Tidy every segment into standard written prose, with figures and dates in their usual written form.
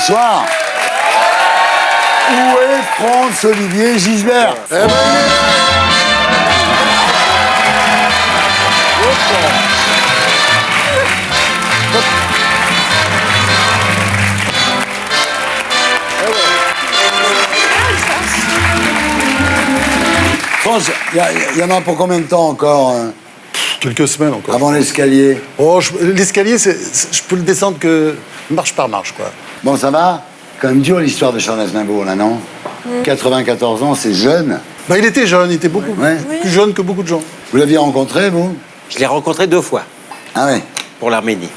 bonsoir. Où est Franz-Olivier Gisbert? Eh ben, France, il y en a pour combien de temps encore quelques semaines encore. avant l'escalier? Oh, l'escalier, je peux le descendre que marche par marche, quoi. Bon, ça va? Quand même dur l'histoire de Charles Aznavour, là, non? 94 ans, c'est jeune. Bah, il était jeune, il était beaucoup Ouais. plus jeune que beaucoup de gens. Vous l'aviez rencontré, vous? Je l'ai rencontré 2 fois Ah ouais. pour l'Arménie.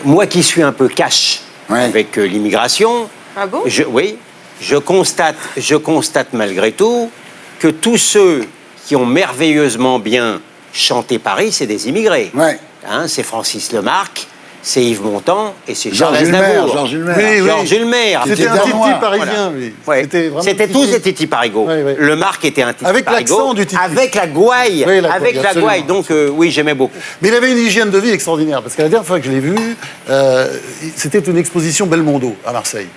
Moi qui suis un peu cash Ouais. avec l'immigration, Ah bon? je constate malgré tout que tous ceux qui ont merveilleusement bien chanté Paris, c'est des immigrés. Ouais. Hein, c'est Francis Lemarque, c'est Yves Montand et c'est Georges Charles Ulmer. Aznavour. Georges Ulmer. Oui. Georges Ulmer. C'était un danois. titi parisien, lui. Ouais. Vraiment C'était tous des titis parigots. Ouais, ouais. Le Marc était un titi Avec parigot. l'accent du titi. Avec la gouaille. Oui, la avec gouaille, la absolument. gouaille. Donc, oui, j'aimais beaucoup. Mais il avait une hygiène de vie extraordinaire, parce que la dernière fois que je l'ai vu, c'était une exposition Belmondo à Marseille.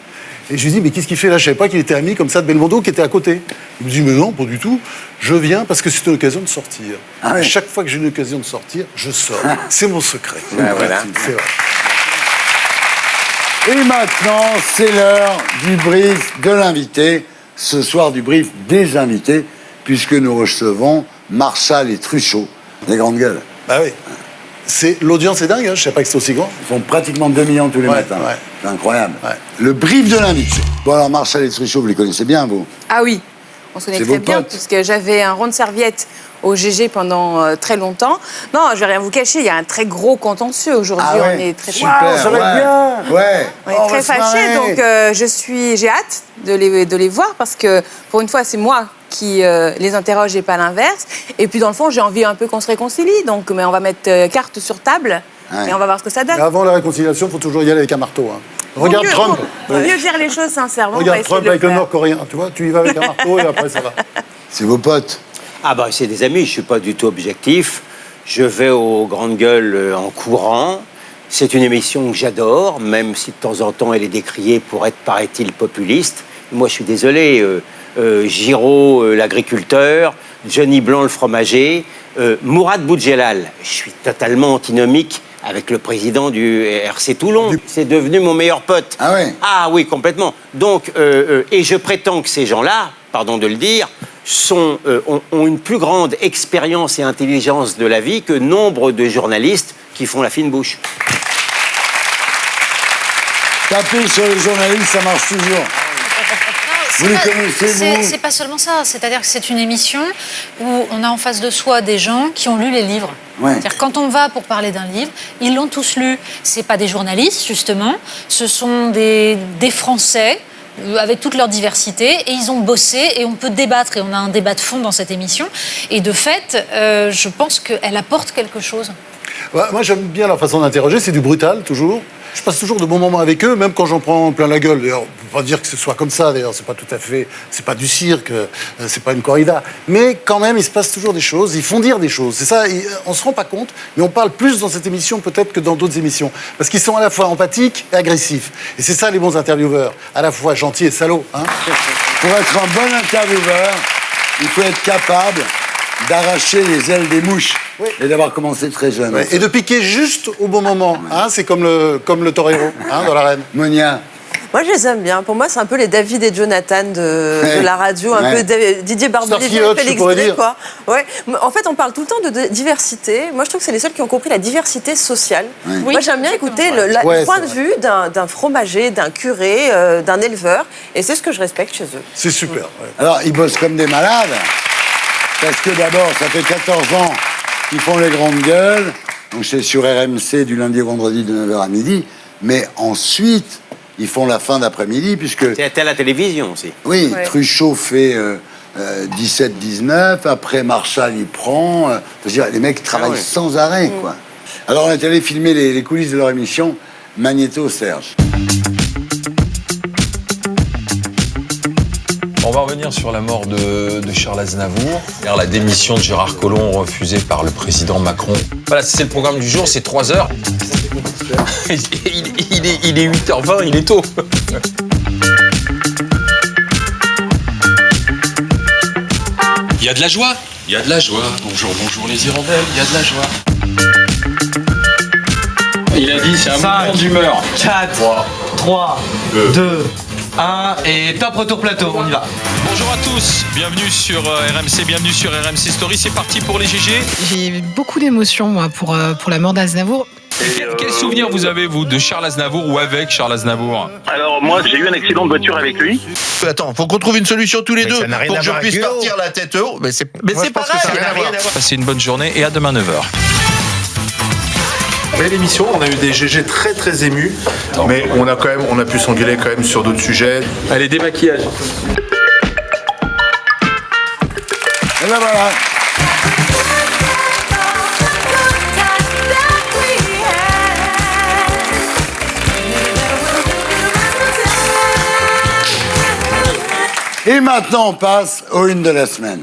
Et je lui dis, mais qu'est-ce qu'il fait là? Je savais pas qu'il était ami comme ça de Belmondo qui était à côté. Il me dit, mais non, pas du tout. Je viens parce que c'est une occasion de sortir. Ah ouais. À chaque fois que j'ai une occasion de sortir, je sors. C'est mon secret. Ben voilà. C'est vrai. Et maintenant, c'est l'heure du brief de l'invité. Ce soir, du brief des invités, puisque nous recevons Marchal et Truchot, les grandes gueules. Bah oui. L'audience est dingue, hein. Je savais pas que c'était aussi grand. Ils font pratiquement 2 millions tous les Ouais, matins. ouais. C'est incroyable. Ouais. Le brief de l'invité. Bon, alors, Marchal et Truchot, vous les connaissez bien, vous? Ah oui, on se connaît C'est très vos bien, potes. puisque j'avais un rond de serviette au GG pendant très longtemps. Non, je vais rien vous cacher, il y a un très gros contentieux aujourd'hui. Ah ouais. On est très Super, ça va être ouais. bien. Ouais. On est Oh, on très va se fâchés, marrer. donc j'ai hâte de les voir parce que pour une fois c'est moi qui les interroge et pas l'inverse. Et puis dans le fond j'ai envie un peu qu'on se réconcilie, donc mais on va mettre carte sur table Ouais. et on va voir ce que ça donne. Mais avant la réconciliation, il faut toujours y aller avec un marteau. Hein. Regarde Vaut mieux- Trump. vaut mieux dire les choses sincèrement. on va Regarde essayer Trump de le avec le faire. Nord-Coréen. Tu vois, tu y vas avec un marteau et après ça va. C'est vos potes. Ah bah c'est des amis, je suis pas du tout objectif. Je vais aux grandes gueules en courant. C'est une émission que j'adore, même si de temps en temps elle est décriée pour être, paraît-il, populiste. Moi je suis désolé, Giraud, l'agriculteur, Johnny Blanc, le fromager, Mourad Boudjelal. Je suis totalement antinomique avec le président du RC Toulon. C'est devenu mon meilleur pote. Ah ouais. Ah oui, complètement. Donc, et je prétends que ces gens-là, pardon de le dire, ont une plus grande expérience et intelligence de la vie que nombre de journalistes qui font la fine bouche. Taper sur les journalistes, ça marche toujours. Vous les connaissez, vous? C'est pas seulement ça, c'est-à-dire que c'est une émission où on a en face de soi des gens qui ont lu les livres. Ouais. C'est-à-dire quand on va pour parler d'un livre, ils l'ont tous lu. C'est pas des journalistes justement, ce sont des Français avec toute leur diversité et ils ont bossé et on peut débattre et on a un débat de fond dans cette émission et de fait, je pense qu'elle apporte quelque chose. Ouais, moi, j'aime bien leur façon d'interroger. C'est du brutal, toujours. Je passe toujours de bons moments avec eux, même quand j'en prends plein la gueule. D'ailleurs, on peut pas dire que ce soit comme ça. D'ailleurs, c'est pas tout à fait... C'est pas du cirque, c'est pas une corrida. Mais quand même, il se passe toujours des choses. Ils font dire des choses. C'est ça, on se rend pas compte, mais on parle plus dans cette émission peut-être que dans d'autres émissions. Parce qu'ils sont à la fois empathiques et agressifs. Et c'est ça, les bons intervieweurs. À la fois gentils et salauds. Hein. Pour être un bon intervieweur, il faut être capable d'arracher les ailes des mouches. Oui. Et d'avoir commencé très jeune. Ouais, et de piquer juste au bon moment. Hein. C'est comme le torero hein, dans l'arène. Monia. Moi, je les aime bien. Pour moi, c'est un peu les David et Jonathan de la radio, un Ouais. peu Didier Barbelivien Starsky et Hutch, Félix tu pourrais Gray, dire. quoi. Ouais. En fait, on parle tout le temps de diversité. Moi, je trouve que c'est les seuls qui ont compris la diversité sociale. Ouais. Moi, j'aime bien écouter le Ouais, point c'est de vue d'un fromager, d'un curé, d'un éleveur. Et c'est ce que je respecte chez eux. C'est super. Ouais. Alors, ils bossent comme des malades. Parce que d'abord, ça fait 14 ans qu'ils font les grandes gueules. Donc, c'est sur RMC du lundi au vendredi de 9h à midi. Mais ensuite, ils font la fin d'après-midi, puisque... C'est à la télévision aussi. Oui, Ouais. Truchot fait 17-19, après Marchal il prend. Je veux dire, les mecs travaillent ouais. sans arrêt, quoi. Alors on est allé filmer les coulisses de leur émission, Magnéto Serge. On va revenir sur la mort de Charles Aznavour. La démission de Gérard Collomb refusée par le président Macron. Voilà, c'est le programme du jour, c'est 3 heures. Il est 8h20, il est tôt. y a de la joie. Il y a de la joie. Bonjour, bonjour les hirondelles, il y a de la joie. Il a dit c'est un mouvement d'humeur. 4, 3, 2, 1 et top retour plateau, on y va. Bonjour à tous, bienvenue sur RMC, bienvenue sur RMC Story. C'est parti pour les GG. J'ai eu beaucoup d'émotions, moi, pour la mort d'Aznavour. Quel souvenir vous avez, vous, de Charles Aznavour ou avec Charles Aznavour? Alors moi j'ai eu un accident de voiture avec lui. Attends, faut qu'on trouve une solution tous les deux pour que je puisse partir la tête haute. Mais c'est pareil. Passez une bonne journée et à demain 9h. Belle émission, on a eu des GG très très émus, mais on a pu s'engueuler quand même sur d'autres sujets. Allez, démaquillage. Et ben voilà. Et maintenant, on passe aux une de la semaine.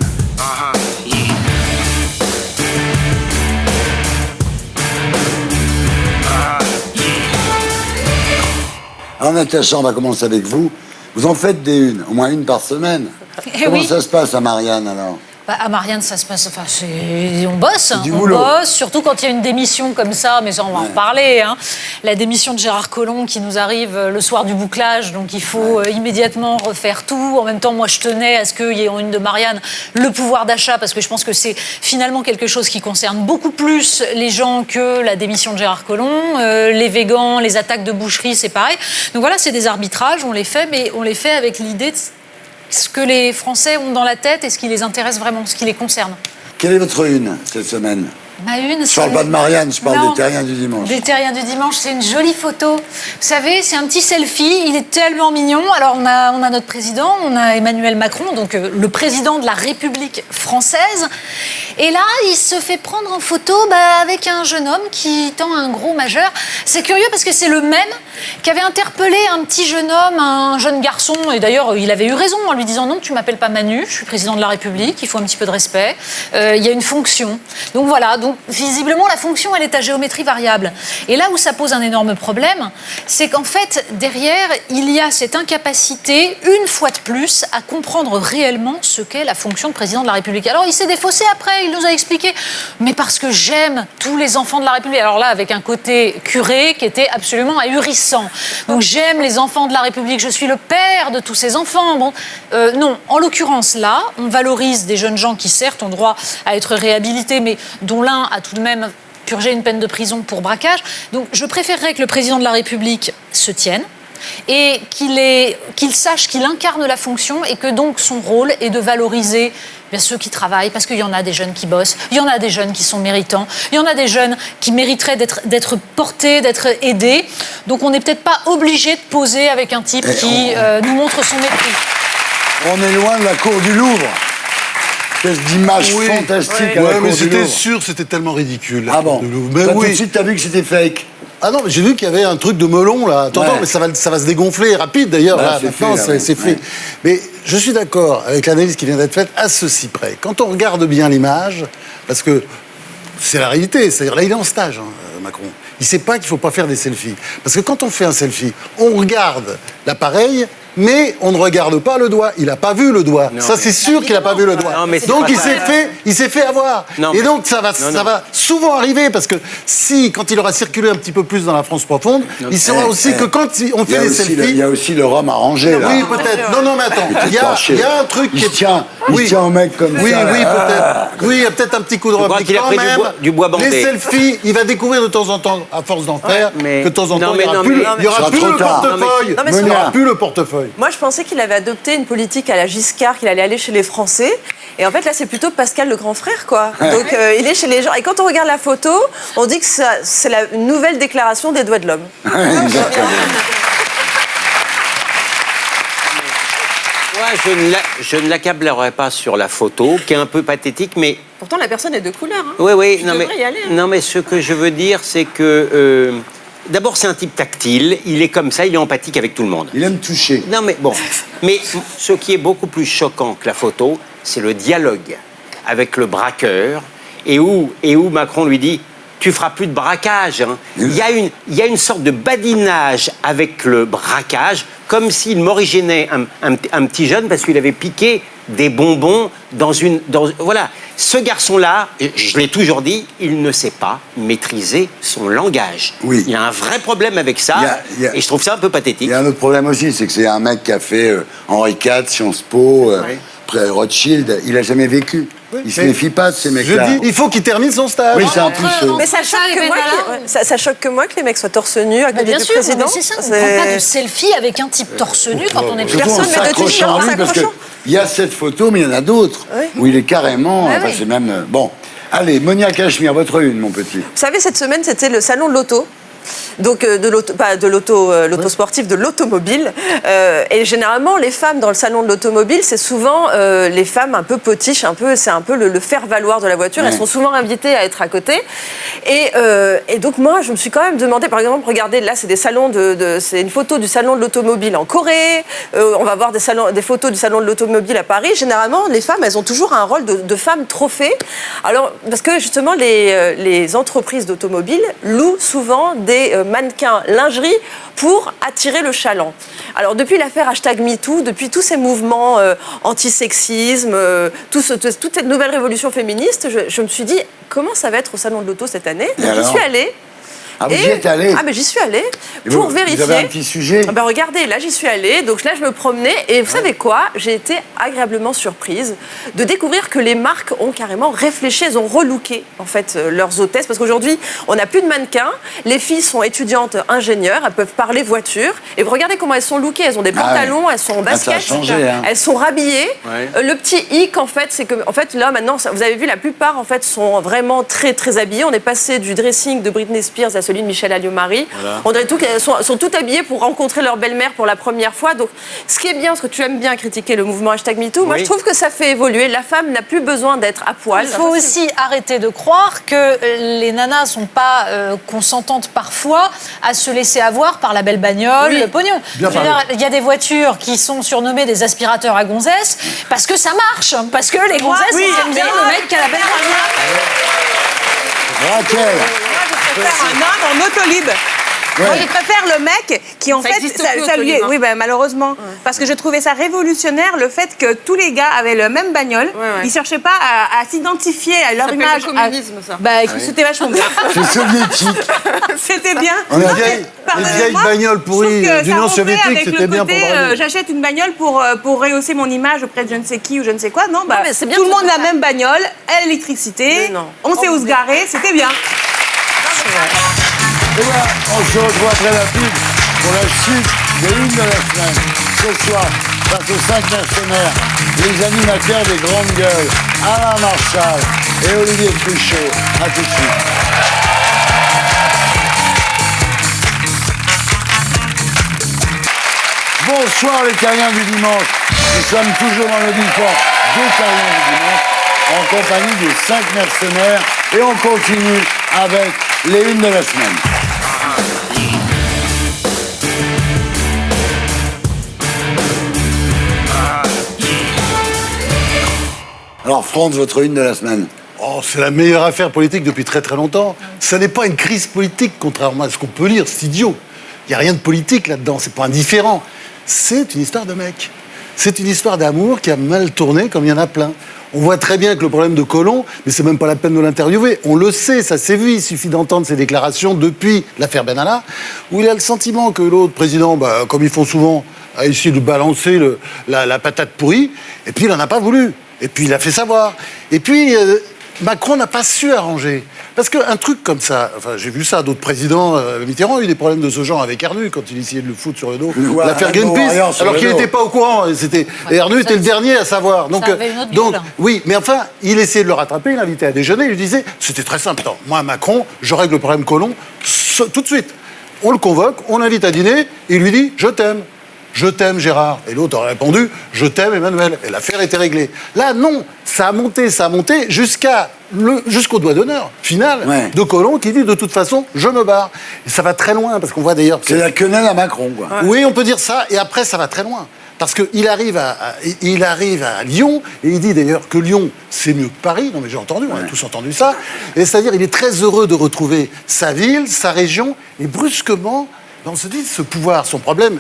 Alors Natacha, on va commencer avec vous. Vous en faites des unes, au moins une par semaine. Comment ça se passe à Marianne alors? À Marianne, ça se passe. Enfin, on bosse. Du on boulot. bosse, surtout quand il y a une démission comme ça, mais ça, on va en parler. Hein. La démission de Gérard Collomb qui nous arrive le soir du bouclage, donc il faut immédiatement refaire tout. En même temps, moi, je tenais à ce qu'il y ait en une de Marianne le pouvoir d'achat, parce que je pense que c'est finalement quelque chose qui concerne beaucoup plus les gens que la démission de Gérard Collomb. Les végans, les attaques de boucherie, c'est pareil. Donc voilà, c'est des arbitrages, on les fait, mais on les fait avec l'idée de ce que les Français ont dans la tête et ce qui les intéresse vraiment, ce qui les concerne. Quelle est votre une cette semaine? Ma une, Je parle pas de Marianne, je parle des Terriens du dimanche. Des Terriens du dimanche, c'est une jolie photo. Vous savez, c'est un petit selfie, il est tellement mignon. Alors on a notre président, on a Emmanuel Macron, donc le président de la République française. Et là, il se fait prendre en photo avec un jeune homme qui tend un gros majeur. C'est curieux parce que c'est le même qui avait interpellé un petit jeune homme, un jeune garçon. Et d'ailleurs, il avait eu raison en lui disant non, tu m'appelles pas Manu, je suis président de la République, il faut un petit peu de respect. Il y a une fonction. Donc voilà, donc visiblement la fonction elle est à géométrie variable. Et là où ça pose un énorme problème, c'est qu'en fait derrière il y a cette incapacité une fois de plus à comprendre réellement ce qu'est la fonction de président de la République. Alors il s'est défaussé après, il nous a expliqué, mais parce que j'aime tous les enfants de la République. Alors là avec un côté curé qui était absolument ahurissant. Donc j'aime les enfants de la République, je suis le père de tous ces enfants. Bon, non, en l'occurrence là, on valorise des jeunes gens qui certes ont droit à être réhabilités, mais dont l'un a tout de même purgé une peine de prison pour braquage. Donc je préférerais que le président de la République se tienne et qu'il sache qu'il incarne la fonction et que donc son rôle est de valoriser ceux qui travaillent, parce qu'il y en a des jeunes qui bossent, il y en a des jeunes qui sont méritants, il y en a des jeunes qui mériteraient d'être portés, d'être aidés. Donc on n'est peut-être pas obligé de poser avec un type qui nous montre son mépris. On est loin de la cour du Louvre. Espèce d'image fantastique à la cour mais du c'était Louvre. sûr, c'était tellement ridicule. Ah bon? Mais Toi, tout de suite, t'as vu que c'était fake. Ah non, mais j'ai vu qu'il y avait un truc de melon, là. Attends, mais ça va se dégonfler rapide, d'ailleurs. Bah, Là, c'est maintenant, fait, là, c'est fait. Mais je suis d'accord avec l'analyse qui vient d'être faite à ceci près. Quand on regarde bien l'image, parce que c'est la réalité, c'est-à-dire là, il est en stage, Macron. Il ne sait pas qu'il ne faut pas faire des selfies. Parce que quand on fait un selfie, on regarde l'appareil, mais on ne regarde pas le doigt. Il n'a pas vu le doigt. Non, ça, c'est sûr qu'il n'a pas vu le doigt. Non, mais donc, il s'est fait avoir. Non, et mais- donc, ça va souvent arriver, parce que quand il aura circulé un petit peu plus dans la France profonde, il saura aussi que quand on fait des selfies... Il y a aussi le rhum arrangé, là. Oui, peut-être. Non, mais attends. Il y a un truc Il qui se tient au mec comme oui, ça. Oui, peut-être. Oui, il y a peut-être un petit coup de Je crois rhum. qu'il a Quand pris même, du bois bandé. les selfies, il va découvrir de temps en temps, à force d'en faire, mais- que de temps en non, temps, mais il non, n'y mais- aura plus trop le tard. portefeuille. Non, mais Il n'y aura c'est- plus le portefeuille. Moi, je pensais qu'il avait adopté une politique à la Giscard, qu'il allait aller chez les Français. Et en fait, là, c'est plutôt Pascal le grand frère, quoi. Donc, il est chez les gens. Et quand on regarde la photo, on dit que c'est la nouvelle déclaration des doigts de l'homme. Exactement. Moi, je ne l'accablerai pas sur la photo, qui est un peu pathétique, mais... Pourtant, la personne est de couleur. Hein. Oui, Tu non mais, devrais y aller, hein. non mais ce que je veux dire, c'est que... D'abord, c'est un type tactile, il est comme ça, il est empathique avec tout le monde. Il aime toucher. Non mais bon, mais ce qui est beaucoup plus choquant que la photo, c'est le dialogue avec le braqueur, et où Macron lui dit « tu feras plus de braquage. Hein. Il y a une sorte de badinage avec le braquage, comme s'il m'originait un petit jeune parce qu'il avait piqué des bonbons voilà. Ce garçon-là, je l'ai toujours dit, il ne sait pas maîtriser son langage. Oui. Il a un vrai problème avec ça, et je trouve ça un peu pathétique. Il y a un autre problème aussi, c'est que c'est un mec qui a fait Henri IV, Sciences Po, Rothschild, il a jamais vécu. Il se méfie pas de ces mecs-là. Je dis, il faut qu'il termine son stage. Oui, c'est un plus. Mais ça choque que moi que les mecs soient torse nu à côté du président. C'est ça, on ne prend pas de selfie avec un type torse nu quand on est Personne met de t-shirt en s'accrochant. Il y a cette photo, mais il y en a d'autres, où il est carrément... c'est même... Bon, allez, Monia Cachemire, votre une, mon petit. Vous savez, cette semaine, c'était le salon de l'auto. Donc pas de l'auto sportif, de l'automobile. Et généralement, les femmes dans le salon de l'automobile, c'est souvent les femmes un peu potiches, c'est un peu le faire-valoir de la voiture. Elles sont souvent invitées à être à côté. Et donc moi, je me suis quand même demandé, par exemple, regardez, là, c'est des salons c'est une photo du salon de l'automobile en Corée. On va voir des photos du salon de l'automobile à Paris. Généralement, les femmes, elles ont toujours un rôle de femme trophée. Alors, parce que justement, les entreprises d'automobile louent souvent des mannequins lingerie pour attirer le chaland. Alors depuis l'affaire #MeToo, depuis tous ces mouvements anti-sexisme, toute cette nouvelle révolution féministe, je me suis dit comment ça va être au salon de l'auto cette année. Donc j'y suis allée. Ah, vous y êtes allée? Ah, mais j'y suis allée pour vérifier. Vous avez un petit sujet? Ben, regardez, là, j'y suis allée. Donc là, je me promenais. Et vous savez quoi? J'ai été agréablement surprise de découvrir que les marques ont carrément réfléchi. Elles ont relooké, en fait, leurs hôtesses. Parce qu'aujourd'hui, on n'a plus de mannequins. Les filles sont étudiantes ingénieures. Elles peuvent parler voiture. Et vous regardez comment elles sont lookées. Elles ont des pantalons, elles sont en basket. Ça a changé, hein. Elles sont rhabillées. Le petit hic, en fait, c'est que, en fait, là, maintenant, vous avez vu, la plupart, en fait, sont vraiment très, très habillées. On est passé du dressing de Britney Spears à celui de Michel Alliot-Marie. Voilà. On dirait qu'elles sont toutes habillées pour rencontrer leur belle-mère pour la première fois. Donc, ce qui est bien, parce que tu aimes bien critiquer le mouvement #MeToo, moi je trouve que ça fait évoluer. La femme n'a plus besoin d'être à poil. Il faut aussi arrêter de croire que les nanas ne sont pas consentantes parfois à se laisser avoir par la belle bagnole, le pognon. Il y a des voitures qui sont surnommées des aspirateurs à gonzesses parce que ça marche, parce que les gonzesses aiment bien le mec qui a la belle bagnole. Raquel. Je préfère un homme en autolib. Ouais. Moi, je préfère le mec qui, en fait, ça lui est... Oui, ben, malheureusement. Parce que je trouvais ça révolutionnaire, le fait que tous les gars avaient le même bagnole. Ils ne cherchaient pas à s'identifier à leur image. C'est le communisme, ça. Bah, c'était vachement bien. C'est soviétique. C'était bien. Les vieilles bagnoles pourries d'Union soviétique, c'était bien pour draguer. J'achète une bagnole pour rehausser mon image auprès de je ne sais qui ou je ne sais quoi. Non, bah, mais bien tout le monde a la même bagnole, à l'électricité, on sait où se garer, c'était bien. Et voilà, on se retrouve après la pub pour la suite des unes de la semaine. Ce soir, face aux 5 mercenaires, les animateurs des grandes gueules, Alain Marchal et Olivier Truchot. À tout de suite. Bonsoir les terriens du dimanche. Nous sommes toujours dans le bifort des terriens du dimanche, en compagnie des 5 mercenaires, et on continue avec les unes de la semaine. Alors, Franz, votre une de la semaine. Oh, c'est la meilleure affaire politique depuis très très longtemps. Ça n'est pas une crise politique, contrairement à ce qu'on peut lire, c'est idiot. Il n'y a rien de politique là-dedans, c'est pas indifférent. C'est une histoire de mec. C'est une histoire d'amour qui a mal tourné, comme il y en a plein. On voit très bien que le problème de Collomb, mais c'est même pas la peine de l'interviewer. On le sait, ça s'est vu. Il suffit d'entendre ses déclarations depuis l'affaire Benalla, où il a le sentiment que l'autre président, comme ils font souvent, a essayé de balancer la patate pourrie, et puis il n'en a pas voulu. Et puis il a fait savoir. Et puis Macron n'a pas su arranger. Parce qu'un truc comme ça, enfin j'ai vu ça, d'autres présidents, Mitterrand a eu des problèmes de ce genre avec Ernu quand il essayait de le foutre sur le dos. L'affaire Greenpeace, alors qu'il n'était pas au courant. Et Ernu était le dernier à savoir. Donc, oui, mais enfin, il essayait de le rattraper, il l'invitait à déjeuner, il lui disait, c'était très simple, attends, moi Macron, je règle le problème Collomb tout de suite. On le convoque, on l'invite à dîner, et il lui dit, je t'aime. Je t'aime, Gérard. Et l'autre aurait répondu, je t'aime, Emmanuel. Et l'affaire était réglée. Là, non. Ça a monté jusqu'au doigt d'honneur final de Collomb qui dit, de toute façon, je me barre. Et ça va très loin, parce qu'on voit d'ailleurs... C'est la quenelle à Macron, quoi. Oui, on peut dire ça. Et après, ça va très loin. Parce qu'il arrive à Lyon, et il dit d'ailleurs que Lyon, c'est mieux que Paris. Non mais j'ai entendu, on a tous entendu ça. Et c'est-à-dire, il est très heureux de retrouver sa ville, sa région, et brusquement, on se dit, ce pouvoir, son problème,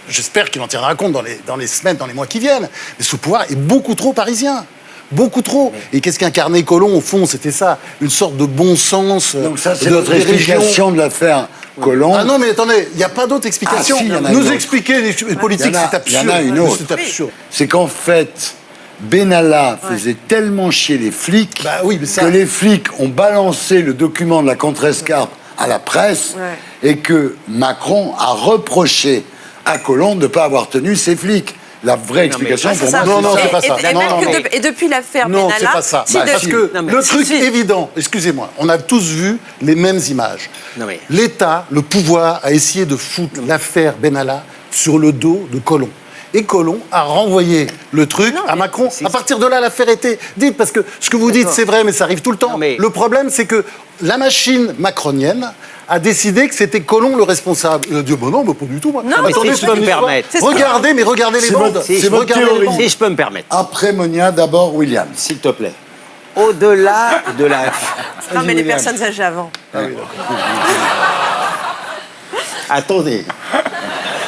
j'espère qu'il en tiendra compte dans les semaines, dans les mois qui viennent, mais ce pouvoir est beaucoup trop parisien. Beaucoup trop. Et qu'est-ce qu'incarnait Collomb, au fond, c'était ça, une sorte de bon sens. Donc ça, c'est votre explication de l'affaire Collomb. Ah non, mais attendez, il n'y a pas d'autre explication. Ah, si, y en a Nous une expliquer les politiques, c'est absurde. Il y en a une autre. C'est absurde. C'est qu'en fait, Benalla faisait tellement chier les flics que les flics ont balancé le document de la contrescarpe à la presse et que Macron a reproché à Collomb de ne pas avoir tenu ses flics. La vraie explication pour moi, c'est pas ça. Et depuis l'affaire Non, Benalla... c'est pas ça. Parce que le truc évident, excusez-moi, on a tous vu les mêmes images. L'État, le pouvoir, a essayé de foutre l'affaire Benalla sur le dos de Collomb. Et Collomb a renvoyé le truc à Macron. À partir de là, l'affaire était dite. Parce que ce que vous dites, c'est vrai, mais ça arrive tout le temps. Le problème, c'est que la machine macronienne a décidé que c'était Collomb le responsable. Il a dit, non, mais pas du tout. Moi. Non, mais si je peux me permettre. Regardez les bandes. Si je peux me permettre. Après Monia, d'abord William. S'il te plaît. Au-delà de la... Non, mais les personnes âgées avant. Attendez.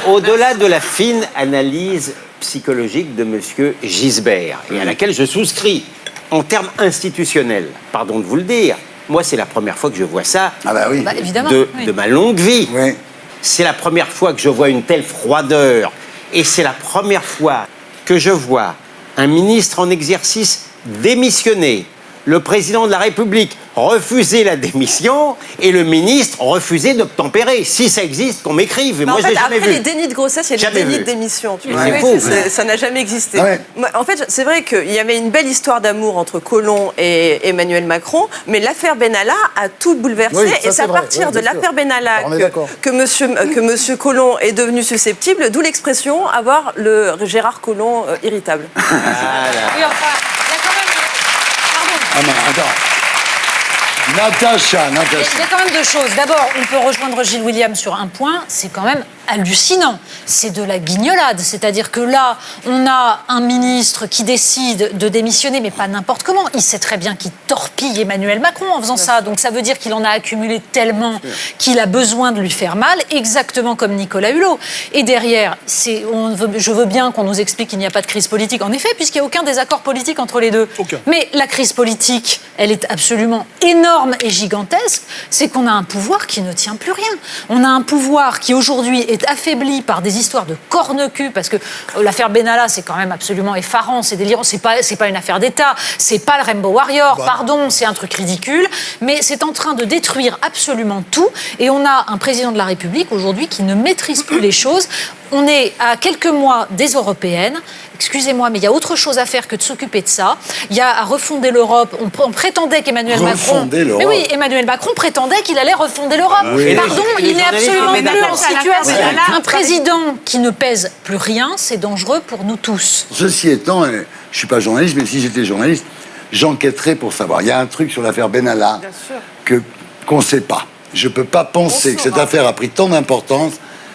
Au-delà de la fine analyse psychologique de M. Gisbert, et à laquelle je souscris, en termes institutionnels, pardon de vous le dire, moi c'est la première fois que je vois ça évidemment, de ma longue vie. C'est la première fois que je vois une telle froideur, et c'est la première fois que je vois un ministre en exercice démissionner, le président de la République refuser la démission et le ministre refuser d'obtempérer. Si ça existe, qu'on m'écrive. Et moi, je l'ai jamais vu. Après les dénis de grossesse, il y a les dénis de démission. Tu vois. C'est faux. Ça n'a jamais existé. Ouais. En fait, c'est vrai qu'il y avait une belle histoire d'amour entre Collomb et Emmanuel Macron, mais l'affaire Benalla a tout bouleversé. Oui, ça, et c'est à partir de l'affaire Benalla que monsieur Collomb est devenu susceptible, d'où l'expression avoir le Gérard Collomb irritable. Oui, enfin, il y a quand même... Natacha. Il y a quand même deux choses. D'abord, on peut rejoindre Gilles William sur un point, c'est quand même hallucinant. C'est de la guignolade. C'est-à-dire que là, on a un ministre qui décide de démissionner, mais pas n'importe comment. Il sait très bien qu'il torpille Emmanuel Macron en faisant ça. Donc ça veut dire qu'il en a accumulé tellement qu'il a besoin de lui faire mal, exactement comme Nicolas Hulot. Et derrière, je veux bien qu'on nous explique qu'il n'y a pas de crise politique. En effet, puisqu'il n'y a aucun désaccord politique entre les deux. Mais la crise politique, elle est absolument énorme et gigantesque. C'est qu'on a un pouvoir qui ne tient plus rien. On a un pouvoir qui aujourd'hui est affaibli par des histoires de corne-cul, parce que l'affaire Benalla, c'est quand même absolument effarant, c'est délirant, c'est pas une affaire d'État, c'est pas le Rainbow Warrior, pardon, c'est un truc ridicule, mais c'est en train de détruire absolument tout, et on a un président de la République aujourd'hui qui ne maîtrise plus les choses. On est à quelques mois des européennes. Excusez-moi, mais il y a autre chose à faire que de s'occuper de ça. Il y a à refonder l'Europe. On prétendait qu'Emmanuel Macron... Mais oui, Emmanuel Macron prétendait qu'il allait refonder l'Europe. Pardon, il n'est absolument plus en situation. Un président qui ne pèse plus rien, c'est dangereux pour nous tous. Ceci étant, je ne suis pas journaliste, mais si j'étais journaliste, j'enquêterais pour savoir. Il y a un truc sur l'affaire Benalla qu'on ne sait pas. Je ne peux pas penser que cette affaire a pris tant d'importance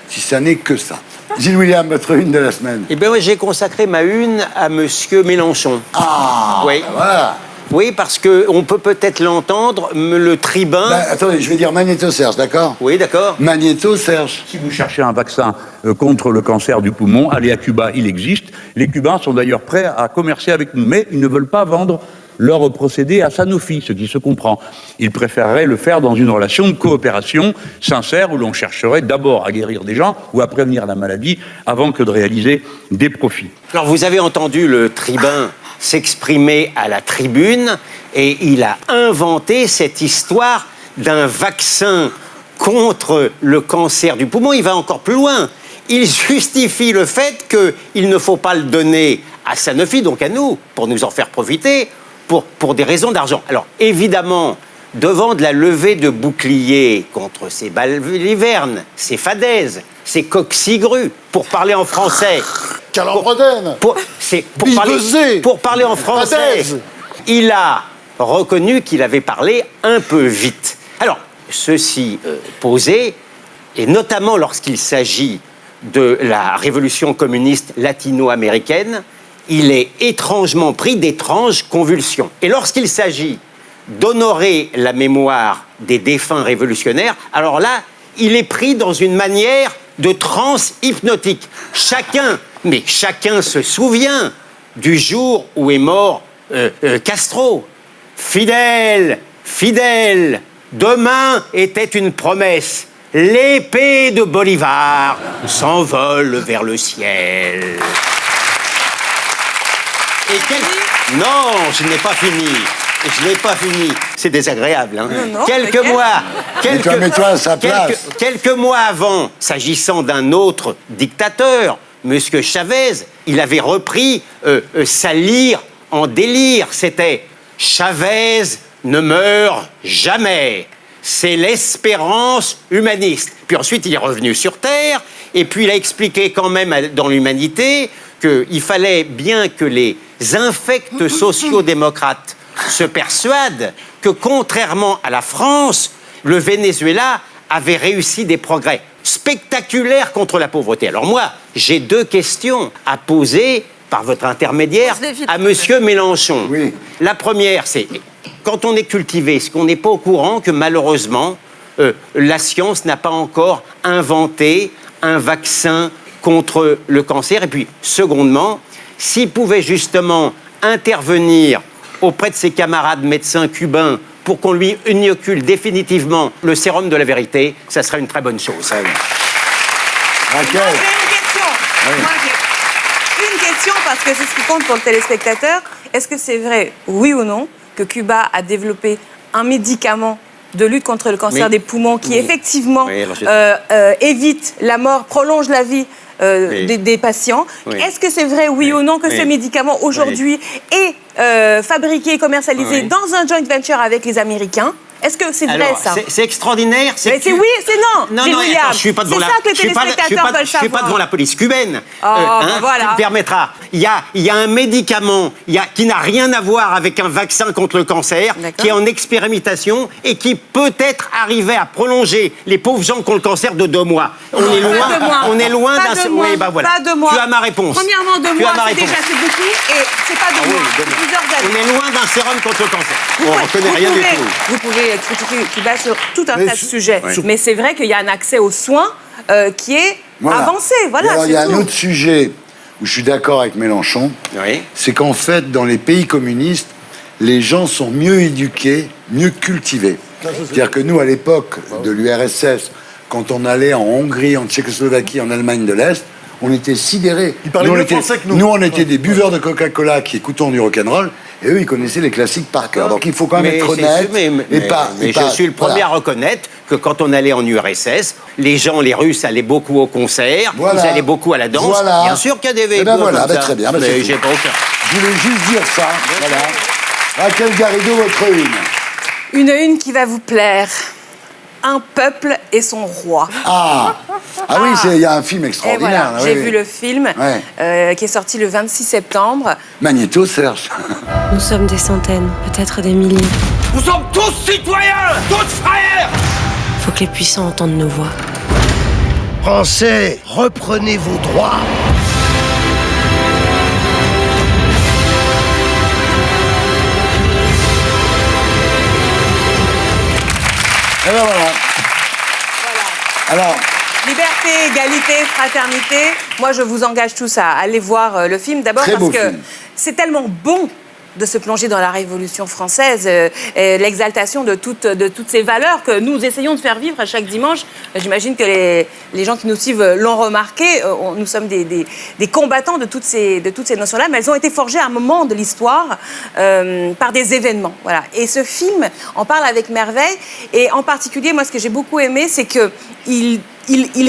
si ça n'est que ça. Gilles William, votre une de la semaine. Eh bien, j'ai consacré ma une à Monsieur Mélenchon. Ah, oui. Voilà. Oui, parce qu'on peut peut-être l'entendre, le tribun... attendez, je vais dire Magnéto Serge, d'accord? Oui, d'accord. Magnéto Serge. Si vous cherchez un vaccin contre le cancer du poumon, allez à Cuba, il existe. Les Cubains sont d'ailleurs prêts à commercer avec nous, mais ils ne veulent pas vendre leur procédé à Sanofi, ce qui se comprend. Ils préféreraient le faire dans une relation de coopération sincère où l'on chercherait d'abord à guérir des gens ou à prévenir la maladie avant que de réaliser des profits. Alors vous avez entendu le tribun s'exprimer à la tribune et il a inventé cette histoire d'un vaccin contre le cancer du poumon. Il va encore plus loin. Il justifie le fait qu'il ne faut pas le donner à Sanofi, donc à nous, pour nous en faire profiter, pour des raisons d'argent. Alors, évidemment, devant de la levée de boucliers contre ces balivernes, ces fadaises, ces coqs-cigrues, pour parler en français... Calambredène pour parler en français, il a reconnu qu'il avait parlé un peu vite. Alors, ceci posé, et notamment lorsqu'il s'agit de la révolution communiste latino-américaine, il est étrangement pris d'étranges convulsions. Et lorsqu'il s'agit d'honorer la mémoire des défunts révolutionnaires, alors là, il est pris dans une manière de transe hypnotique. Chacun se souvient du jour où est mort Castro. Fidèle, fidèle, demain était une promesse. L'épée de Bolivar s'envole vers le ciel. Non, je n'ai pas fini. Je n'ai pas fini. C'est désagréable, hein. Non, Quelques mets-toi à sa place. quelques mois avant, s'agissant d'un autre dictateur, M. Chavez, il avait repris sa lyre en délire. C'était « Chavez ne meurt jamais ». C'est l'espérance humaniste. Puis ensuite, il est revenu sur Terre, et puis il a expliqué quand même dans l'Humanité qu'il fallait bien que les infects sociaux-démocrates se persuadent que, contrairement à la France, le Venezuela avait réussi des progrès spectaculaires contre la pauvreté. Alors moi, j'ai 2 questions à poser par votre intermédiaire à M. Mélenchon. Oui. La première, c'est... Quand on est cultivé, est-ce qu'on n'est pas au courant que malheureusement, la science n'a pas encore inventé un vaccin contre le cancer? Et puis, secondement, s'il pouvait justement intervenir auprès de ses camarades médecins cubains pour qu'on lui inocule définitivement le sérum de la vérité, ça serait une très bonne chose. Raquel. Moi, j'ai une question. Oui. Moi, j'ai une question parce que c'est ce qui compte pour le téléspectateur. Est-ce que c'est vrai, oui ou non, que Cuba a développé un médicament de lutte contre le cancer des poumons qui effectivement évite la mort, prolonge la vie des patients. Est-ce que c'est vrai, oui ou non, que ce médicament aujourd'hui est fabriqué et commercialisé dans un joint venture avec les Américains? Est-ce que c'est vrai, ça? C'est extraordinaire. Mais c'est oui, c'est non. Non, attends, je suis pas devant c'est ça que les téléspectateurs veulent savoir. Je suis pas devant la police cubaine. Voilà. Tu me permettras. Il y a un médicament qui n'a rien à voir avec un vaccin contre le cancer, qui est en expérimentation et qui peut-être arriver à prolonger les pauvres gens qui ont le cancer de 2 mois. On est loin d'un... Oui, bah voilà. Pas 2 mois. Tu as ma réponse. Premièrement, 2 mois, c'est déjà beaucoup et c'est pas 2 mois. C'est plusieurs années. On est loin d'un sérum contre le cancer. On ne connaît rien du tout. Vous pouvez critiquer Cuba sur tout un tas de sujets. Mais c'est vrai qu'il y a un accès aux soins qui est avancé. Voilà, alors, il y a un autre sujet où je suis d'accord avec Mélenchon, c'est qu'en fait, dans les pays communistes, les gens sont mieux éduqués, mieux cultivés. C'est-à-dire que nous, à l'époque de l'URSS, quand on allait en Hongrie, en Tchécoslovaquie, en Allemagne de l'Est, on était sidérés. Ils parlaient mieux français que nous. Nous, on était des buveurs de Coca-Cola qui écoutons du rock'n'roll, et eux, ils connaissaient les classiques par cœur. Donc, il faut quand même être honnête. Je suis le premier à reconnaître que quand on allait en URSS, les Russes allaient beaucoup au concert, ils allaient beaucoup à la danse. Voilà. Bien sûr qu'il y a des véhicules très bien. mais j'ai pas aucun. Je voulais juste dire ça. Voilà. Raquel Garrido, votre une qui va vous plaire. Un peuple et son roi. Oui, il y a un film extraordinaire. Voilà, j'ai vu le film qui est sorti le 26 septembre. Magnéto, Serge. Nous sommes des centaines, peut-être des milliers. Nous sommes tous citoyens, tous frères. Faut que les puissants entendent nos voix. Français, reprenez vos droits. Et ben voilà. Alors, liberté, égalité, fraternité. Moi, je vous engage tous à aller voir le film. D'abord parce que c'est tellement bon de se plonger dans la Révolution française, l'exaltation de toutes ces valeurs que nous essayons de faire vivre à chaque dimanche. J'imagine que les gens qui nous suivent l'ont remarqué. Nous sommes des combattants de toutes ces notions-là, mais elles ont été forgées à un moment de l'histoire par des événements. Voilà. Et ce film en parle avec merveille. Et en particulier, moi, ce que j'ai beaucoup aimé, c'est qu'il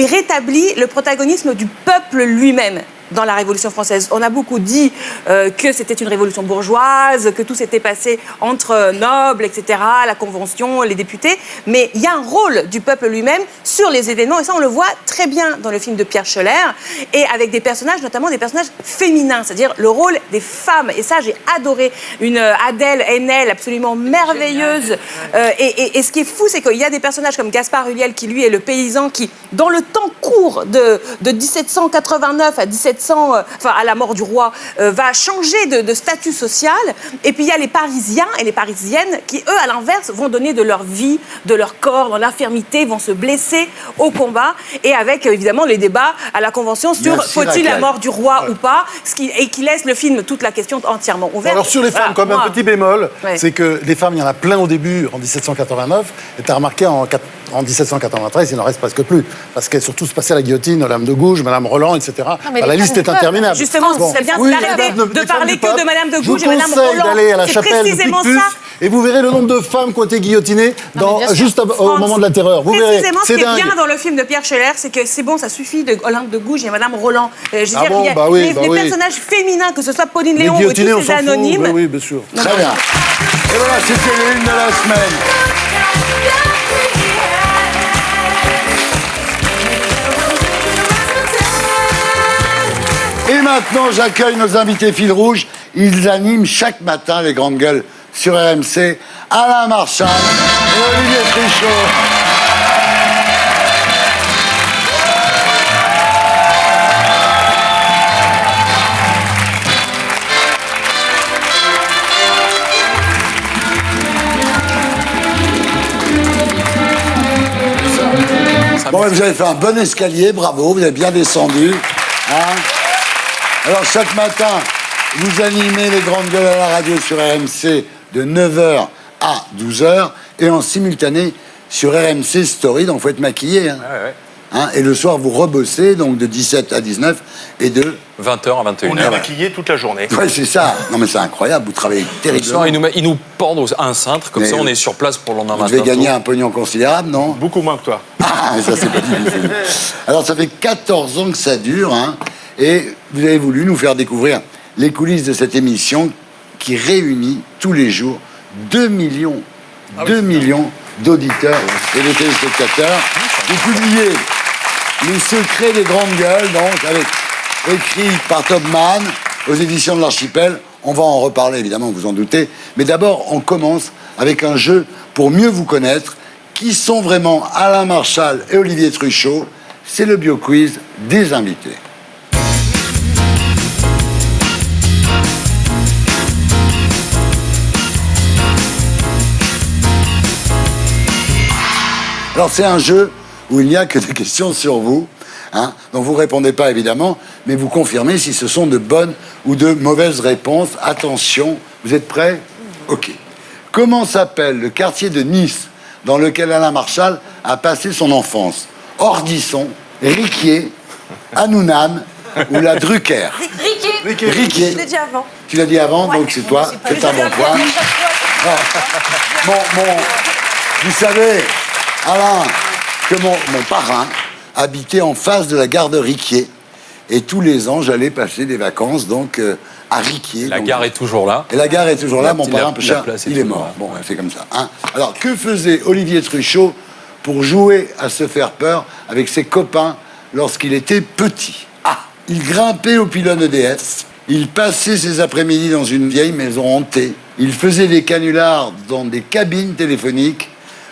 rétablit le protagonisme du peuple lui-même. dans la Révolution française. On a beaucoup dit que c'était une révolution bourgeoise, que tout s'était passé entre nobles, etc., la Convention, les députés, mais il y a un rôle du peuple lui-même sur les événements, et ça on le voit très bien dans le film de Pierre Scheller, et avec des personnages, notamment des personnages féminins, c'est-à-dire le rôle des femmes, et ça j'ai adoré, une Adèle Haenel absolument merveilleuse, et ce qui est fou, c'est qu'il y a des personnages comme Gaspard Ulliel, qui lui est le paysan qui, dans le temps court de 1789 à 1700, enfin à la mort du roi, va changer de statut social, et puis il y a les Parisiens et les Parisiennes qui, eux, à l'inverse, vont donner de leur vie, de leur corps, dans l'infirmité, vont se blesser au combat, et avec évidemment les débats à la Convention sur faut-il la mort du roi ou pas, et qui laisse le film toute la question entièrement ouverte. Alors sur les femmes, comme un petit bémol, c'est que les femmes, il y en a plein au début, en 1789, et tu as remarqué en 1793, il n'en reste presque plus, parce qu'elles sont tous passées à la guillotine, Madame de Gouges, Madame Roland, etc. La liste est interminable. Justement, ce serait bien d'arrêter de parler que de Madame de Gouges et Madame Roland. Je vous conseille d'aller à la chapelle de Picpus, et vous verrez le nombre de femmes qui ont été guillotinées juste au moment de la terreur. Vous verrez, précisément, ce qui est bien dans le film de Pierre Scheller, c'est que c'est bon, ça suffit de Olympe de Gouges et Madame Roland. Les personnages féminins, que ce soit Pauline Léon ou tous ces anonymes. Oui, bien sûr. Très bien. Et voilà, c'était l'une de la semaine. Et maintenant, j'accueille nos invités fil rouge. Ils animent chaque matin les grandes gueules sur RMC. Alain Marchal et Olivier Truchot. Bon, vous avez fait un bon escalier, bravo, vous avez bien descendu. Hein. Alors, chaque matin, vous animez les grandes gueules à la radio sur RMC de 9h à 12h et en simultané sur RMC Story, donc il faut être maquillé. Hein. Hein, et le soir, vous rebossez, donc de 17 à 19 et de 20h à 21h. On est maquillé toute la journée. Ouais, c'est ça. Non, mais c'est incroyable, vous travaillez terriblement. Le soir, ils nous pendent à un cintre, comme ça on est sur place pour le lendemain matin. Vous devez gagner un pognon considérable, non? Beaucoup moins que toi. Ah, mais ça, c'est pas difficile. Alors, ça fait 14 ans que ça dure, hein, et vous avez voulu nous faire découvrir les coulisses de cette émission qui réunit tous les jours 2 millions d'auditeurs et de téléspectateurs. Vous publiez Les secrets des grandes gueules, donc, avec écrit par Topman aux éditions de l'Archipel. On va en reparler, évidemment, vous en doutez. Mais d'abord, on commence avec un jeu pour mieux vous connaître. Qui sont vraiment Alain Marchal et Olivier Truchot? C'est le bio-quiz des invités. Alors, c'est un jeu où il n'y a que des questions sur vous. Hein, donc vous ne répondez pas évidemment, mais vous confirmez si ce sont de bonnes ou de mauvaises réponses. Attention, vous êtes prêts? Ok. Comment s'appelle le quartier de Nice dans lequel Alain Marchal a passé son enfance? Ordisson, Riquier, Hanounam ou la Drucker? Riquier. Je l'ai dit avant. Tu l'as dit avant, donc c'est toi. C'est un bon point. Vous savez, Alain, que mon parrain habitait en face de la gare de Riquier. Et tous les ans, j'allais passer des vacances donc à Riquier. La gare est toujours là. Et la gare est toujours là. Mon parrain, il est mort. Bon, c'est comme ça. Hein. Alors, que faisait Olivier Truchot pour jouer à se faire peur avec ses copains lorsqu'il était petit? Ah, il grimpait au pylône EDF. Il passait ses après-midi dans une vieille maison hantée. Il faisait des canulars dans des cabines téléphoniques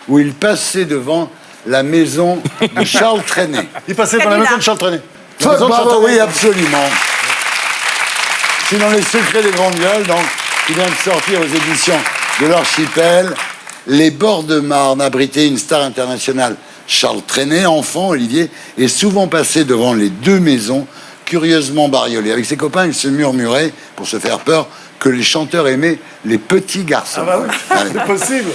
où il passait devant la maison de Charles Trenet. Il passait devant la maison de Charles Trenet. Bravo, oui, absolument. C'est dans Les secrets des grandes gueules, donc, qui vient de sortir aux éditions de l'Archipel. Les bords de Marne abritaient une star internationale. Charles Trenet, enfant, Olivier, est souvent passé devant les deux maisons, curieusement bariolées. Avec ses copains, il se murmurait, pour se faire peur, que les chanteurs aimaient les petits garçons. Ah bah oui, c'est possible.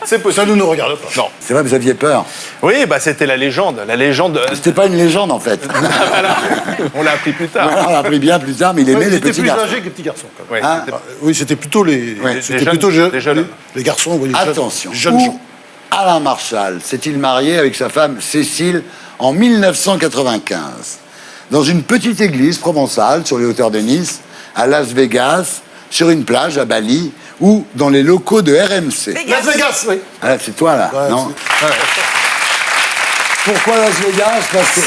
C'est possible. Ça nous regarde pas. Non. C'est vrai, vous aviez peur. Oui, bah c'était la légende. C'était pas une légende, en fait. Voilà. On l'a appris plus tard. Voilà, on l'a appris bien plus tard, mais il aimait les petits garçons. C'était plus âgé que les petits garçons. Quand même. Ouais, hein? Oui, c'était plutôt les garçons. Oui, attention. Jeunes gens. Alain Marchal s'est-il marié avec sa femme Cécile en 1995? dans une petite église provençale sur les hauteurs de Nice, à Las Vegas, sur une plage à Bali ou dans les locaux de RMC. Las Vegas, oui. Ah, c'est toi là, Ouais, non? Pourquoi Las Vegas? Parce que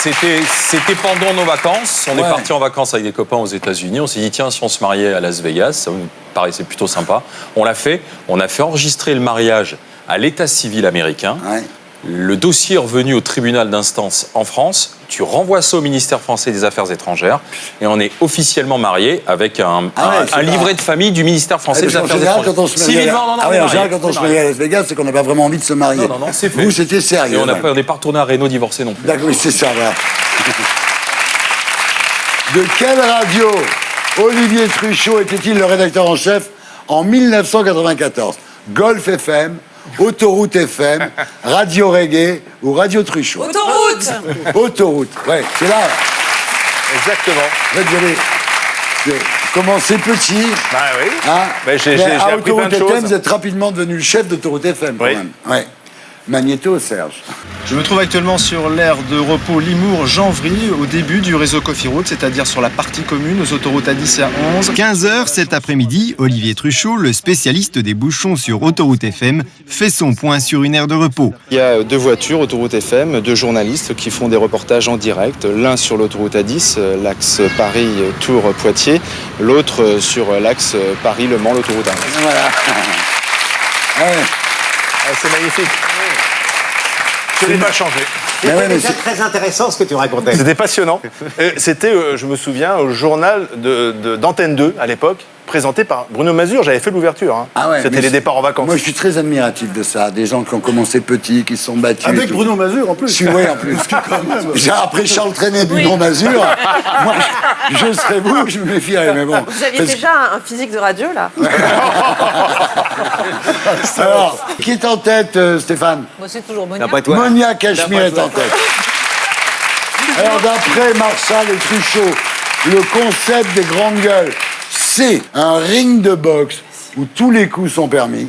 C'était pendant nos vacances. On est Ouais. parti en vacances avec des copains aux États-Unis. On s'est dit, tiens, si on se mariait à Las Vegas, ça nous paraissait plutôt sympa. On l'a fait. On a fait enregistrer le mariage à l'état civil américain. Ouais. Le dossier est revenu au tribunal d'instance en France. Tu renvoies ça au ministère français des Affaires étrangères. Et on est officiellement mariés avec un livret de famille du ministère français des Affaires étrangères. Quand on se marie Civilement, non, en on est général, quand on se marie à Las Vegas, c'est qu'on n'a pas vraiment envie de se marier. Non, c'est fait. Vous, c'était sérieux. Et on n'est pas retourné à Reno divorcé non plus. D'accord, oui, c'est ça, voilà. De quelle radio Olivier Truchot était-il le rédacteur en chef en 1994? Golf FM, Autoroute FM, Radio Reggae ou Radio Truchot? Autoroute. Autoroute, ouais, c'est là. Exactement. En fait, vous avez commencé petit. Bah oui. Hein, j'ai mais à appris plein Autoroute de FM, choses. vous êtes rapidement devenu le chef d'Autoroute FM, quand Oui. même. Ouais. Magnéto, Serge. Je me trouve actuellement sur l'aire de repos Limours-Janvry, au début du réseau Coffee Route, c'est-à-dire sur la partie commune, aux autoroutes A10 et A11. 15h cet après-midi, Olivier Truchot, le spécialiste des bouchons sur Autoroute FM, fait son point sur une aire de repos. Il y a 2 voitures, Autoroute FM, 2 journalistes qui font des reportages en direct. L'un sur l'autoroute A10, l'axe Paris-Tours-Poitiers, l'autre sur l'axe Paris-Le Mans, l'autoroute A11. Voilà. Ouais. C'est magnifique. Je n'ai pas changé. C'était déjà très intéressant ce que tu racontais. C'était passionnant. C'était, je me souviens, au journal d'Antenne 2 à l'époque, présenté par Bruno Mazur. J'avais fait l'ouverture. Hein. Ah ouais, C'était mais les départs en vacances. Moi, je suis très admiratif de ça. Des gens qui ont commencé petits, qui se sont battus. et Avec tout. Bruno Mazur en plus. Oui, en plus. J'ai appris Charles Trenet, Bruno Mazur. Moi, je serais vous, je me méfierais, mais bon. Vous aviez Parce- déjà un physique de radio, là? Alors, qui est en tête, Stéphane? Moi, c'est toujours Monia. Monia Cachemire est en tête. Alors, d'après Marshall et Truchot, le concept des grandes gueules, c'est un ring de boxe où tous les coups sont permis,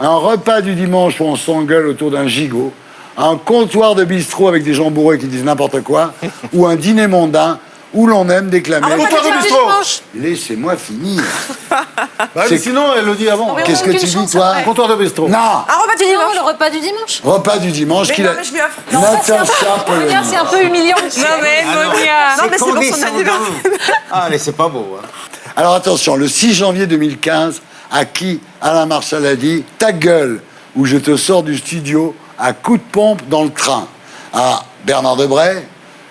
un repas du dimanche où on s'engueule autour d'un gigot, un comptoir de bistrot avec des gens bourrés qui disent n'importe quoi, ou un dîner mondain où l'on aime déclamer. Un comptoir de bistrot. Laissez-moi finir. Bah, mais sinon, elle le dit avant. Qu'est-ce que tu dis, toi? Comptoir de bistrot. Non. Un repas du dimanche. Le repas du dimanche. Repas du dimanche Mais qu'il non, a... mais je lui offre. Natacha Polony. Monia, c'est un peu humiliant. Non mais Monia. Non, mais c'est pour son condescendant. anniversaire. Ah, mais c'est pas beau. Hein. Alors attention, le 6 janvier 2015, à qui Alain Marshall a dit « Ta gueule !» ou « Je te sors du studio à coups de pompe dans le train » à Bernard Debray,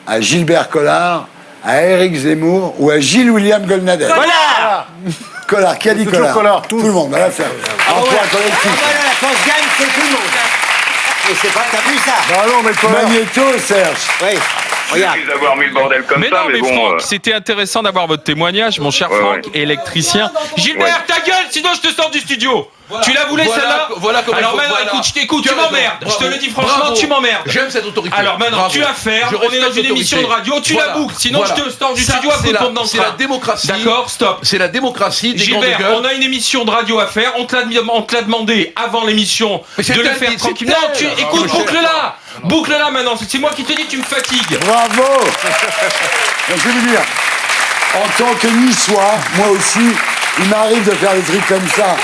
à Gilbert Collard, à Éric Zemmour ou à Gilles William Golnadel. Voilà. Collard, qui a dit Toujours Collard? Collard, Tout le monde, voilà, c'est un point collectif. Voilà, la France gagne, c'est tout le monde. Et c'est pas, t'as vu ça? Bah non, mais Collard. Magnéto, Serge. Oui. Regarde. d'avoir mis le bordel comme Mais ça, non, mais mais bon. Franck, c'était intéressant d'avoir votre témoignage, mon cher Ouais, Franck, ouais. électricien. Gilbert, ta gueule, sinon je te sors du studio. Tu la voulais celle-là? Voilà comment Alors il faut- maintenant, voilà. écoute, je t'écoute, Tu tu as raison. m'emmerdes. Je te Bravo. le dis franchement, Bravo. tu m'emmerdes. J'aime cette autorité. Alors maintenant, Bravo. tu la fermes, Je on est dans respecte une l'autorité. émission de radio, tu Voilà. la boucles, sinon Voilà. je te sors du Ça, studio à c'est coup de la- pompe dans le c'est la train. démocratie. D'accord, stop. C'est la démocratie des grandes Gilbert, gueules. on a une émission de radio à faire, on te l'a demandé avant l'émission Mais c'est de le elle, faire c'est tranquillement. elle. Tu, Ah, écoute, Michel. boucle-la. Boucle-la maintenant, c'est moi qui te dis, tu me fatigues. Bravo. Je vais vous dire, en tant que Niçois, moi aussi, il m'arrive de faire des trucs comme ça.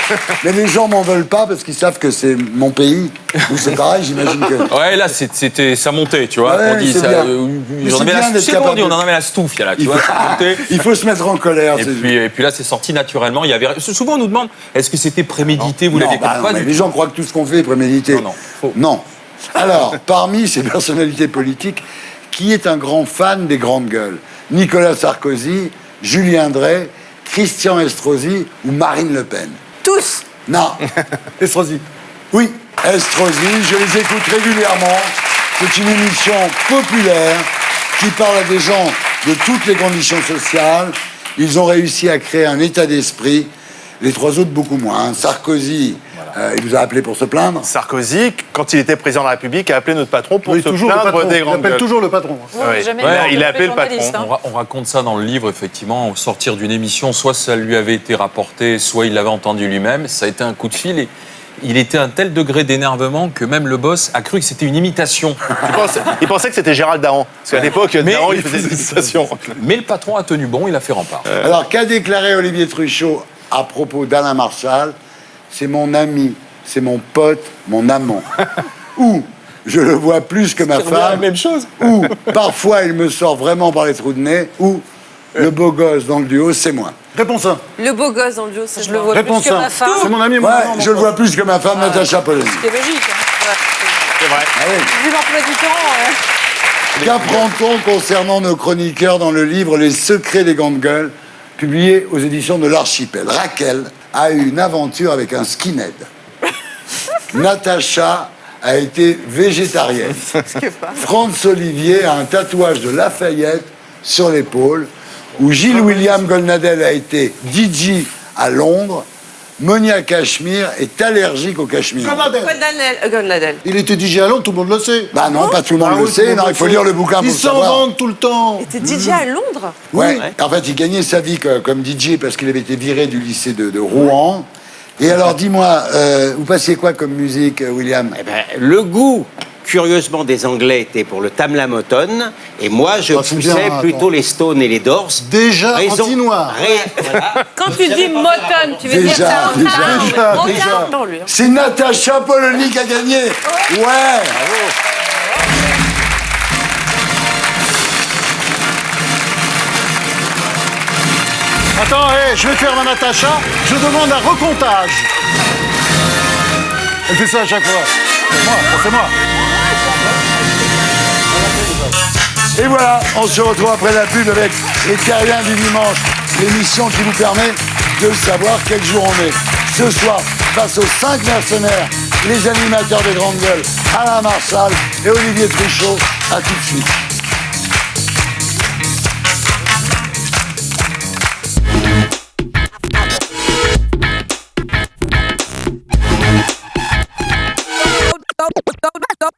Mais les gens m'en veulent pas parce qu'ils savent que c'est mon pays. Vous, c'est pareil, j'imagine que... Ouais, là, c'était, ça montait, tu vois. Ouais, on dit c'est ça. bien. Mais J'en c'est avais bien la, d'être c'est quoi, on capable dit, on de- en avait la stouffe, là, tu Il vois. faut, ça montait. il faut se mettre en colère. Et puis là, c'est sorti naturellement. Il y avait... Souvent, on nous demande, est-ce que c'était prémédité? Vous l'aviez Non, pas mais du les tout. gens croient que tout ce qu'on fait est prémédité. Non, faux. Non. Alors, parmi ces personnalités politiques, qui est un grand fan des grandes gueules? Nicolas Sarkozy, Julien Drey, Christian Estrosi ou Marine Le Pen? Tous. Non. Estrosi. Oui, Estrosi, je les écoute régulièrement. C'est une émission populaire qui parle à des gens de toutes les conditions sociales. Ils ont réussi à créer un état d'esprit. Les trois autres, beaucoup moins. Sarkozy, il nous a appelé pour se plaindre. Sarkozy, quand il était président de la République, a appelé notre patron pour Oui, se toujours le plaindre patron. des Il grandes appelle gueules. toujours le patron. Oui. jamais Ouais, il il a appelle appelé le patron. journaliste, hein. On raconte ça dans le livre, effectivement, au sortir d'une émission, soit ça lui avait été rapporté, soit il l'avait entendu lui-même. Ça a été un coup de fil et il était à un tel degré d'énervement que même le boss a cru que c'était une imitation. Il pensait que c'était Gérald Dahan. Parce qu'à l'époque, Dahan, il faisait des imitations. Mais le patron a tenu bon, il a fait rempart. Alors, qu'a déclaré Olivier Truchot à propos d'Alain Marshall? C'est mon ami, c'est mon pote, mon amant. Ou je le vois plus que ma femme. La même chose. Ou parfois il me sort vraiment par les trous de nez. Ou le beau gosse dans le duo, c'est moi. Réponse 1. Le beau gosse dans le duo, c'est Je le vois Réponse plus que 1. ma femme. C'est mon ami, mon Ouais, amant, mon je le pote. vois plus que ma femme, Natacha Polony. C'est logique. Hein. C'est vrai. Ah oui. Vu l'emploi du temps. Qu'apprend-on concernant nos chroniqueurs dans le livre Les secrets des grandes gueules, publié aux éditions de l'Archipel? Raquel a eu une aventure avec un skinhead. Natacha a été végétarienne. Franz Olivier a un tatouage de Lafayette sur l'épaule, où Gilles William Goldnadel a été DJ à Londres. Monia Cachemire est allergique au cachemire. Goldnadel. Il était DJ à Londres, tout le monde le sait. Bah non, pas tout le monde le sait. Non, il faut lire le bouquin pour Ils le s'en savoir. vendent tout le temps. Il était DJ à Londres. Ouais. En fait, il gagnait sa vie comme DJ parce qu'il avait été viré du lycée de Rouen. Et alors, dis-moi, vous passiez quoi comme musique, William? Eh ben, le goût, curieusement, des Anglais était pour le Tamla Motown, et moi, je c'est poussais bien, plutôt attends. les Stones et les Doors. Déjà anti-noir. Voilà. Quand tu dis Motown, tu veux dire Déjà, ça déjà. Non, lui. C'est Natacha Polony qui a gagné. Ouais. Attends, je vais faire ma Natacha. Je demande un recomptage. Elle fait ça à chaque fois. C'est moi. Et voilà, on se retrouve après la pub avec les Terriens du dimanche, l'émission qui vous permet de savoir quel jour on est. Ce soir, face aux 5 mercenaires, les animateurs des grandes gueules, Alain Marshall et Olivier Truchot. À tout de suite.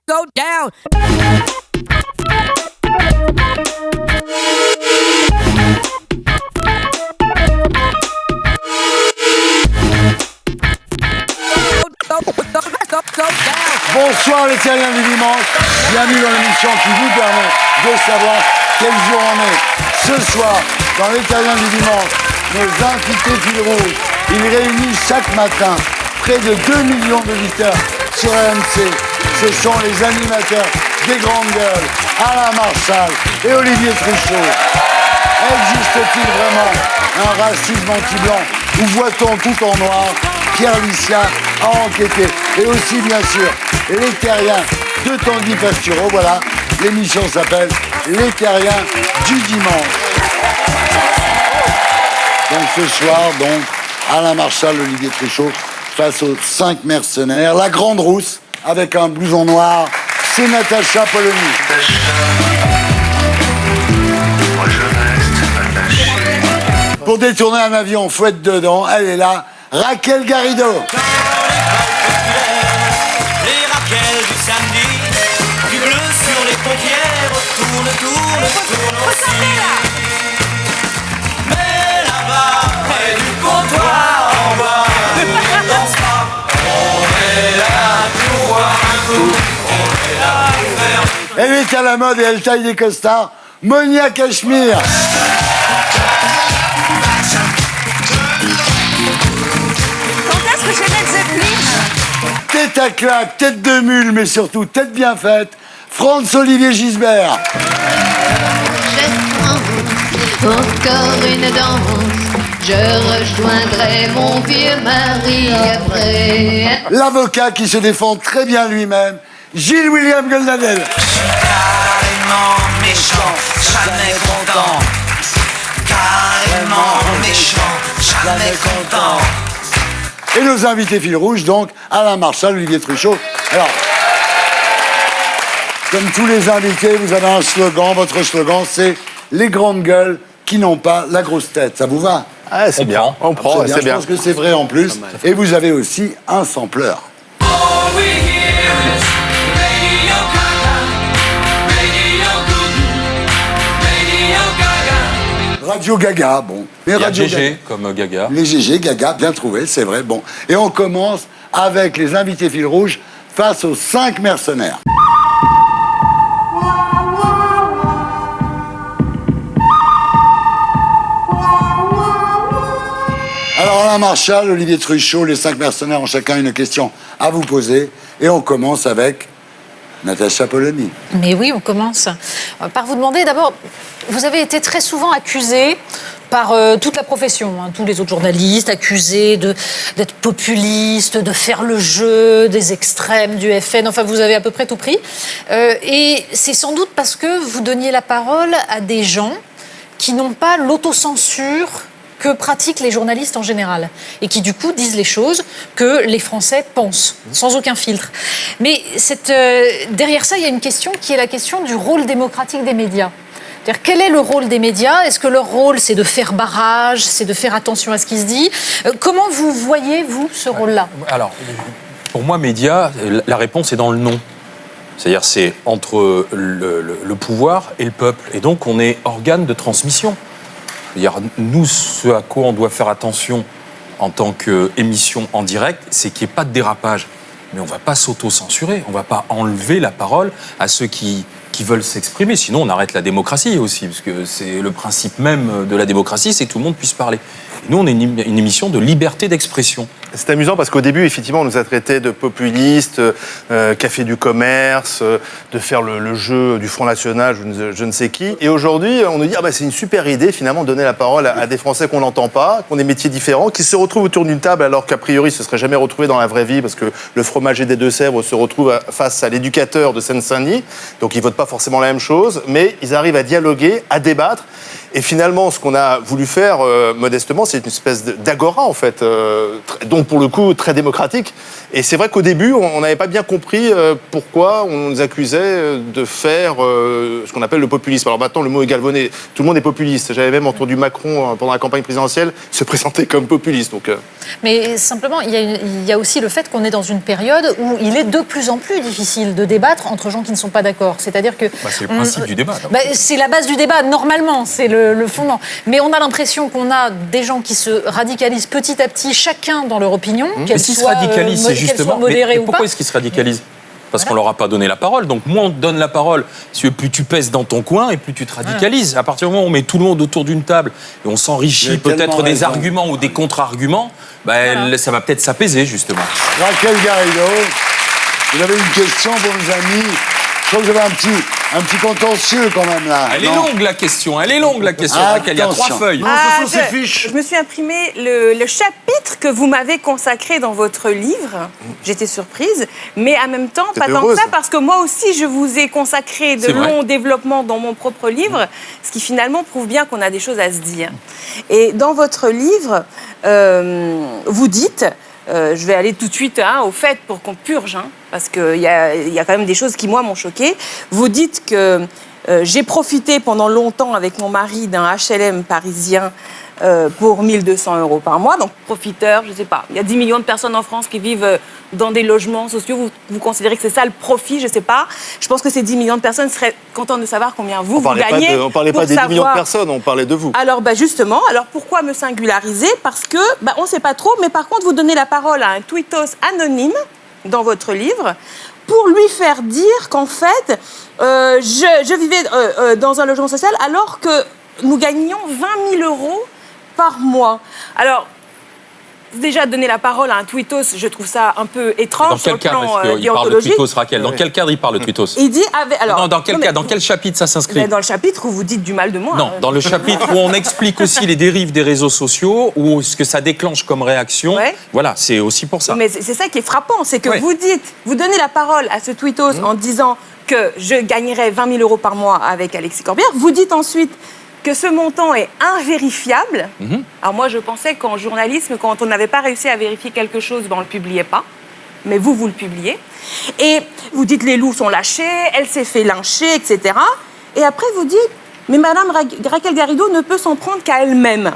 Go down. Bonsoir les Terriens du dimanche, bienvenue dans l'émission qui vous permet de savoir quel jour on est. Ce soir, dans les Terriens du dimanche, nos invités fil rouge, ils réunissent chaque matin près de 2 millions d'auditeurs sur RMC. Ce sont les animateurs des grandes gueules, Alain Marshall et Olivier Truchot. Existe-t-il vraiment un racisme anti-blanc ou voit-on tout en noir? Pierre Licia a enquêté. Et aussi, bien sûr, les Terriens de Tanguy Pastureau. Voilà, l'émission s'appelle Les Terriens du dimanche. Donc ce soir, Alain Marshall, Olivier Truchot, face aux 5 mercenaires. La grande rousse, avec un blouson noir, c'est Natacha Polony. Pour détourner un avion, faut être dedans. Elle est là, Raquel Garrido. Les Raquel du samedi, du bleu sur les paupières, tourne aussi. Mais là-bas, près du comptoir, en bas, on danse pas. On est là pour boire un coup, on est là pour faire. Elle est à la mode et elle taille des costards. Monia Cachemire. Tête à claque, tête de mule, mais surtout tête bien faite, Franz Olivier Gisbert. Encore une danse, je rejoindrai mon vieux mari après. L'avocat qui se défend très bien lui-même, Gilles William Goldnadel. Carrément méchant, jamais content. Carrément méchant, jamais content. Et nos invités fil rouge, donc, Alain Marshall, Olivier Truchot. Alors, comme tous les invités, vous avez un slogan. Votre slogan, c'est « Les grandes gueules qui n'ont pas la grosse tête ». Ça vous va? Ah, c'est bien. On prend, c'est bien. Je pense que c'est vrai en plus. Et vous avez aussi un sampleur. Radio Gaga, bon. Mais Radio GG, comme Gaga. Les GG, Gaga, bien trouvé, c'est vrai. Bon. Et on commence avec les invités fil rouge face aux 5 mercenaires. Alors Alain Marchal, Olivier Truchot, les 5 mercenaires ont chacun une question à vous poser. Et on commence avec Natacha Polony. Mais oui, on commence par vous demander d'abord, vous avez été très souvent accusé par toute la profession, tous les autres journalistes, accusés d'être populistes, de faire le jeu des extrêmes, du FN, enfin vous avez à peu près tout pris. Et c'est sans doute parce que vous donniez la parole à des gens qui n'ont pas l'autocensure que pratiquent les journalistes en général et qui du coup disent les choses que les Français pensent, sans aucun filtre. Mais derrière ça, il y a une question qui est la question du rôle démocratique des médias. C'est-à-dire, quel est le rôle des médias ? Est-ce que leur rôle, c'est de faire barrage, c'est de faire attention à ce qui se dit ? Comment vous voyez, vous, ce rôle-là ? Alors, pour moi, médias, la réponse est dans le nom. C'est-à-dire, c'est entre le pouvoir et le peuple. Et donc, on est organe de transmission. C'est-à-dire, nous, ce à quoi on doit faire attention en tant qu'émission en direct, c'est qu'il n'y ait pas de dérapage. Mais on ne va pas s'auto-censurer, on ne va pas enlever la parole à ceux qui veulent s'exprimer. Sinon, on arrête la démocratie aussi, parce que c'est le principe même de la démocratie, c'est que tout le monde puisse parler. Et nous, on est une émission de liberté d'expression. C'est amusant parce qu'au début, effectivement, on nous a traités de populistes, café du commerce, de faire le jeu du Front National, je ne sais qui. Et aujourd'hui, on nous dit c'est une super idée, finalement, de donner la parole à des Français qu'on n'entend pas, qui ont des métiers différents, qui se retrouvent autour d'une table alors qu'a priori, ils ne se seraient jamais retrouvés dans la vraie vie parce que le fromager des Deux-Sèvres se retrouve face à l'éducateur de Seine-Saint-Denis. Donc, ils ne votent pas forcément la même chose, mais ils arrivent à dialoguer, à débattre. Et finalement, ce qu'on a voulu faire, modestement, c'est une espèce d'agora, en fait, donc pour le coup, très démocratique. Et c'est vrai qu'au début, on n'avait pas bien compris pourquoi on nous accusait de faire ce qu'on appelle le populisme. Alors maintenant, le mot est galvaudé. Tout le monde est populiste. J'avais même entendu Macron, pendant la campagne présidentielle, se présenter comme populiste. Donc, Mais simplement, il y a aussi le fait qu'on est dans une période où il est de plus en plus difficile de débattre entre gens qui ne sont pas d'accord. C'est-à-dire que... c'est le principe du débat. C'est la base du débat, normalement, c'est le fondement. Mais on a l'impression qu'on a des gens qui se radicalisent petit à petit, chacun dans leur opinion, qu'elle soit modérée ou pas. Pourquoi est-ce qu'ils se radicalisent ? Parce qu'on leur a pas donné la parole. Donc moins on te donne la parole, plus tu pèses dans ton coin et plus tu te radicalises. À partir du moment où on met tout le monde autour d'une table et on s'enrichit peut-être des arguments ou des contre-arguments, ça va peut-être s'apaiser justement. Raquel Garrido, vous avez une question pour nos amis. Je crois que vous avez un petit contentieux quand même là. Elle est longue la question, Raquel, il y a 3 feuilles. Je me suis imprimé le chapitre que vous m'avez consacré dans votre livre. J'étais surprise, mais en même temps, pas tant que ça, parce que moi aussi, je vous ai consacré de longs développements dans mon propre livre, ce qui finalement prouve bien qu'on a des choses à se dire. Et dans votre livre, vous dites... je vais aller tout de suite au fait pour qu'on purge, parce qu'il y a quand même des choses qui, moi, m'ont choquée. Vous dites que j'ai profité pendant longtemps avec mon mari d'un HLM parisien pour 1 200 € par mois. Donc, profiteur, je ne sais pas. Il y a 10 millions de personnes en France qui vivent dans des logements sociaux. Vous considérez que c'est ça le profit? Je ne sais pas. Je pense que ces 10 millions de personnes seraient contentes de savoir combien vous gagnez. On ne parlait pas des 10 millions de personnes, on parlait de vous. Alors, justement, pourquoi me singulariser? Parce que, on ne sait pas trop, mais par contre, vous donnez la parole à un tweetos anonyme dans votre livre pour lui faire dire qu'en fait, je vivais dans un logement social alors que nous gagnions 20 000 € par mois. Alors, déjà, donner la parole à un tweetos, je trouve ça un peu étrange. Dans quel cadre est-ce qu'il parle de tweetos, Raquel? Dans quel cadre il parle de tweetos? Il dit... dans quel cadre? Dans quel chapitre ça s'inscrit? Dans le chapitre où vous dites du mal de moi. Non, dans le chapitre où on explique aussi les dérives des réseaux sociaux, ou ce que ça déclenche comme réaction. Ouais. Voilà, c'est aussi pour ça. Mais c'est ça qui est frappant, c'est que vous donnez la parole à ce tweetos en disant que je gagnerais 20 000 € par mois avec Alexis Corbière. Vous dites ensuite que ce montant est invérifiable. Alors moi, je pensais qu'en journalisme, quand on n'avait pas réussi à vérifier quelque chose, on ne le publiait pas. Mais vous le publiez. Et vous dites les loups sont lâchés, elle s'est fait lyncher, etc. Et après, vous dites, mais Madame Raquel Garrido ne peut s'en prendre qu'à elle-même.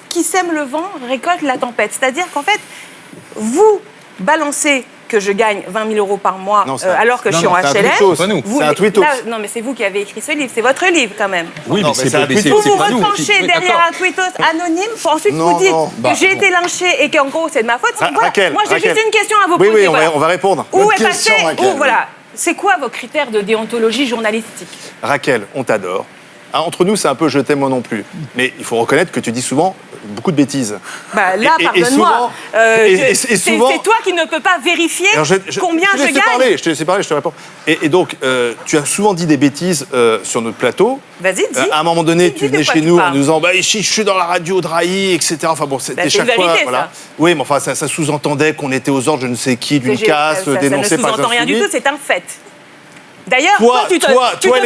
Qui sème le vent récolte la tempête. C'est-à-dire qu'en fait, vous balancez que je gagne 20 000 € par mois Non, alors que je suis en HLM. C'est un tweetos. Non, mais c'est vous qui avez écrit ce livre. C'est votre livre, quand même. Oui, mais c'est Vous vous retranchez derrière un tweetos anonyme pour ensuite vous dire que j'ai été lynché et qu'en gros, c'est de ma faute. Raquel, moi, j'ai juste une question à vous oui, poser. Oui, on va répondre. Où est passé voilà. C'est quoi vos critères de déontologie journalistique? Raquel, on t'adore. Entre nous, c'est un peu je t'aime moi non plus. Mais il faut reconnaître que tu dis souvent beaucoup de bêtises. Bah là, pardonne-moi. C'est toi qui ne peux pas vérifier combien je gagne. Je te laisse parler, je te réponds. Et donc, tu as souvent dit des bêtises sur notre plateau. Vas-y, dis. À un moment donné, tu venais chez nous en nous disant je suis dans la radio Drahi, etc. Enfin bon, c'était chaque fois. Voilà. Oui, mais enfin, ça sous-entendait qu'on était aux ordres, je ne sais qui, d'une casse, dénoncé par les insoumis. Ça ne sous-entend rien du tout, c'est un fait. D'ailleurs, tu te les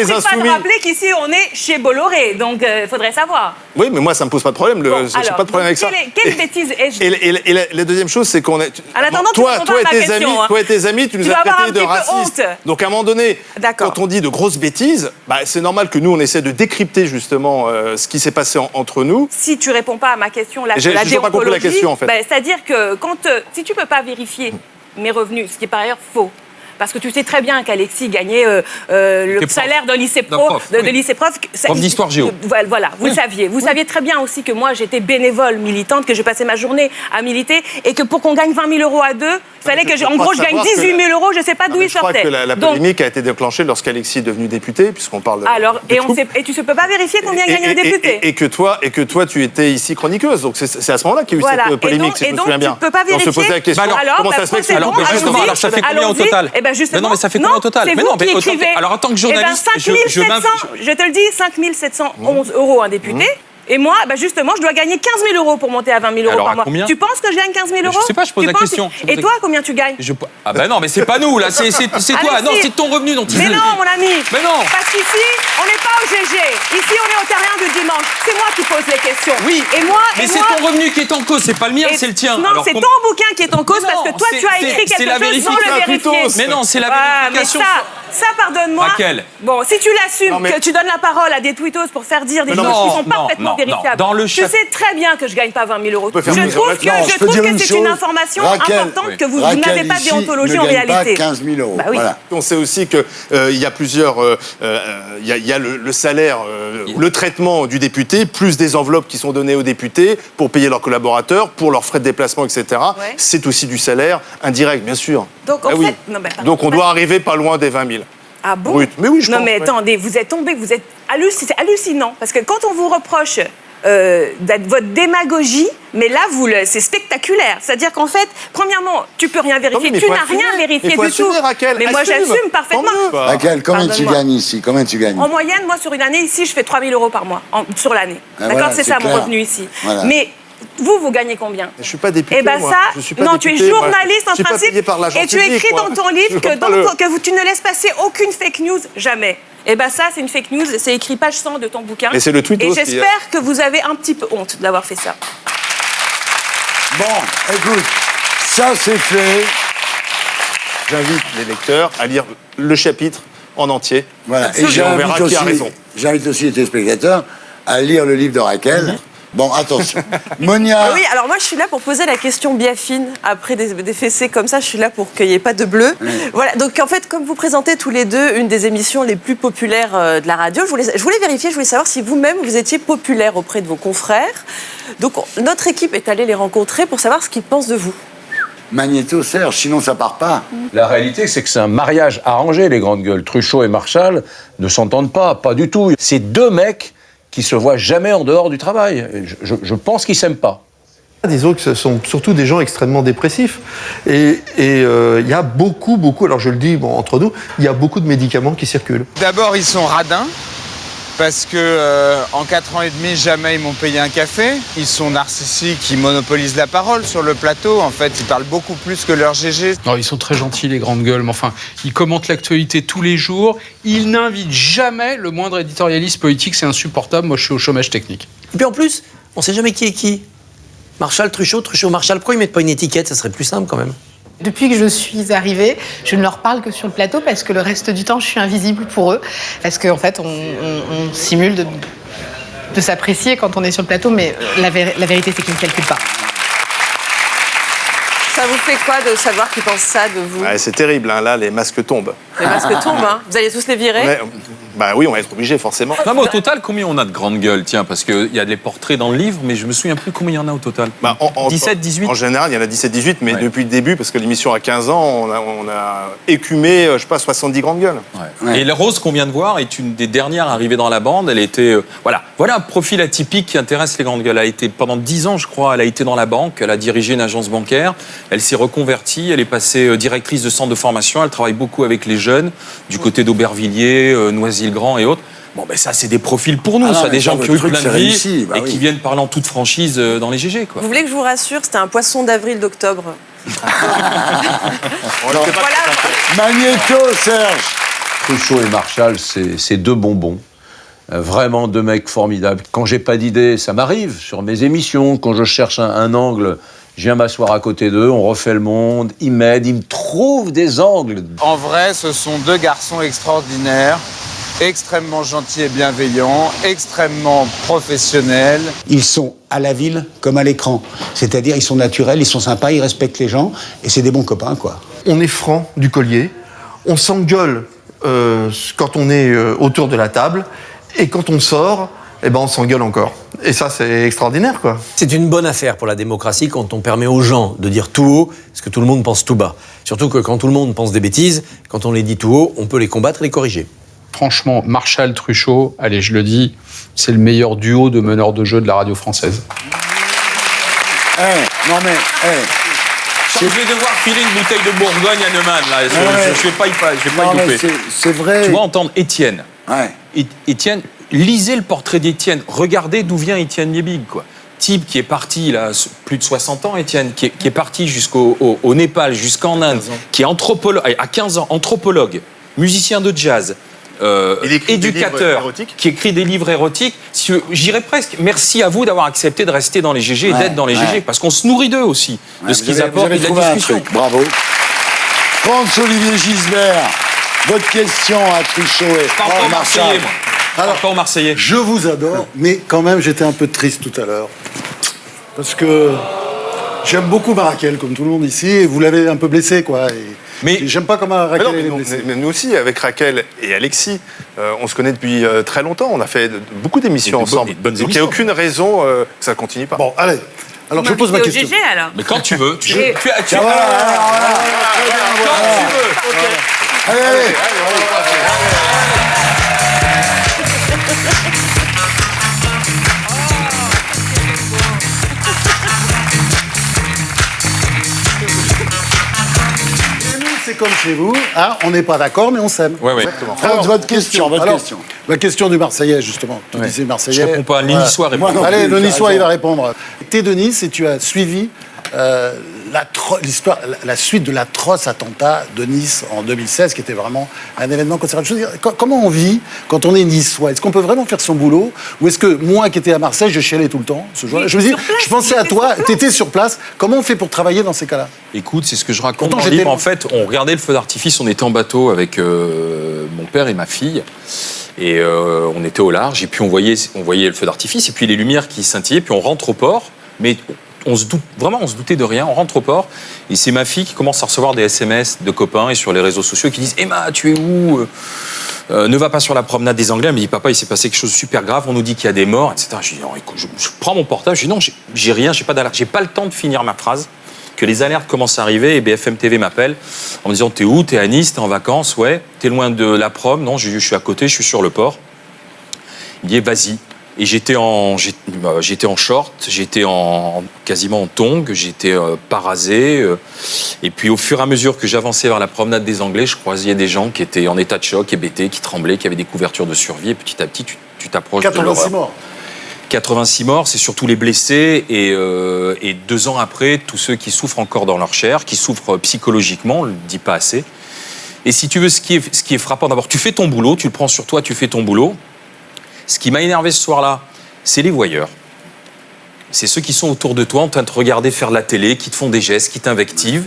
pries insoumis... pas de rappeler qu'ici, on est chez Bolloré, donc il faudrait savoir. Oui, mais moi, ça ne me pose pas de problème. Bon, j'ai pas de problème avec ça. Quelle bêtise ai-je dit? Et la deuxième chose, c'est qu'on est... En attendant, toi et tes amis, tu nous as traités de racistes. Donc, à un moment donné, quand on dit de grosses bêtises, c'est normal que nous, on essaie de décrypter, justement, ce qui s'est passé entre nous. Si tu réponds pas à ma question, la déontologie... J'ai pas compris la question, en fait. C'est-à-dire que si tu peux pas vérifier mes revenus, ce qui est par ailleurs faux, parce que tu sais très bien qu'Alexis gagnait le salaire d'un lycée pro, de lycée prof. Prof d'histoire géo. Voilà, vous le saviez. Vous saviez très bien aussi que moi, j'étais bénévole militante, que j'ai passé ma journée à militer, et que pour qu'on gagne 20 000 € à deux, il fallait que, en gros, je gagne 18 000 €, je ne sais pas d'où ils sortaient. Je crois que la polémique a été déclenchée lorsqu'Alexis est devenu député, puisqu'on parle de... Alors, et tu ne peux pas vérifier combien gagne un député. Et que toi, tu étais ici chroniqueuse. Donc, c'est à ce moment-là qu'il y a eu cette polémique, si je me souviens bien. Et donc, tu ne peux pas vérifier. On se posait la question, comment ça se fait que c'est bon? Justement, alors ça fait combien au total? Justement, non, mais ça fait combien au total? C'est vous qui écrivez. Alors, en tant que journaliste, je te le dis, 5 711 € un député. Et moi, justement, je dois gagner 15 000 € pour monter à 20 000 € par mois. Tu penses que je gagne 15 000 €? Je sais pas, je pose la question. Et toi, combien tu gagnes? Ah ben non, mais c'est pas nous, là, c'est toi. Non, c'est ton revenu dont tu... Mais non, mon ami. Mais non. Parce qu'ici, on n'est pas au GG. Ici, on est au terrain du dimanche. C'est moi qui pose les questions. Oui. Et moi, mais c'est ton revenu qui est en cause, c'est pas le mien, c'est le tien. Non, c'est ton bouquin qui est en cause parce que toi, tu as écrit quelque chose sans le vérifier. Mais non, c'est la vérification. Ça, pardonne-moi. Raquel. Bon, si tu l'assumes, que tu donnes la parole à des tweetos pour faire dire des choses qui sont parfaitement vérifiables. Tu sais très bien que je gagne pas 20 000 €. Je trouve que c'est une information importante que vous n'avez pas de déontologie en réalité. 15 000 €. Voilà. On sait aussi qu'il y a plusieurs... Il y a le salaire, le traitement du député, plus des enveloppes qui sont données aux députés pour payer leurs collaborateurs, pour leurs frais de déplacement, etc. Ouais. C'est aussi du salaire indirect, bien sûr. Donc, Donc on doit arriver pas loin des 20 000. Ah bon? Brut. Mais oui, je pense. Non, mais attendez, vous êtes tombé, c'est hallucinant. Parce que quand on vous reproche votre démagogie, mais là, c'est spectaculaire. C'est-à-dire qu'en fait, premièrement, tu peux rien vérifier, tu n'as rien vérifié du tout. Raquel, mais moi, j'assume parfaitement. Raquel, combien tu gagnes ici? Combien tu gagnes? En moyenne, moi, sur une année, ici, je fais 3 000 € par mois, sur l'année. D'accord, voilà, c'est ça mon revenu ici. Voilà. Mais vous gagnez combien? Je ne suis pas député. Eh ben ça, non, tu es journaliste en principe, et tu écris dans ton livre que tu ne laisses passer aucune fake news, jamais. Eh bien ça, c'est une fake news, c'est écrit page 100 de ton bouquin. Et c'est le tweet. Et j'espère que vous avez un petit peu honte d'avoir fait ça. Bon, écoute, ça c'est fait. J'invite les lecteurs à lire le chapitre en entier. Voilà, et j'invite aussi les téléspectateurs à lire le livre de Raquel. Bon, attention. Monia. Oui, alors moi, je suis là pour poser la question bien fine. Après des fessées comme ça, je suis là pour qu'il n'y ait pas de bleu. Oui. Voilà, donc en fait, comme vous présentez tous les deux une des émissions les plus populaires de la radio, je voulais vérifier, je voulais savoir si vous-même, vous étiez populaire auprès de vos confrères. Donc, notre équipe est allée les rencontrer pour savoir ce qu'ils pensent de vous. Magnéto, Serge, sinon ça part pas. La réalité, c'est que c'est un mariage arrangé, les grandes gueules. Truchot et Marchal ne s'entendent pas du tout. C'est deux mecs qui se voient jamais en dehors du travail. Je pense qu'ils s'aiment pas. Disons que ce sont surtout des gens extrêmement dépressifs. Et il y a beaucoup, alors je le dis entre nous, il y a beaucoup de médicaments qui circulent. D'abord, ils sont radins, parce que en 4 ans et demi, jamais ils m'ont payé un café. Ils sont narcissiques, ils monopolisent la parole sur le plateau. En fait, ils parlent beaucoup plus que leur GG. Non, ils sont très gentils, les grandes gueules, mais enfin, ils commentent l'actualité tous les jours. Ils n'invitent jamais le moindre éditorialiste politique, c'est insupportable. Moi, je suis au chômage technique. Et puis en plus, on ne sait jamais qui est qui. Marchal, Truchot, Marchal, pourquoi ils mettent pas une étiquette? Ça serait plus simple quand même. Depuis que je suis arrivée, je ne leur parle que sur le plateau parce que le reste du temps, je suis invisible pour eux. Parce qu'en fait, on simule de s'apprécier quand on est sur le plateau, mais la vérité, c'est qu'ils ne calculent pas. Ça vous fait quoi de savoir qu'ils pensent ça de vous? Ouais, c'est terrible, hein. Là, les masques tombent. Les masques tombent, hein. Vous allez tous les virer? Ouais, bah oui, on va être obligé, forcément. Non, mais au total, combien on a de grandes gueules? Tiens, parce qu'il y a des portraits dans le livre, mais je me souviens plus combien il y en a au total. 17, 18? En général, il y en a 17, 18, mais depuis le début, parce que l'émission a 15 ans, on a écumé, je sais pas, 70 grandes gueules. Ouais. Et la Rose qu'on vient de voir est une des dernières arrivées dans la bande. Elle était, voilà un profil atypique qui intéresse les grandes gueules. Elle a été pendant 10 ans, je crois, elle a été dans la banque, elle a dirigé une agence bancaire, elle s'est reconvertie, elle est passée directrice de centre de formation, elle travaille beaucoup avec les jeunes, du côté d'Aubervilliers, Noisy-le-Grand et autres. Bon, ben ça, c'est des profils pour nous, ça, des gens qui ont eu plein de vie et qui viennent parler en toute franchise dans les GG, quoi. Vous voulez que je vous rassure, c'était un poisson d'avril d'octobre. Magnéto, Serge. Truchot et Marchal, c'est deux bonbons. Vraiment deux mecs formidables. Quand j'ai pas d'idée, ça m'arrive sur mes émissions. Quand je cherche un angle, je viens m'asseoir à côté d'eux, on refait le monde, ils m'aident, ils me trouvent des angles. En vrai, ce sont deux garçons extraordinaires, extrêmement gentils et bienveillants, extrêmement professionnels. Ils sont à la ville comme à l'écran. C'est-à-dire, ils sont naturels, ils sont sympas, ils respectent les gens, et c'est des bons copains, quoi. On est franc du collier, on s'engueule quand on est autour de la table, et quand on sort, eh ben on s'engueule encore. Et ça, c'est extraordinaire, quoi. C'est une bonne affaire pour la démocratie quand on permet aux gens de dire tout haut ce que tout le monde pense tout bas. Surtout que quand tout le monde pense des bêtises, quand on les dit tout haut, on peut les combattre et les corriger. Franchement, Marchal, Truchot, allez, je le dis, c'est le meilleur duo de meneurs de jeu de la radio française. Non mais, Je vais devoir filer une bouteille de Bourgogne à Neumann, là. Je vais pas y louper. C'est vrai. Tu vois, entendre Étienne. Étienne, lisez le portrait d'Étienne. Regardez d'où vient Étienne Liebig, quoi. Type qui est parti, là, plus de 60 ans, Étienne, qui est parti au Népal, jusqu'en Inde, qui est anthropologue, à 15 ans, anthropologue, musicien de jazz, éducateur, qui écrit des livres érotiques. J'irais presque, merci à vous d'avoir accepté de rester dans les GG et d'être dans les GG, parce qu'on se nourrit d'eux aussi, de ce qu'ils apportent et de la discussion. Bravo. Franz-Olivier Gisbert, votre question à Truchot et Marchal. Alors, pas au Marseillais. Je vous adore, mais quand même, j'étais un peu triste tout à l'heure. Parce que j'aime beaucoup Marakel, comme tout le monde ici, et vous l'avez un peu blessé, quoi. Mais j'aime pas comment Raquel est blessée. Mais nous aussi, avec Raquel et Alexis, on se connaît depuis très longtemps. On a fait beaucoup d'émissions ensemble. Donc il n'y a aucune raison que ça ne continue pas. Bon, allez. Alors je pose ma question. GG, alors. Mais quand tu veux. Quand tu veux. Allez. C'est comme chez vous, hein, on n'est pas d'accord, mais on s'aime. Exactement. Alors, votre question. La question du Marseillais, justement. Tu disais Marseillais. Je réponds pas, le Niçois répond. Allez, le Niçois, il va répondre. Tu es de Nice et tu as suivi la suite de l'atroce attentat de Nice en 2016, qui était vraiment un événement considérable. Je veux dire, comment on vit quand on est niçois? Est-ce qu'on peut vraiment faire son boulot? Ou est-ce que moi qui étais à Marseille, je chialais tout le temps ce jour-là? Je veux dire, je pensais à toi, tu étais sur place. Comment on fait pour travailler dans ces cas-là? Écoute, c'est ce que je raconte dans le livre. En fait, on regardait le feu d'artifice, on était en bateau avec mon père et ma fille. Et on était au large, et puis on voyait le feu d'artifice, et puis les lumières qui scintillaient, puis on rentre au port. Mais on se doutait de rien. On rentre au port et c'est ma fille qui commence à recevoir des SMS de copains et sur les réseaux sociaux qui disent « Emma, tu es où ne va pas sur la promenade des Anglais. » Elle me dit « Papa, il s'est passé quelque chose de super grave. On nous dit qu'il y a des morts, etc. » Je dis « Non, écoute, je prends mon portable. Je dis « Non, j'ai rien, j'ai pas d'alerte. » J'ai pas le temps de finir ma phrase que les alertes commencent à arriver et BFM TV m'appelle en me disant « T'es où? T'es à Nice? T'es en vacances? Ouais. T'es loin de la prom? Non, je suis à côté, je suis sur le port. » Il me dit « Vas-y. » Et j'étais en short, j'étais quasiment en tongs, j'étais pas rasé. Et puis au fur et à mesure que j'avançais vers la promenade des Anglais, je croisais des gens qui étaient en état de choc, hébétés, qui tremblaient, qui avaient des couvertures de survie. Et petit à petit, tu t'approches de l'horreur. 86 morts. 86 morts, c'est surtout les blessés. Et 2 ans après, tous ceux qui souffrent encore dans leur chair, qui souffrent psychologiquement, on ne le dit pas assez. Et si tu veux, ce qui est frappant, d'abord, tu fais ton boulot, tu le prends sur toi, tu fais ton boulot. Ce qui m'a énervé ce soir-là, c'est les voyeurs. C'est ceux qui sont autour de toi en train de te regarder faire de la télé, qui te font des gestes, qui t'invectivent,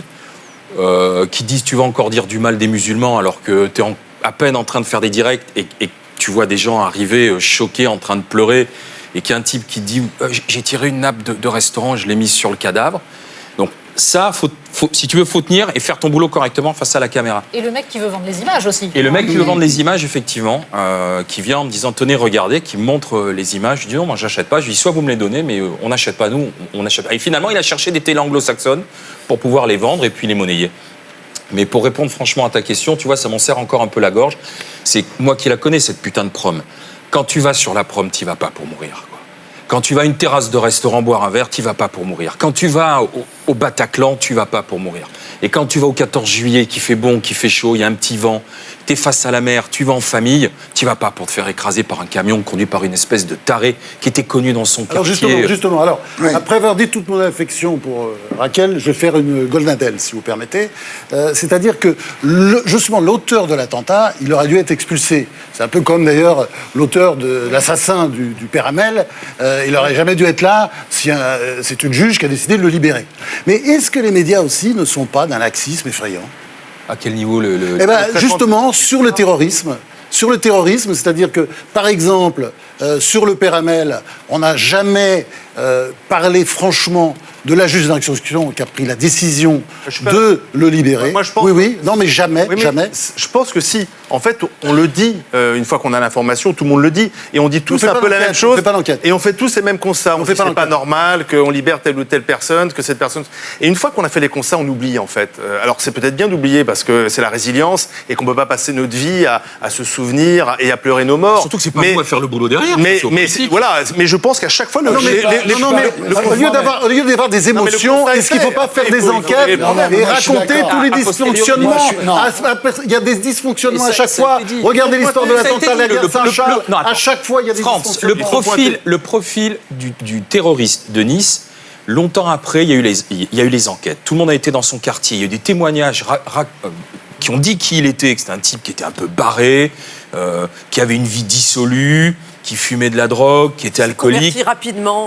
qui disent tu vas encore dire du mal des musulmans alors que tu es à peine en train de faire des directs et tu vois des gens arriver choqués, en train de pleurer, et qu'il y a un type qui dit j'ai tiré une nappe de restaurant, je l'ai mise sur le cadavre. Donc Ça, si tu veux, faut tenir et faire ton boulot correctement face à la caméra. Et le mec qui veut vendre les images aussi. Et le mec qui veut vendre les images, effectivement, qui vient en me disant tenez, regardez, qui me montre les images. Je dis non, moi j'achète pas. Je dis soit vous me les donnez, mais on n'achète pas, nous, on n'achète pas. Et finalement, il a cherché des télés anglo-saxonnes pour pouvoir les vendre et puis les monnayer. Mais pour répondre franchement à ta question, tu vois, ça m'en serre encore un peu la gorge. C'est moi qui la connais, cette putain de prom. Quand tu vas sur la prom, t'y vas pas pour mourir, quoi. Quand tu vas à une terrasse de restaurant boire un verre, tu vas pas pour mourir. Quand tu vas au Bataclan, tu vas pas pour mourir. Et quand tu vas au 14 juillet, qui fait bon, qui fait chaud, il y a un petit vent, tu es face à la mer, tu vas en famille, tu vas pas pour te faire écraser par un camion conduit par une espèce de taré qui était connu dans son quartier. Alors justement, après avoir dit toute mon affection pour Raquel, je vais faire une Goldadel, si vous permettez. C'est-à-dire que justement l'auteur de l'attentat, il aurait dû être expulsé. C'est un peu comme d'ailleurs l'auteur de l'assassin du père Hamel. Il n'aurait jamais dû être là si c'est une juge qui a décidé de le libérer. Mais est-ce que les médias aussi ne sont pas d'un laxisme effrayant? À quel niveau Eh ben, justement, sur le terrorisme. Sur le terrorisme, c'est-à-dire que, par exemple, sur le père Hamel, on n'a jamais parlé franchement de la juge d'instruction qui a pris la décision de le libérer. Moi, je pense oui, non, mais jamais, jamais. Je pense que si. En fait, on le dit, une fois qu'on a l'information, tout le monde le dit, et on dit tous un peu la même chose, et on fait tous les mêmes constats. On dit c'est pas normal qu'on libère telle ou telle personne, que cette personne... Et une fois qu'on a fait les constats, on oublie, en fait. Alors, c'est peut-être bien d'oublier, parce que c'est la résilience, et qu'on peut pas passer notre vie à se souvenir et à pleurer nos morts. Surtout que c'est pas nous à faire le boulot derrière. Mais je pense qu'à chaque fois... Au lieu d'avoir des émotions, est-ce qu'il ne faut pas faire des enquêtes et raconter tous les dysfonctionnements? Il y a des dysfonctionnements à chaque fois. Regardez l'histoire de l'attentat de la gare Saint-Charles. À chaque fois, il y a des dysfonctionnements. Le profil du terroriste de Nice, longtemps après, il y a eu les enquêtes. Tout le monde a été dans son quartier. Il y a eu des témoignages qui ont dit qui il était, que c'était un type qui était un peu barré, qui avait une vie dissolue, qui fumait de la drogue, qui était alcoolique,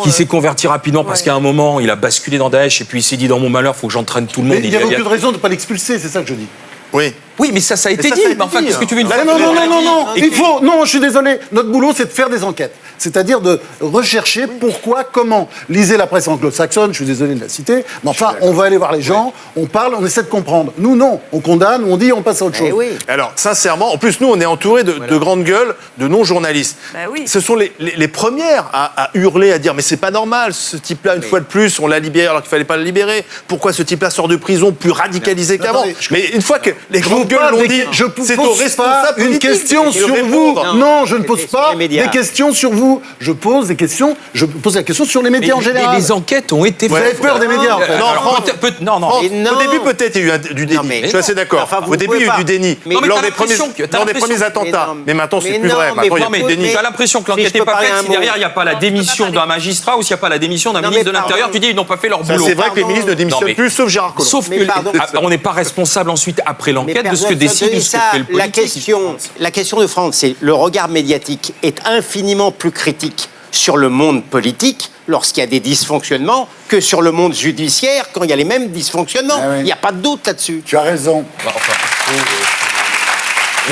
qui s'est converti rapidement parce qu'à un moment, il a basculé dans Daesh et puis il s'est dit dans mon malheur, il faut que j'entraîne tout le monde. Mais il n'y a aucune raison de ne pas l'expulser, c'est ça que je dis. Oui, mais ça a été dit. Mais enfin, qu'est-ce que tu veux Non, je suis désolé. Notre boulot, c'est de faire des enquêtes. C'est-à-dire de rechercher pourquoi, comment. Lisez la presse anglo-saxonne, je suis désolé de la citer, mais enfin, on va aller voir les gens, on parle, on essaie de comprendre. Nous, non. On condamne, on dit, on passe à autre chose. Alors, sincèrement, en plus, nous, on est entourés de grandes gueules, de non-journalistes. Ce sont les premières à hurler, à dire, mais c'est pas normal, ce type-là, une fois de plus, on l'a libéré alors qu'il fallait pas le libérer. Pourquoi ce type-là sort de prison plus radicalisé qu'avant? Mais une fois que les grandes gueules l'ont dit, c'est au responsable une question sur vous. Non, je ne pose pas des questions sur vous. Je pose des questions. Je pose la question sur les médias en général. Les enquêtes ont été. Vous avez peur des médias, en fait. Non. Au début, peut-être, il y a eu du déni. Je suis assez d'accord. Au début, il y a eu du déni. Lors des premiers attentats. Mais maintenant, c'est plus vrai. Maintenant, il y a plus de déni. Tu as l'impression que l'enquête n'est pas faite si derrière, il n'y a pas la démission d'un magistrat ou s'il n'y a pas la démission d'un ministre de l'Intérieur. Tu dis, ils n'ont pas fait leur boulot. C'est vrai que les ministres ne démissionnent plus, sauf Gérard Collomb. Sauf qu'on n'est pas responsable ensuite, après l'enquête, de ce que décide ou ce que fait le politique. La question de France, c'est le regard médiatique est infiniment plus critique sur le monde politique lorsqu'il y a des dysfonctionnements que sur le monde judiciaire quand il y a les mêmes dysfonctionnements. Il n'y a pas de doute là-dessus. Tu as raison.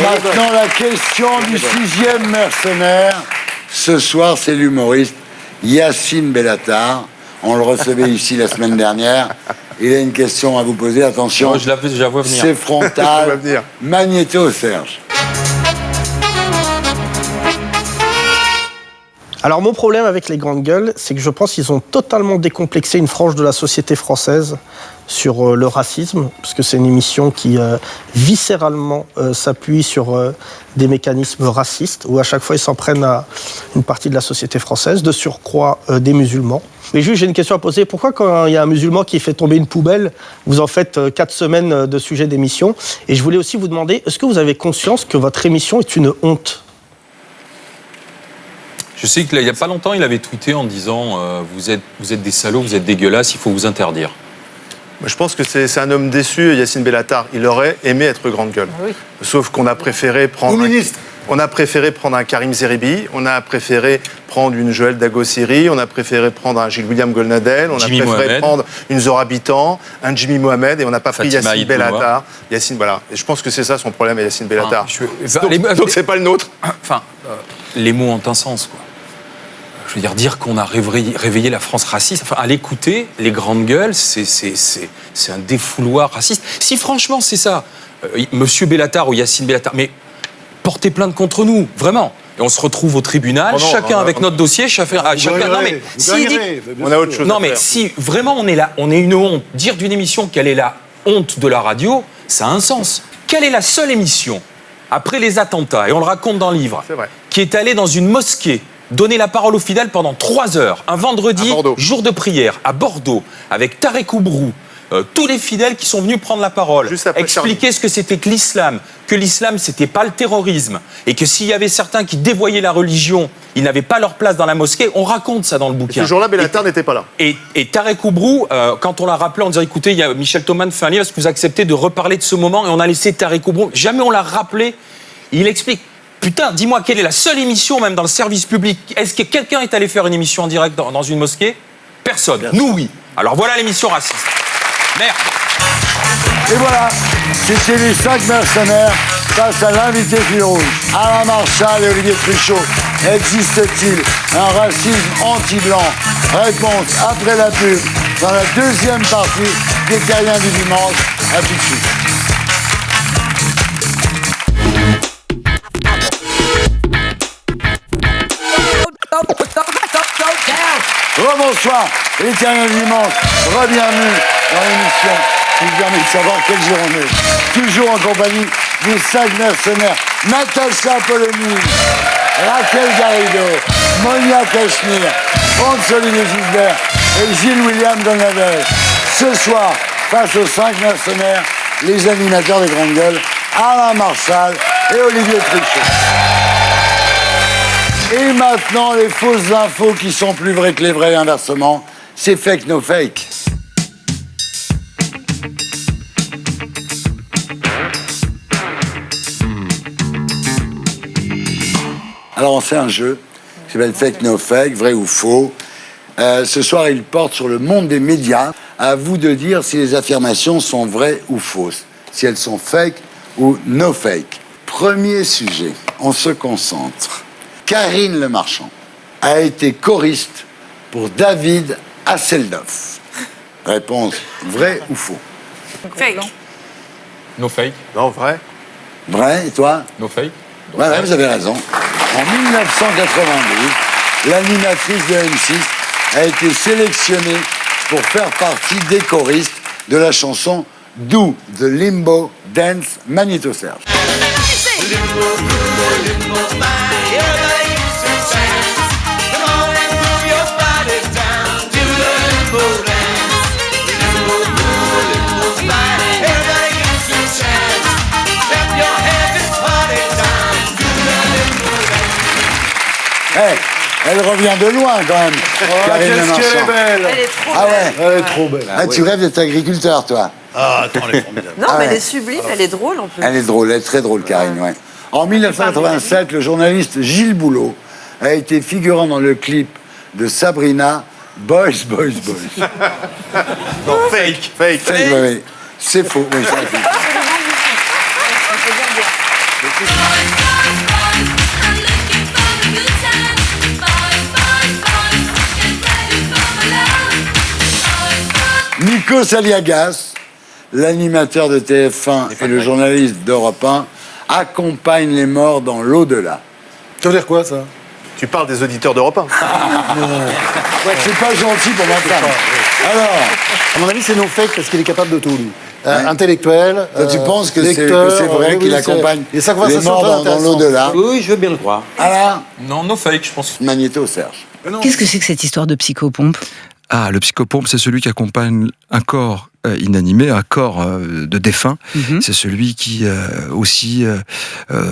Maintenant, la question du 6e mercenaire. Ce soir, c'est l'humoriste Yacine Bellatar. On le recevait ici la semaine dernière. Il a une question à vous poser. Attention, je la vois venir. C'est frontal. Magnéto, Serge. Alors mon problème avec les grandes gueules, c'est que je pense qu'ils ont totalement décomplexé une frange de la société française sur le racisme, parce que c'est une émission qui viscéralement s'appuie sur des mécanismes racistes, où à chaque fois ils s'en prennent à une partie de la société française, de surcroît des musulmans. Mais juste, j'ai une question à poser. Pourquoi quand il y a un musulman qui fait tomber une poubelle, vous en faites 4 semaines de sujet d'émission? Et je voulais aussi vous demander, est-ce que vous avez conscience que votre émission est une honte? Je sais qu'il n'y a pas longtemps, il avait tweeté en disant vous êtes des salauds, vous êtes dégueulasses, il faut vous interdire. Je pense que c'est un homme déçu, Yacine Bellatar. Il aurait aimé être grande gueule. Oui. Sauf qu'on a préféré prendre... On a préféré prendre un Karim Zeribi, on a préféré prendre une Joël Dagossiri, on a préféré prendre un Gilles-William Goldnadel, on a préféré prendre une Zora Bitan, un Jimmy Mohamed, et on n'a pas pris Yacine Bellatar. Yacine, voilà. Et je pense que c'est ça son problème, Yacine Bellatar. Donc c'est pas le nôtre. Enfin, les mots ont un sens, quoi. je veux dire qu'on a réveillé la France raciste, enfin, à l'écouter, les grandes gueules, c'est un défouloir raciste. Si franchement c'est ça, Monsieur Bellatar ou Yacine Bellatar, mais portez plainte contre nous, vraiment. Et on se retrouve au tribunal, chacun avec notre dossier, chacun. Non mais on a autre chose. Non mais si vraiment on est là, on est une honte. Dire d'une émission qu'elle est la honte de la radio, ça a un sens. Quelle est la seule émission après les attentats, et on le raconte dans le livre, qui est allée dans une mosquée donner la parole aux fidèles pendant 3 heures, un vendredi, jour de prière, à Bordeaux, avec Tarek Oubrou, tous les fidèles qui sont venus prendre la parole, expliquer ce que c'était que l'islam c'était pas le terrorisme, et que s'il y avait certains qui dévoyaient la religion, ils n'avaient pas leur place dans la mosquée. On raconte ça dans le bouquin. Et ce jour-là, Bellatar n'était pas là. Et Tarek Oubrou, quand on l'a rappelé, on disait écoutez, il y a Michel Thoman fait un livre, est-ce que vous acceptez de reparler de ce moment? Et on a laissé Tarek Oubrou. Jamais on l'a rappelé. Il explique. Putain, dis-moi, quelle est la seule émission, même dans le service public? Est-ce que quelqu'un est allé faire une émission en direct dans une mosquée? Personne. Nous, oui. Alors voilà l'émission raciste. Merde. Et voilà, c'était les 5 mercenaires face à l'invité fil rouge. Alain Marchal et Olivier Truchot. Existe-t-il un racisme anti-blanc? Réponse après la pub, dans la deuxième partie des Terriens du dimanche. À tout de suite. Rebonsoir, les Terriens du dimanche. Re-bienvenue dans l'émission qui vous permet de savoir quelle journée. Toujours en compagnie des 5 mercenaires. Natacha Polony, Raquel Garrido, Monia Cachemire, Franz-Olivier Gisbert et Gilles William Donavel. Ce soir, face aux 5 mercenaires, les animateurs des Grandes Gueules, Alain Marchal et Olivier Truchot. Et maintenant, les fausses infos qui sont plus vraies que les vraies, inversement. C'est fake, no fake. Alors, on fait un jeu qui s'appelle Fake, No Fake, vrai ou faux. Ce soir, il porte sur le monde des médias. À vous de dire si les affirmations sont vraies ou fausses, si elles sont fake ou no fake. Premier sujet, on se concentre. Karine Le Marchand a été choriste pour David Hasselhoff. Réponse, vrai ou faux? Fake. No fake. Non, vrai. Vrai, et toi? No fake. Voilà, vous avez raison. En 1992, l'animatrice de M6 a été sélectionnée pour faire partie des choristes de la chanson Do the Limbo Dance Magnéto Serge. Hey, elle revient de loin quand même. Karine Le Marchand. Qu'elle est belle. Elle est trop Ah belle. ouais. Elle est trop belle. Ah, tu rêves d'être agriculteur, toi. Ah, attends, elle est formidable. Non, Ah mais elle ouais. est sublime, elle est drôle en plus. Elle est drôle, elle est très drôle, Karine, ouais. En 1987, le journaliste Gilles Boulot a été figurant dans le clip de Sabrina, Boys, Boys, Boys. Non, fake. Fake. Oui, oui. C'est faux, oui, ça, c'est faux. Nikos Aliagas, l'animateur de TF1 et le journaliste d'Europe 1, accompagne les morts dans l'au-delà. Ça veut dire quoi, ça? Tu parles des auditeurs d'Europe 1. C'est pas gentil pour ma femme. Alors, à mon avis, c'est no fake parce qu'il est capable de tout, lui. Intellectuel. toi, tu penses que lecteur, c'est vrai oui, qu'il oui, accompagne et sa les conversation morts très dans intéressante. l'au-delà? Oui, je veux bien le croire. Alors, Non, no fake, je pense. Magnéto Serge. Qu'est-ce que c'est que cette histoire de psychopompe? Ah, le psychopompe, c'est celui qui accompagne un corps inanimé, un corps de défunt. C'est celui qui aussi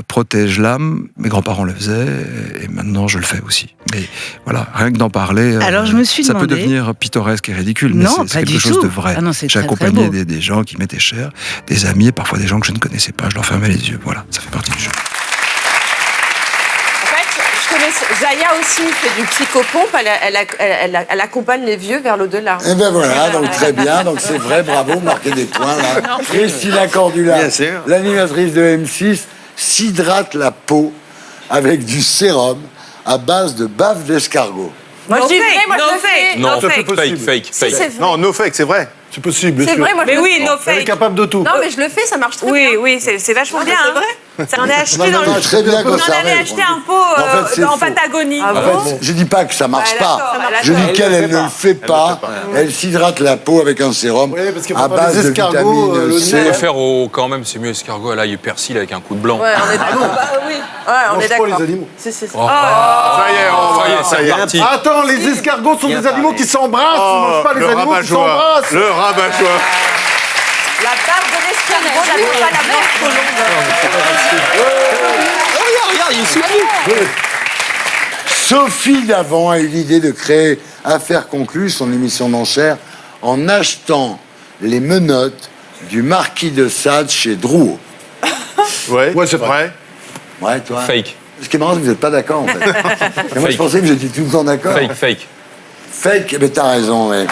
protège l'âme. Mes grands-parents le faisaient et maintenant je le fais aussi. Mais voilà, rien que d'en parler, Alors, je me suis ça peut demandé- devenir pittoresque et ridicule, mais Non, c'est pas quelque du chose tout. de vrai. Ah non, c'est J'ai très, très accompagné beau. des gens qui m'étaient chers, des amis et parfois des gens que je ne connaissais pas. Je leur fermais les yeux. Voilà, ça fait partie du jeu. En fait, je connais Zaya aussi fait du psychopompe, elle accompagne les vieux vers l'au-delà. Eh ben voilà, donc très bien, donc c'est vrai, bravo, marquez des points là. Christina Cordula, Bien sûr. l'animatrice de M6, s'hydrate la peau avec du sérum à base de bave d'escargot. Moi, je dis vrai, moi, no je le fais. fake. Non, No fake. fake. Si, c'est vrai. Non, no fake, c'est vrai. C'est possible, bien C'est sûr. vrai, moi, je Mais le oui, fais. no Elle est fake. capable de tout. Non, mais je le fais, ça marche très bien. Oui, c'est vachement bien. c'est hein. Ça, on a acheté Non, dans non, le. très bien On en conservé, avait acheté un pot En fait, c'est en faux. Patagonie. Ah En fait, je dis pas que ça marche Ouais, pas. d'accord, Je d'accord. dis qu'elle elle ne le fait pas. Elle s'hydrate la peau avec un sérum Oui, parce qu'il faut à pas base des de escargots, vitamine le C. On peut faire quand même, c'est mieux escargot à l'ail et persil avec un coup de blanc. Ouais, on est d'accord. Bah oui. Ouais, on Mange est pas d'accord. les animaux. Si, si, si. Oh. Ça y est, Ça y est, c'est parti. Attends, les escargots sont Bien des animaux parlé. qui s'embrassent. Ils mangent pas les le animaux qui rabat-joie. s'embrassent. Le rabat-joie. La barbe de l'escargot n'avait pas la blanche trop longue. Regarde, il est soutenu. Sophie Davant a eu l'idée de créer Affaires conclues, son émission d'enchères, en achetant les menottes du marquis de Sade chez Drouot. Ouais, c'est vrai. Ouais, toi. Fake. Ce qui est marrant, c'est que vous n'êtes pas d'accord, en fait. Et moi, je Fake. pensais que vous étiez tout le temps d'accord. Fake. Fake, mais t'as raison, ouais.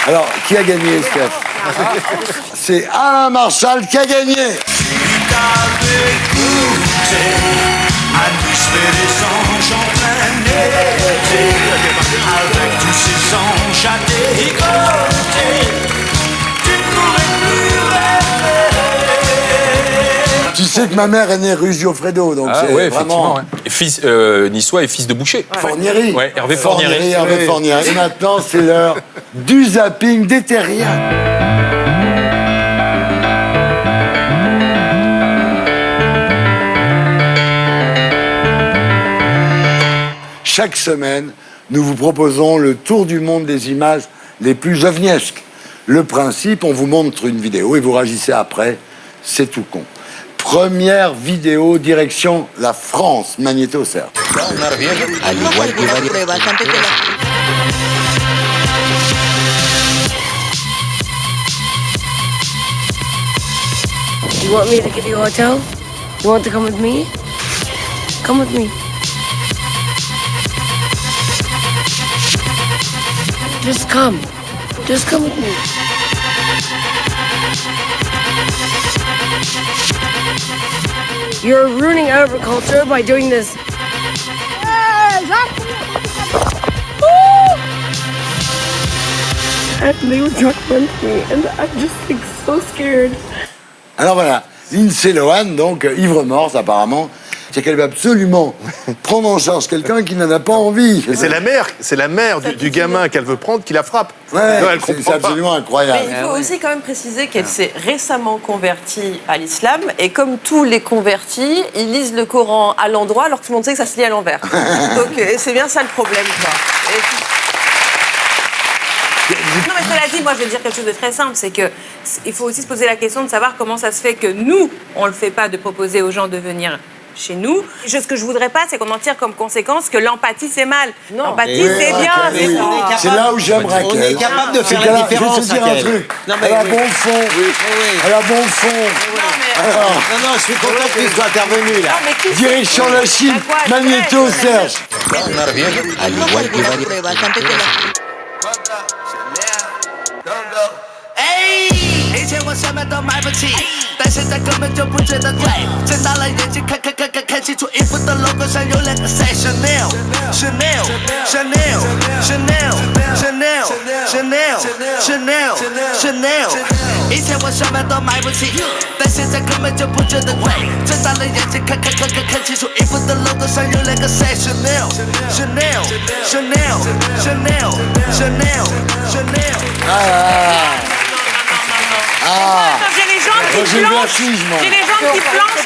Alors, qui a gagné, Steph? C'est Alain Marchal qui a gagné. À tous les anges en plein été, avec tous ces anges à tes côtés, tu ne pourrais plus rêver. Tu sais que ma mère est née rue Giuffredo, donc Ah c'est ouais, vraiment... effectivement. Ouais. Et fils, niçois et fils de boucher. Fornierie. Ouais, Hervé Fornierie. Hervé Fornierie. Et maintenant, c'est l'heure du zapping des terriens. Chaque semaine, nous vous proposons le tour du monde des images les plus ovniesques. Le principe, on vous montre une vidéo et vous réagissez après. C'est tout con. Première vidéo, direction la France, Magnéto Serge. You want me to give you a hotel? You want to come with me? Come with me. Just come. Just come with me. You're ruining agriculture by doing this. And they were trying to run me, and I'm just like so scared. Alors voilà, Lindsay Lohan, donc ivre-morte apparemment, c'est qu'elle veut absolument prendre en charge quelqu'un qui n'en a pas envie. Et c'est la mère du gamin qu'elle veut prendre qui la frappe. Ouais, Non, elle c'est comprend pas. absolument incroyable. Mais il faut aussi quand même préciser qu'elle s'est récemment convertie à l'islam et comme tous les convertis, ils lisent le Coran à l'endroit alors que tout le monde sait que ça se lit à l'envers. Donc c'est bien ça le problème, quoi. Non, mais cela dit, moi, je vais dire quelque chose de très simple, c'est que il faut aussi se poser la question de savoir comment ça se fait que nous, on le fait pas de proposer aux gens de venir chez nous. Ce que je voudrais pas, c'est qu'on en tire comme conséquence que l'empathie, c'est mal. L'empathie, Oui, c'est bien. Raquel, oui. C'est là où j'aime Raquel. On est capable de faire C'est la qu'elle a- différence, Je vais te dire un Raquel. truc. Non, mais Elle a oui. bon fond. Elle a bon fond. Alors, Non, je suis content que tu sois intervenu là. direction la Chine, Magnéto Serge. Hey，以前我什么都买不起，但现在根本就不觉得贵。睁大了眼睛看清楚，衣服的 logo 上有两个 say Chanel Chanel Chanel Chanel Chanel Chanel Chanel Chanel。以前我什么都买不起，但现在根本就不觉得贵。睁大了眼睛看清楚，衣服的 logo 上有两个 say Chanel Chanel Chanel Chanel Chanel Chanel。 Ah, Attends, j'ai les jambes Moi, qui j'ai le planchent. vertige, moi. J'ai les jambes qui planchent,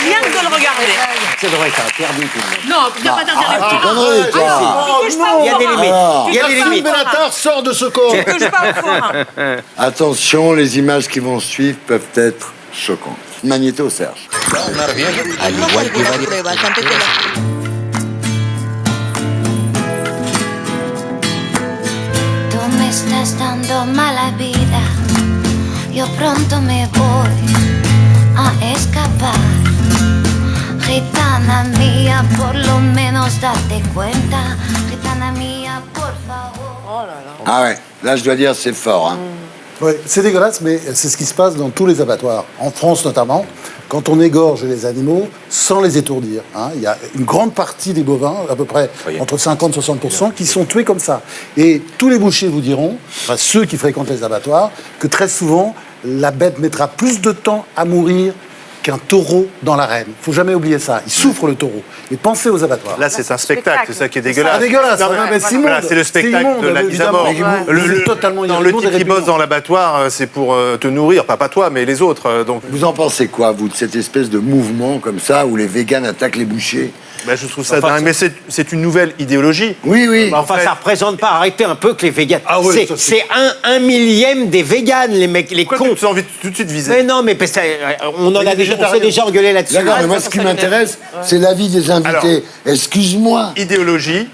rien que de le regarder. C'est vrai, t'as interdit tout le monde. Non, tu n'as pas d'interdit. arrête tes conneries, toi. Tu touches pas au Il y a des forain. limites. Alors. Il y a des limites. Bellatar sort de ce corps. Tu touches pas au forain. Attention, les images qui vont suivre peuvent être choquantes. Magnéto Serge. Tú me estás dando mala vida, yo pronto me voy a escapar. Gitana mía, por lo menos date cuenta. Gitana mía, por favor. Ah ouais, là je dois dire c'est fort. Hein. Oui, c'est dégueulasse, mais c'est ce qui se passe dans tous les abattoirs, en France notamment, quand on égorge les animaux sans les étourdir. Hein. Il y a une grande partie des bovins, à peu près entre 50 et 60%, qui sont tués comme ça. Et tous les bouchers vous diront, enfin ceux qui fréquentent les abattoirs, que très souvent, la bête mettra plus de temps à mourir qu'un taureau dans l'arène. Il ne faut jamais oublier ça. Il souffre, le taureau. Mais pensez aux abattoirs. Là, c'est un spectacle. C'est ça qui est dégueulasse. C'est dégueulasse. Non, mais c'est immonde. voilà, c'est le spectacle de la mise à mort. Le type qui bosse dans l'abattoir, c'est pour te nourrir. Pas toi, mais les autres. Donc. Vous en pensez quoi, vous, de cette espèce de mouvement comme ça, où les véganes attaquent les bouchers? Ben, je trouve ça dingue, mais c'est une nouvelle idéologie. Oui, oui. Enfin, ça représente pas, arrêtez un peu que les véganes. Ah oui, c'est un millième des véganes, les mecs, les cons. Tu as envie de tout de suite viser. Mais non, mais on s'est déjà engueulé là-dessus. D'accord, mais moi, ce qui m'intéresse, c'est l'avis des invités. Excuse-moi. Idéologie.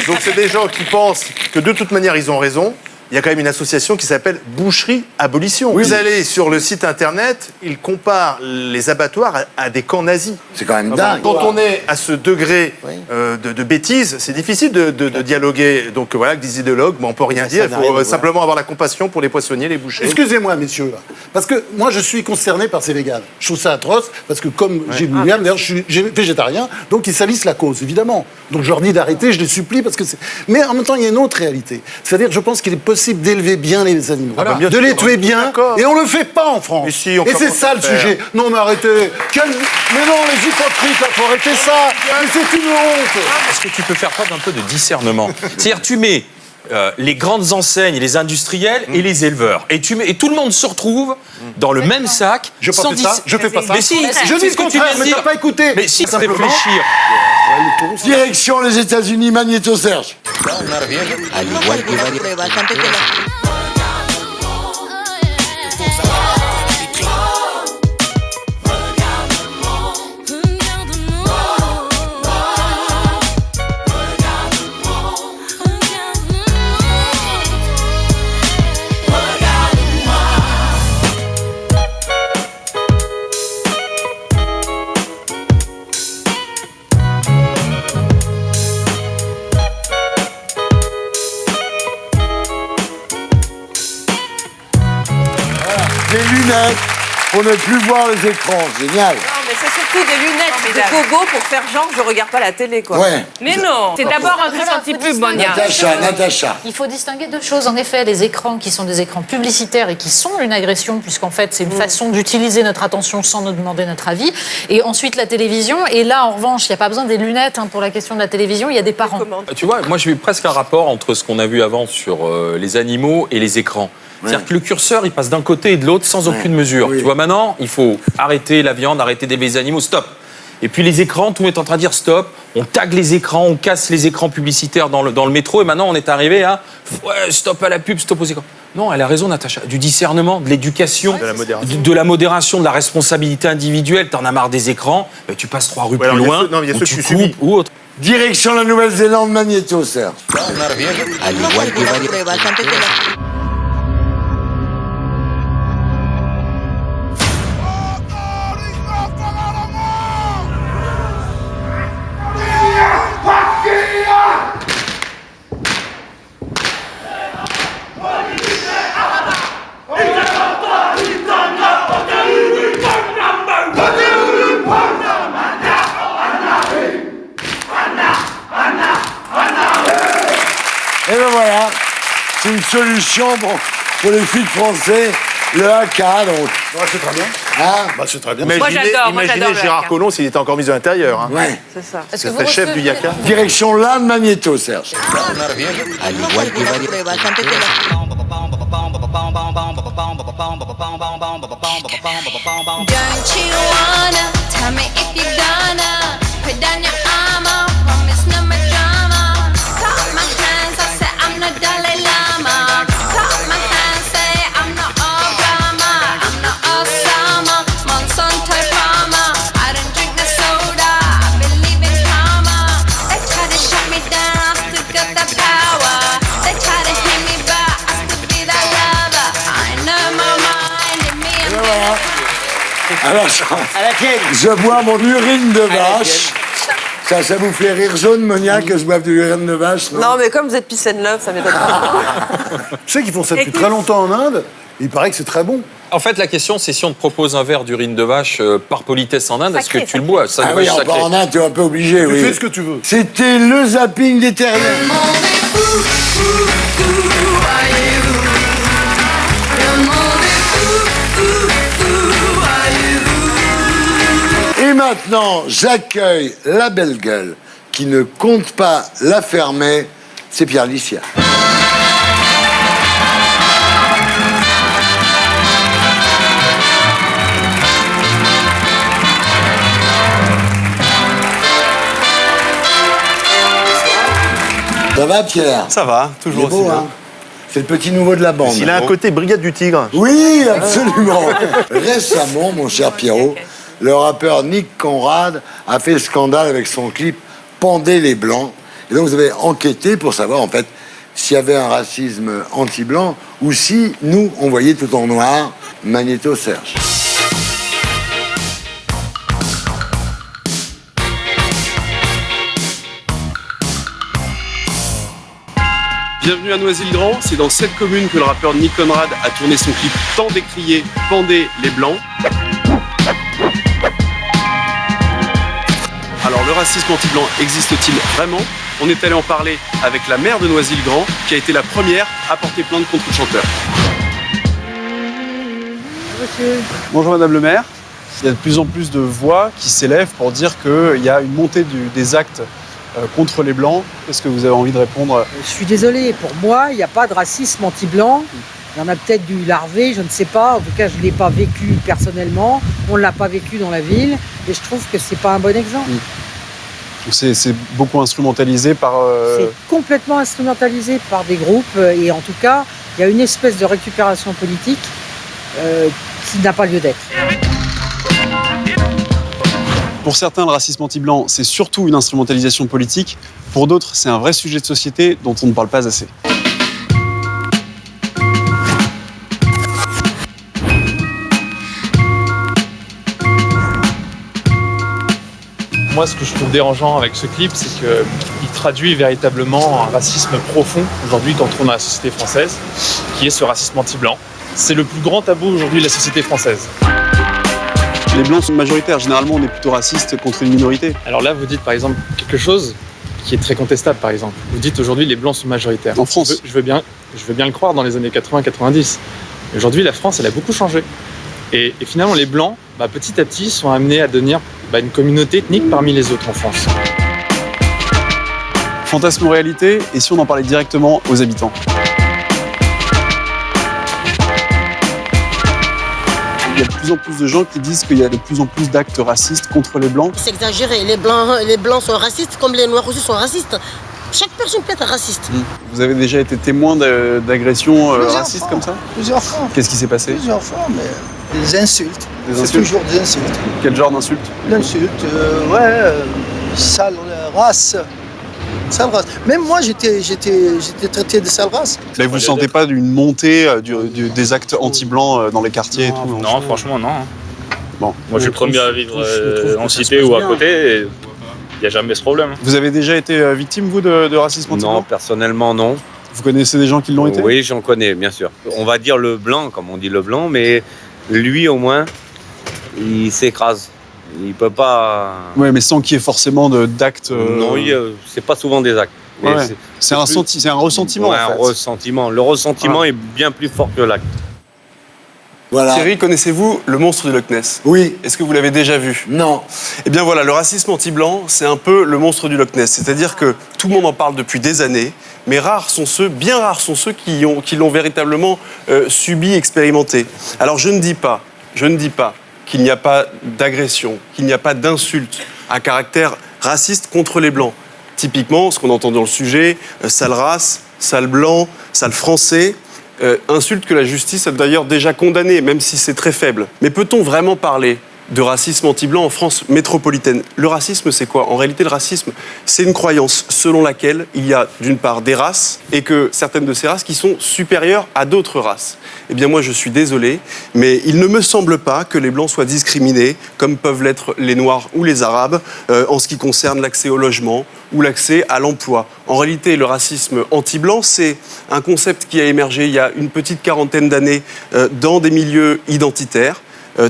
Donc, c'est des gens qui pensent que de toute manière, ils ont raison. Il y a quand même une association qui s'appelle Boucherie Abolition. Oui. Vous allez sur le site internet, ils comparent les abattoirs à des camps nazis. C'est quand même dingue. Quand on est à ce degré de bêtises, c'est difficile de dialoguer. Donc voilà, avec des idéologues, on ne peut rien dire. Il faut simplement avoir la compassion pour les poissonniers, les bouchers. Excusez-moi, messieurs, parce que moi, je suis concerné par ces véganes. Je trouve ça atroce, parce que comme Gilles William, d'ailleurs, je suis végétarien, donc ils salissent la cause, évidemment. Donc je leur dis d'arrêter, je les supplie, parce que c'est... Mais en même temps, il y a une autre réalité. C'est-à-dire, je pense qu'il est possible d'élever bien les animaux, de les tuer bien, et on le fait pas en France. Et c'est ça le sujet. Non mais arrêtez. Mais non, les hypocrites, il faut arrêter ça. Mais c'est une honte. Est-ce que tu peux faire preuve d'un peu de discernement? C'est-à-dire, tu mets les grandes enseignes, les industriels et les éleveurs, et tout le monde se retrouve dans le même sac. Je fais pas ça. Mais si, je dis le contraire, mais t'as pas écouté. Mais si, réfléchir. Direction les États-Unis, Magnéto Serge. Des lunettes pour ne plus voir les écrans. Génial. Non, mais c'est surtout des lunettes de gogo pour faire genre je regarde pas la télé, quoi. Ouais. Mais non. C'est d'abord un truc anti-pub, Monia. Natacha. Il faut distinguer deux choses. En effet, les écrans qui sont des écrans publicitaires et qui sont une agression, puisqu'en fait, c'est une façon d'utiliser notre attention sans nous demander notre avis. Et ensuite, la télévision. Et là, en revanche, il n'y a pas besoin des lunettes pour la question de la télévision. Il y a des parents. Tu vois, moi, j'ai eu presque un rapport entre ce qu'on a vu avant sur les animaux et les écrans. C'est-à-dire que le curseur, il passe d'un côté et de l'autre sans aucune mesure. Oui. Tu vois, maintenant, il faut arrêter la viande, arrêter d'élever les animaux, stop. Et puis les écrans, tout le monde est en train de dire stop. On tag les écrans, on casse les écrans publicitaires dans le métro. Et maintenant, on est arrivé à stop à la pub, stop aux écrans. Non, elle a raison, Natacha. Du discernement, de l'éducation, de la modération, de la responsabilité individuelle. T'en as marre des écrans, tu passes 3 rues plus loin, ou tu coupes ou autre. Direction la Nouvelle-Zélande, Magnéto Serge. Et ben voilà, c'est une solution pour les flics français, le AK, donc. Ouais, c'est très bien. Hein? Bah, c'est très bien. Imaginez Gérard Collomb s'il était encore mis à l'intérieur. Hein. Ouais. C'est ça. C'est chef du Yaka. Direction l'Inde, Magnéto, Serge. Alors, je bois mon urine de vache. Ça vous fait rire jaune, Monia, que je boive de l'urine de vache? Non, mais comme vous êtes peace and love, ça m'étonne pas. Tu sais qu'ils font ça depuis très longtemps en Inde. Il paraît que c'est très bon. En fait, la question, c'est si on te propose un verre d'urine de vache par politesse en Inde, est-ce que Sacré, tu le bois? Ça Ah doit oui, être sacré. en Inde, tu es un peu obligé, Tu oui. fais ce que tu veux. C'était le zapping des terriens. Et maintenant, j'accueille la belle gueule qui ne compte pas la fermer, c'est Pierre Licia. Ça va, Pierre? Ça va, toujours Il est beau, aussi bien. hein? C'est le petit nouveau de la bande. Il a un côté Brigade du Tigre. Oui, absolument. Récemment, mon cher Pierrot, le rappeur Nick Conrad a fait scandale avec son clip Pendez les Blancs. Et donc, vous avez enquêté pour savoir, en fait, s'il y avait un racisme anti-blanc ou si, nous, on voyait tout en noir Magnéto Serge. Bienvenue à Noisy-le-Grand, c'est dans cette commune que le rappeur Nick Conrad a tourné son clip tant décrié Pendez les Blancs. Alors le racisme anti-blanc existe-t-il vraiment? On est allé en parler avec la maire de Noisy-le-Grand qui a été la première à porter plainte contre le chanteur. Bonjour Madame le maire. Il y a de plus en plus de voix qui s'élèvent pour dire qu'il y a une montée des actes contre les Blancs. Est-ce que vous avez envie de répondre? Je suis désolé, pour moi, il n'y a pas de racisme anti-blanc. Il y en a peut-être du larvé, je ne sais pas. En tout cas, je ne l'ai pas vécu personnellement. On ne l'a pas vécu dans la ville. Et je trouve que ce n'est pas un bon exemple. C'est beaucoup instrumentalisé par... C'est complètement instrumentalisé par des groupes. Et en tout cas, il y a une espèce de récupération politique qui n'a pas lieu d'être. Pour certains, le racisme anti-blanc, c'est surtout une instrumentalisation politique. Pour d'autres, c'est un vrai sujet de société dont on ne parle pas assez. Moi, ce que je trouve dérangeant avec ce clip, c'est qu'il traduit véritablement un racisme profond aujourd'hui qu'on trouve dans la société française, qui est ce racisme anti-blanc. C'est le plus grand tabou aujourd'hui de la société française. Les Blancs sont majoritaires. Généralement, on est plutôt raciste contre une minorité. Alors là, vous dites par exemple quelque chose qui est très contestable, par exemple. Vous dites aujourd'hui les Blancs sont majoritaires. En France. Je veux bien le croire dans les années 80-90. Aujourd'hui, la France, elle a beaucoup changé. Et finalement, les Blancs, petit à petit, sont amenés à devenir une communauté ethnique parmi les autres en France. Fantasme ou réalité, et si on en parlait directement aux habitants? Il y a de plus en plus de gens qui disent qu'il y a de plus en plus d'actes racistes contre les Blancs. C'est exagéré. Les Blancs sont racistes comme les Noirs aussi sont racistes. Chaque personne peut être raciste. Vous avez déjà été témoin d'agressions racistes comme ça? Plusieurs fois. Qu'est-ce qui s'est passé? Plusieurs fois, mais des insultes. Des C'est insultes? toujours des insultes. Quel genre d'insultes? L'insulte, sale race. Sale race. Même moi, j'étais traité de sale race. Mais vous ne sentez pas d'une montée des actes anti-blancs dans les quartiers et tout? Non, franchement, non. Bon. Moi, je suis le premier à vivre en cité ou à côté. Il n'y a jamais ce problème. Vous avez déjà été victime, vous, de racisme anti-blanc? Non, personnellement, non. Vous connaissez des gens qui l'ont été? Oui, j'en connais, bien sûr. On va dire le blanc, comme on dit le blanc, mais lui, au moins, il s'écrase. Il peut pas... Oui, mais sans qu'il y ait forcément d'actes... Non, c'est pas souvent des actes. Ouais. C'est un ressentiment, ouais, en fait. Un ressentiment. Le ressentiment est bien plus fort que l'acte. Voilà. Thierry, connaissez-vous le monstre du Loch Ness? Oui. Est-ce que vous l'avez déjà vu? Non. Eh bien voilà, le racisme anti-blanc, c'est un peu le monstre du Loch Ness. C'est-à-dire que tout le monde en parle depuis des années, mais bien rares sont ceux qui l'ont véritablement subi, expérimenté. Alors je ne dis pas qu'il n'y a pas d'agression, qu'il n'y a pas d'insulte à caractère raciste contre les Blancs. Typiquement, ce qu'on entend dans le sujet, sale race, sale blanc, sale français, insulte que la justice a d'ailleurs déjà condamnée, même si c'est très faible. Mais peut-on vraiment parler de racisme anti-blanc en France métropolitaine. Le racisme, c'est quoi? En réalité, le racisme, c'est une croyance selon laquelle il y a d'une part des races et que certaines de ces races qui sont supérieures à d'autres races. Eh bien moi, je suis désolé, mais il ne me semble pas que les Blancs soient discriminés comme peuvent l'être les Noirs ou les Arabes en ce qui concerne l'accès au logement ou l'accès à l'emploi. En réalité, le racisme anti-blanc, c'est un concept qui a émergé il y a une petite quarantaine d'années dans des milieux identitaires,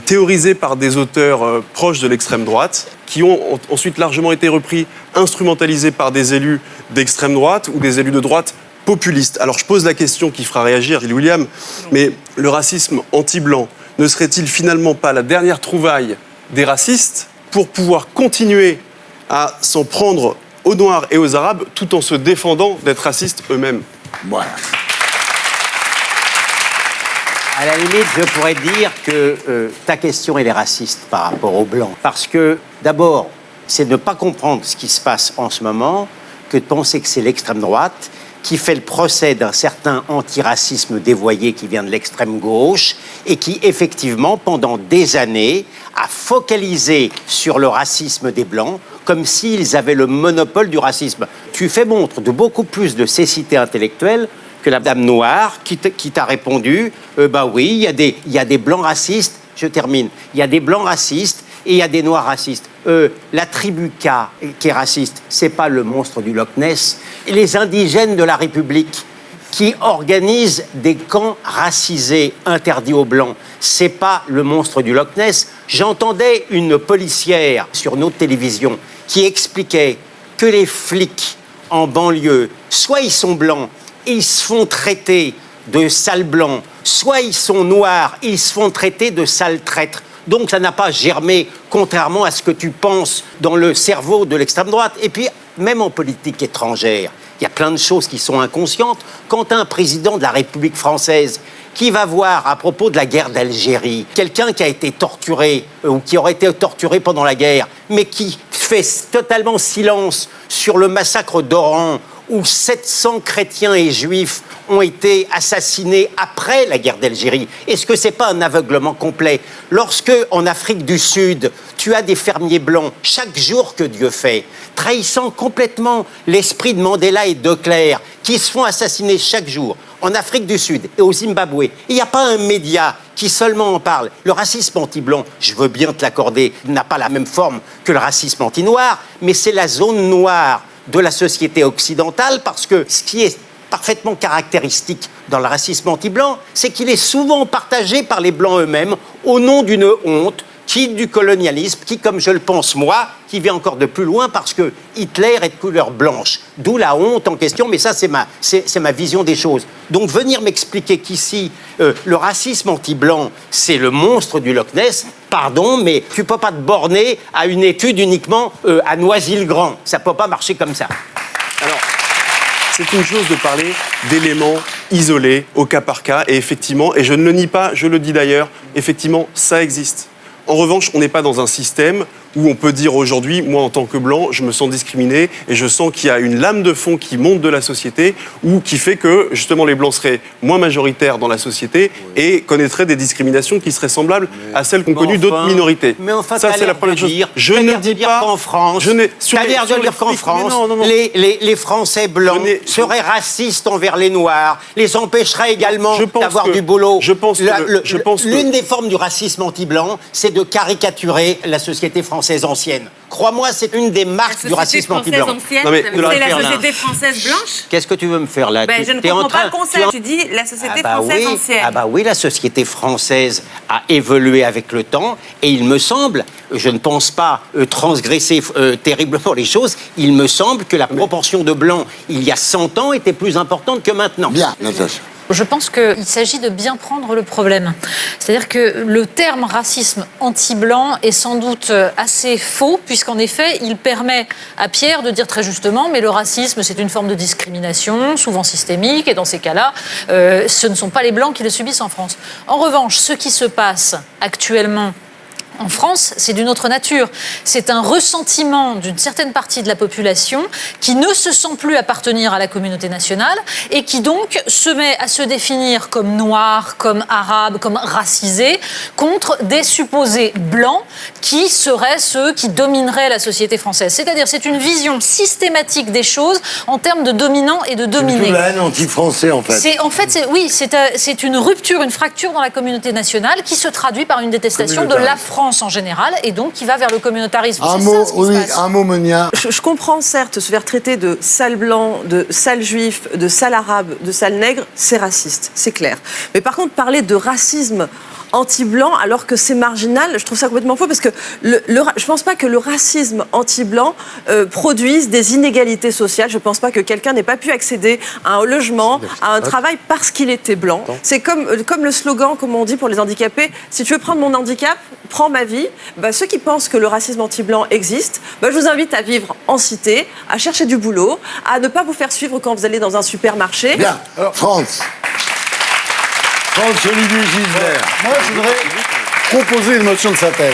théorisés par des auteurs proches de l'extrême droite, qui ont ensuite largement été repris, instrumentalisés par des élus d'extrême droite ou des élus de droite populistes. Alors je pose la question qui fera réagir Gilles William, mais le racisme anti-blanc ne serait-il finalement pas la dernière trouvaille des racistes pour pouvoir continuer à s'en prendre aux Noirs et aux Arabes tout en se défendant d'être racistes eux-mêmes? Voilà. À la limite, je pourrais dire que ta question, elle est raciste par rapport aux Blancs. Parce que, d'abord, c'est ne pas comprendre ce qui se passe en ce moment que de penser que c'est l'extrême droite qui fait le procès d'un certain antiracisme dévoyé qui vient de l'extrême gauche et qui, effectivement, pendant des années, a focalisé sur le racisme des Blancs comme s'ils avaient le monopole du racisme. Tu fais montre de beaucoup plus de cécité intellectuelle que la dame noire qui t'a répondu bah oui, il y a des blancs racistes, je termine, il y a des blancs racistes et il y a des noirs racistes. La tribu K qui est raciste, c'est pas le monstre du Loch Ness. Et les indigènes de la République qui organisent des camps racisés interdits aux blancs, c'est pas le monstre du Loch Ness. J'entendais une policière sur notre télévision qui expliquait que les flics en banlieue, soit ils sont blancs, et ils se font traiter de sales blancs, soit ils sont noirs et ils se font traiter de sales traîtres. Donc ça n'a pas germé, contrairement à ce que tu penses dans le cerveau de l'extrême droite. Et puis, même en politique étrangère, il y a plein de choses qui sont inconscientes. Quand un président de la République française qui va voir, à propos de la guerre d'Algérie, quelqu'un qui a été torturé ou qui aurait été torturé pendant la guerre, mais qui fait totalement silence sur le massacre d'Oran, où 700 chrétiens et juifs ont été assassinés après la guerre d'Algérie. Est-ce que c'est pas un aveuglement complet? Lorsque, en Afrique du Sud, tu as des fermiers blancs, chaque jour que Dieu fait, trahissant complètement l'esprit de Mandela et de Klerk, qui se font assassiner chaque jour, en Afrique du Sud et au Zimbabwe, il n'y a pas un média qui seulement en parle. Le racisme anti-blanc, je veux bien te l'accorder, n'a pas la même forme que le racisme anti-noir, mais c'est la zone noire de la société occidentale, parce que ce qui est parfaitement caractéristique dans le racisme anti-blanc, c'est qu'il est souvent partagé par les Blancs eux-mêmes au nom d'une honte qui du colonialisme, qui, comme je le pense moi, qui vient encore de plus loin parce que Hitler est de couleur blanche. D'où la honte en question, mais ça, c'est ma vision des choses. Donc venir m'expliquer qu'ici, le racisme anti-blanc, c'est le monstre du Loch Ness, pardon, mais tu ne peux pas te borner à une étude uniquement à Noisy-le-Grand. Ça ne peut pas marcher comme ça. Alors, c'est une chose de parler d'éléments isolés, au cas par cas, et effectivement, et je ne le nie pas, je le dis d'ailleurs, effectivement, ça existe. En revanche, on n'est pas dans un système où on peut dire aujourd'hui, moi en tant que blanc, je me sens discriminé et je sens qu'il y a une lame de fond qui monte de la société ou qui fait que justement les blancs seraient moins majoritaires dans la société et connaîtraient des discriminations qui seraient semblables à celles qu'ont connues d'autres minorités. Mais enfin, ça c'est la première chose. Je ne dis pas qu'en France, t'as l'air de dire qu'en France, les Français blancs seraient racistes envers les Noirs, les empêcheraient également d'avoir du boulot. L'une des formes du racisme anti-blanc, c'est de caricaturer la société française ancienne. Crois-moi, c'est une des marques du racisme anti-blanc. C'est la société française blanche? Qu'est-ce que tu veux me faire là? Je ne comprends pas le concept. Tu dis la société française ancienne. Ah bah oui, la société française a évolué avec le temps et il me semble, je ne pense pas transgresser terriblement les choses, il me semble que la proportion de blancs il y a 100 ans était plus importante que maintenant. Bien, Natacha. Je pense qu'il s'agit de bien prendre le problème. C'est-à-dire que le terme racisme anti-blanc est sans doute assez faux, puisqu'en effet, il permet à Pierre de dire très justement, mais le racisme, c'est une forme de discrimination, souvent systémique, et dans ces cas-là, ce ne sont pas les blancs qui le subissent en France. En revanche, ce qui se passe actuellement En France, c'est d'une autre nature. C'est un ressentiment d'une certaine partie de la population qui ne se sent plus appartenir à la communauté nationale et qui donc se met à se définir comme noir, comme arabe, comme racisé, contre des supposés blancs qui seraient ceux qui domineraient la société française. C'est-à-dire, c'est une vision systématique des choses en termes de dominant et de dominé. C'est la haine anti-français, en fait. C'est une rupture, une fracture dans la communauté nationale qui se traduit par une détestation de la France en général et donc qui va vers le communautarisme. Un mot, Monia. Je comprends certes se faire traiter de sale blanc, de sale juif, de sale arabe, de sale nègre, c'est raciste, c'est clair. Mais par contre, parler de racisme anti-blanc alors que c'est marginal, je trouve ça complètement faux parce que je pense pas que le racisme anti-blanc produise des inégalités sociales. Je pense pas que quelqu'un n'ait pas pu accéder à un logement, à un travail parce qu'il était blanc. C'est comme le slogan, comme on dit pour les handicapés, si tu veux prendre mon handicap, prends ma vie. Ceux qui pensent que le racisme anti-blanc existe, je vous invite à vivre en cité, à chercher du boulot, à ne pas vous faire suivre quand vous allez dans un supermarché. Bien, France. Olivier Gisbert. Moi, je voudrais proposer une notion de synthèse.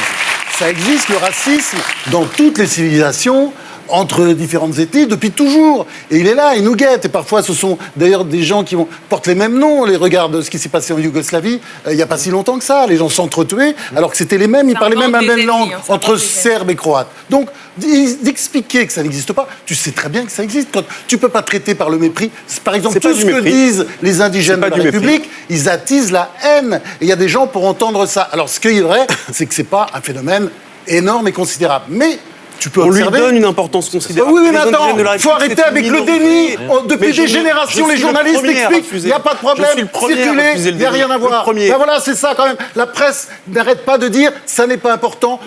Ça existe, le racisme, dans toutes les civilisations, entre différentes ethnies, depuis toujours. Et il est là, il nous guette. Et parfois, ce sont d'ailleurs des gens qui portent les mêmes noms. Les regarde ce qui s'est passé en Yougoslavie, il n'y a pas si longtemps que ça. Les gens s'entretuaient, alors que c'était les mêmes, ils parlaient même la même langue, entre Serbes et Croates. Donc, d'expliquer que ça n'existe pas, tu sais très bien que ça existe. Quand tu ne peux pas traiter par le mépris. Par exemple, tout ce que disent les indigènes de la République, ils attisent la haine. Et il y a des gens pour entendre ça. Alors, ce qu'il y aurait, c'est que ce n'est pas un phénomène énorme et considérable. Mais tu peux observer. On lui donne une importance considérable. Oui, mais attends, il faut arrêter avec le déni. Depuis des générations, les journalistes expliquent il n'y a pas de problème, circuler, il n'y a rien à voir. Voilà, c'est ça quand même. La presse n'arrête pas de dire ça n'est pas important.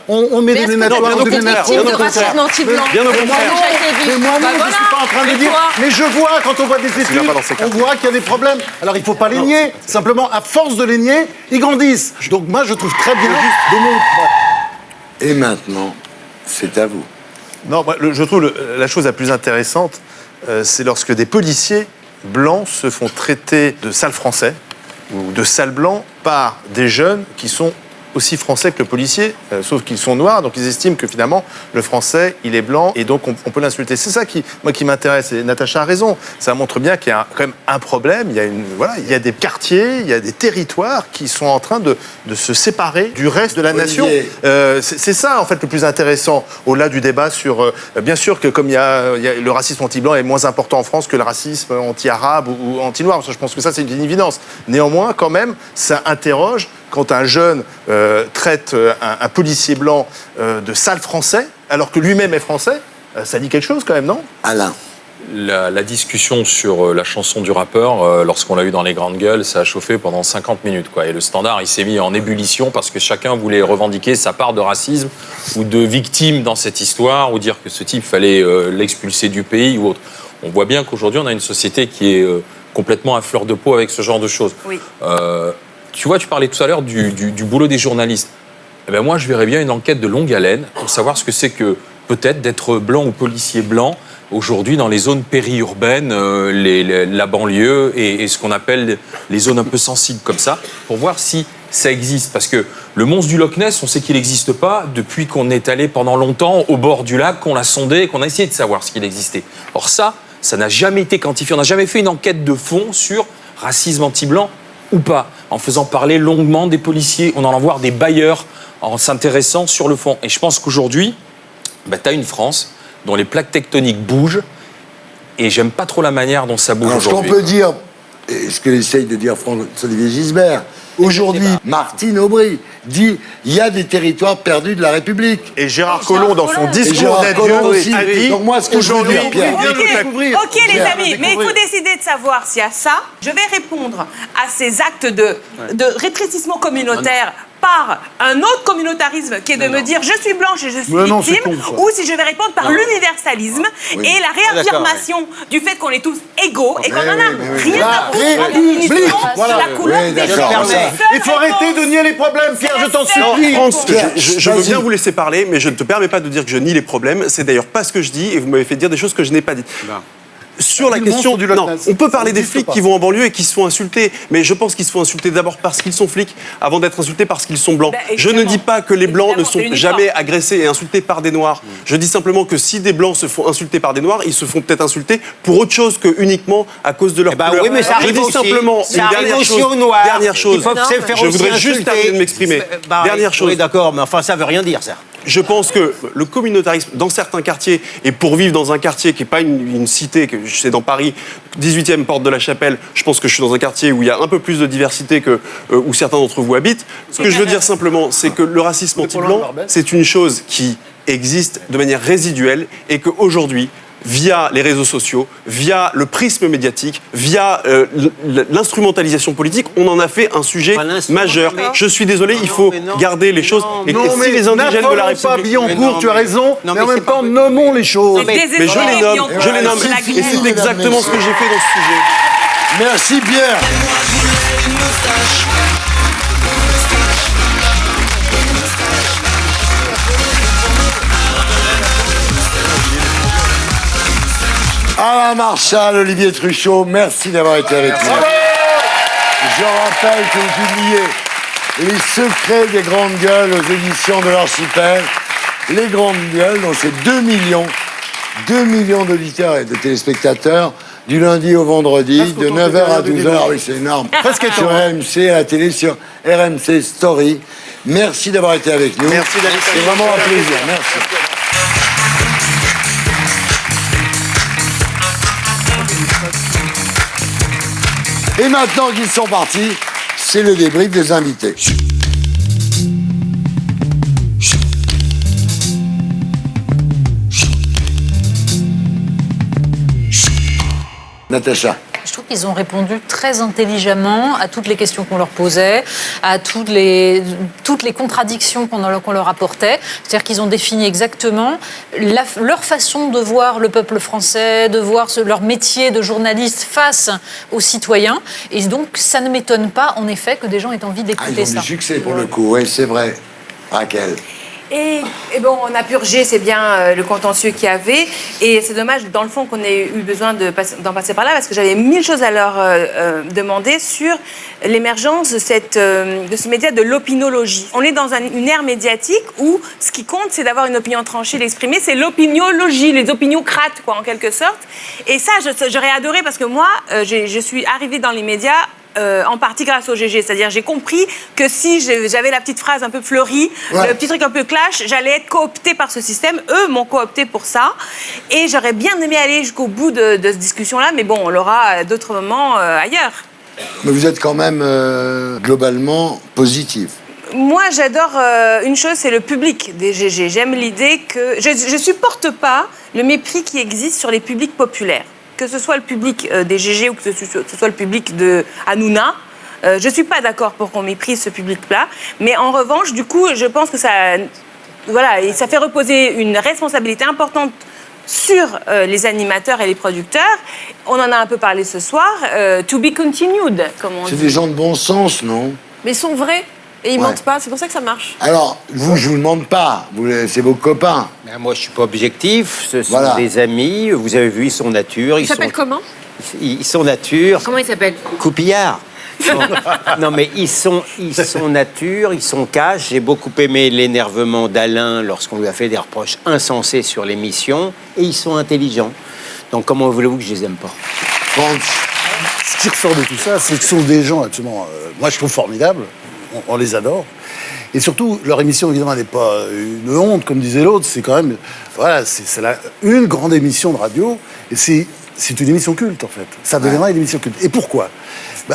On met des lunettes noires, des lunettes rouges. Bien au contraire. Mais moi non, je ne suis pas en train de dire. Mais je vois, quand on voit des études, on voit qu'il y a des problèmes. Alors il ne faut pas les nier. Simplement, à force de les nier, ils grandissent. Donc moi, je trouve très bien des mots. Et maintenant, c'est à vous. Non, je trouve la chose la plus intéressante, c'est lorsque des policiers blancs se font traiter de sales français ou de sales blancs par des jeunes qui sont aussi français que le policier, sauf qu'ils sont noirs, donc ils estiment que finalement le français il est blanc et donc on peut l'insulter. C'est ça qui m'intéresse, et Natacha a raison. Ça montre bien qu'il y a quand même un problème. Il y a des quartiers, il y a des territoires qui sont en train de se séparer du reste de la nation. C'est ça en fait le plus intéressant au-delà du débat sur bien sûr que comme il y a le racisme anti-blanc est moins important en France que le racisme anti-arabe ou anti-noir. Je pense que ça c'est une évidence. Néanmoins quand même ça interroge quand un jeune traite un policier blanc de sale français, alors que lui-même est français, ça dit quelque chose quand même, non ? Alain. La discussion sur la chanson du rappeur, lorsqu'on l'a eu dans les grandes gueules, ça a chauffé pendant 50 minutes. Et le Standard, il s'est mis en ébullition parce que chacun voulait revendiquer sa part de racisme ou de victime dans cette histoire, ou dire que ce type fallait l'expulser du pays ou autre. On voit bien qu'aujourd'hui, on a une société qui est complètement à fleur de peau avec ce genre de choses. Oui. Tu vois, tu parlais tout à l'heure du boulot des journalistes. Eh ben moi, je verrais bien une enquête de longue haleine pour savoir ce que c'est que peut-être d'être blanc ou policier blanc aujourd'hui dans les zones périurbaines, la banlieue et ce qu'on appelle les zones un peu sensibles comme ça, pour voir si ça existe. Parce que le monstre du Loch Ness, on sait qu'il n'existe pas depuis qu'on est allé pendant longtemps au bord du lac, qu'on l'a sondé, qu'on a essayé de savoir ce qu'il existait. Or ça n'a jamais été quantifié. On n'a jamais fait une enquête de fond sur racisme anti-blanc ou pas, en faisant parler longuement des policiers, on en envoie des bailleurs en s'intéressant sur le fond. Et je pense qu'aujourd'hui, tu as une France dont les plaques tectoniques bougent, et j'aime pas trop la manière dont ça bouge aujourd'hui. Ce qu'on peut dire, et ce que essaye de dire François-Olivier Gisbert, aujourd'hui, Martine Aubry dit il y a des territoires perdus de la République. Et Gérard Collomb, dans son discours d'adieu, a dit donc moi, ce que je veux dire, Pierre. Ok, les amis, mais il faut décider de savoir s'il y a ça. Je vais répondre à ces actes de rétrécissement communautaire par un autre communautarisme qui est de me dire je suis blanche et je suis victime, ou si je vais répondre par l'universalisme et la réaffirmation du fait qu'on est tous égaux et qu'on en a rien à foutre de la couleur des gens. Il faut arrêter de nier les problèmes, Pierre, je t'en supplie. France, je veux bien vous laisser parler, mais je ne te permets pas de dire que je nie les problèmes. C'est d'ailleurs pas ce que je dis et vous m'avez fait dire des choses que je n'ai pas dites. sur la Le question monstre du du Loch non, Ness. on peut parler Ça des n'existe flics pas. qui vont en banlieue et qui se font insulter, mais je pense qu'ils se font insulter d'abord parce qu'ils sont flics, avant d'être insultés parce qu'ils sont blancs. Je ne dis pas que les blancs ne sont jamais agressés et insultés par des noirs. Je dis simplement que si des blancs se font insulter par des noirs, ils se font peut-être insulter pour autre chose que uniquement à cause de leur couleur. oui, mais ça je arrive dis aussi. simplement Ça une arrive dernière aussi chose. aux noirs, Dernière qui chose. peuvent se faire Je aussi voudrais juste insulter. terminer de m'exprimer. Dernière chose. Oui, d'accord, mais enfin, ça veut rien dire, ça. Je pense que le communautarisme, dans certains quartiers, et pour vivre dans un quartier qui n'est pas une cité, que je sais dans Paris, 18e porte de la Chapelle, je pense que je suis dans un quartier où il y a un peu plus de diversité que où certains d'entre vous habitent. Ce que je veux dire simplement, c'est que le racisme anti-blanc, c'est une chose qui existe de manière résiduelle et qu'aujourd'hui, via les réseaux sociaux, via le prisme médiatique, via l'instrumentalisation politique, on en a fait un sujet majeur. Je suis désolé, il faut garder les choses. Et Non, si mais les indigènes de la n'affolons pas République... Billancourt, tu as raison, mais en même temps, nommons les choses. Mais je les nomme, et c'est exactement ce que j'ai fait dans ce sujet. Merci Pierre. Alain Marchal, Olivier Truchot, merci d'avoir été avec nous. Je rappelle que vous publiez Les secrets des grandes gueules aux éditions de l'Archipel. Les grandes gueules, donc c'est 2 millions d'auditeurs et de téléspectateurs du lundi au vendredi, de 9h à 12h. Ah oui, c'est énorme. Presque sur RMC, à la télé, sur RMC Story. Merci d'avoir été avec nous. Merci d'être C'est vraiment un plaisir. Merci. Et maintenant qu'ils sont partis, c'est le débrief des invités. Natacha. Je trouve qu'ils ont répondu très intelligemment à toutes les questions qu'on leur posait, à toutes les contradictions qu'on leur apportait. C'est-à-dire qu'ils ont défini exactement leur façon de voir le peuple français, de voir leur métier de journaliste face aux citoyens. Et donc, ça ne m'étonne pas, en effet, que des gens aient envie d'écouter Ils ont ça. du succès pour le coup, oui, c'est vrai. Raquel. Et bon, on a purgé, c'est bien le contentieux qu'il y avait. Et c'est dommage, dans le fond, qu'on ait eu besoin d'en passer par là, parce que j'avais 1000 choses à leur demander sur l'émergence de ce média de l'opinologie. On est dans une ère médiatique où ce qui compte, c'est d'avoir une opinion tranchée, l'exprimer. C'est l'opiniologie, les opiniocrates, quoi, en quelque sorte. Et ça, j'aurais adoré, parce que moi, je suis arrivée dans les médias en partie grâce au GG. C'est-à-dire, j'ai compris que si j'avais la petite phrase un peu fleurie, le petit truc un peu clash, j'allais être cooptée par ce système. Eux m'ont cooptée pour ça. Et j'aurais bien aimé aller jusqu'au bout de cette discussion-là, mais bon, on l'aura à d'autres moments ailleurs. Mais vous êtes quand même globalement positif. Moi, j'adore une chose, c'est le public des GG. J'aime l'idée que... Je supporte pas le mépris qui existe sur les publics populaires. Que ce soit le public des GG ou que ce soit le public de Hanouna, je ne suis pas d'accord pour qu'on méprise ce public-là. Mais en revanche, du coup, je pense que ça fait reposer une responsabilité importante sur les animateurs et les producteurs. On en a un peu parlé ce soir. To be continued, comme on dit. C'est des gens de bon sens, non? Mais ils sont vrais. Et ils mentent pas, c'est pour ça que ça marche. Alors, je vous demande pas, c'est vos copains. Ben, moi, je suis pas objectif, ce sont Voilà. des amis, vous avez vu, ils sont nature. Il s'appelle comment? Ils sont nature. Comment il s'appelle? Coupillard. Non, mais ils sont nature, ils sont cash. J'ai beaucoup aimé l'énervement d'Alain lorsqu'on lui a fait des reproches insensés sur l'émission. Et ils sont intelligents. Donc, comment voulez-vous que je les aime pas? Ce qui ressort de tout ça, c'est que ce sont des gens absolument, moi je trouve formidables, on les adore. Et surtout, leur émission, évidemment, n'est pas une honte, comme disait l'autre, c'est quand même, voilà, c'est une grande émission de radio, et c'est une émission culte, en fait. Ça deviendra une émission culte. Et pourquoi?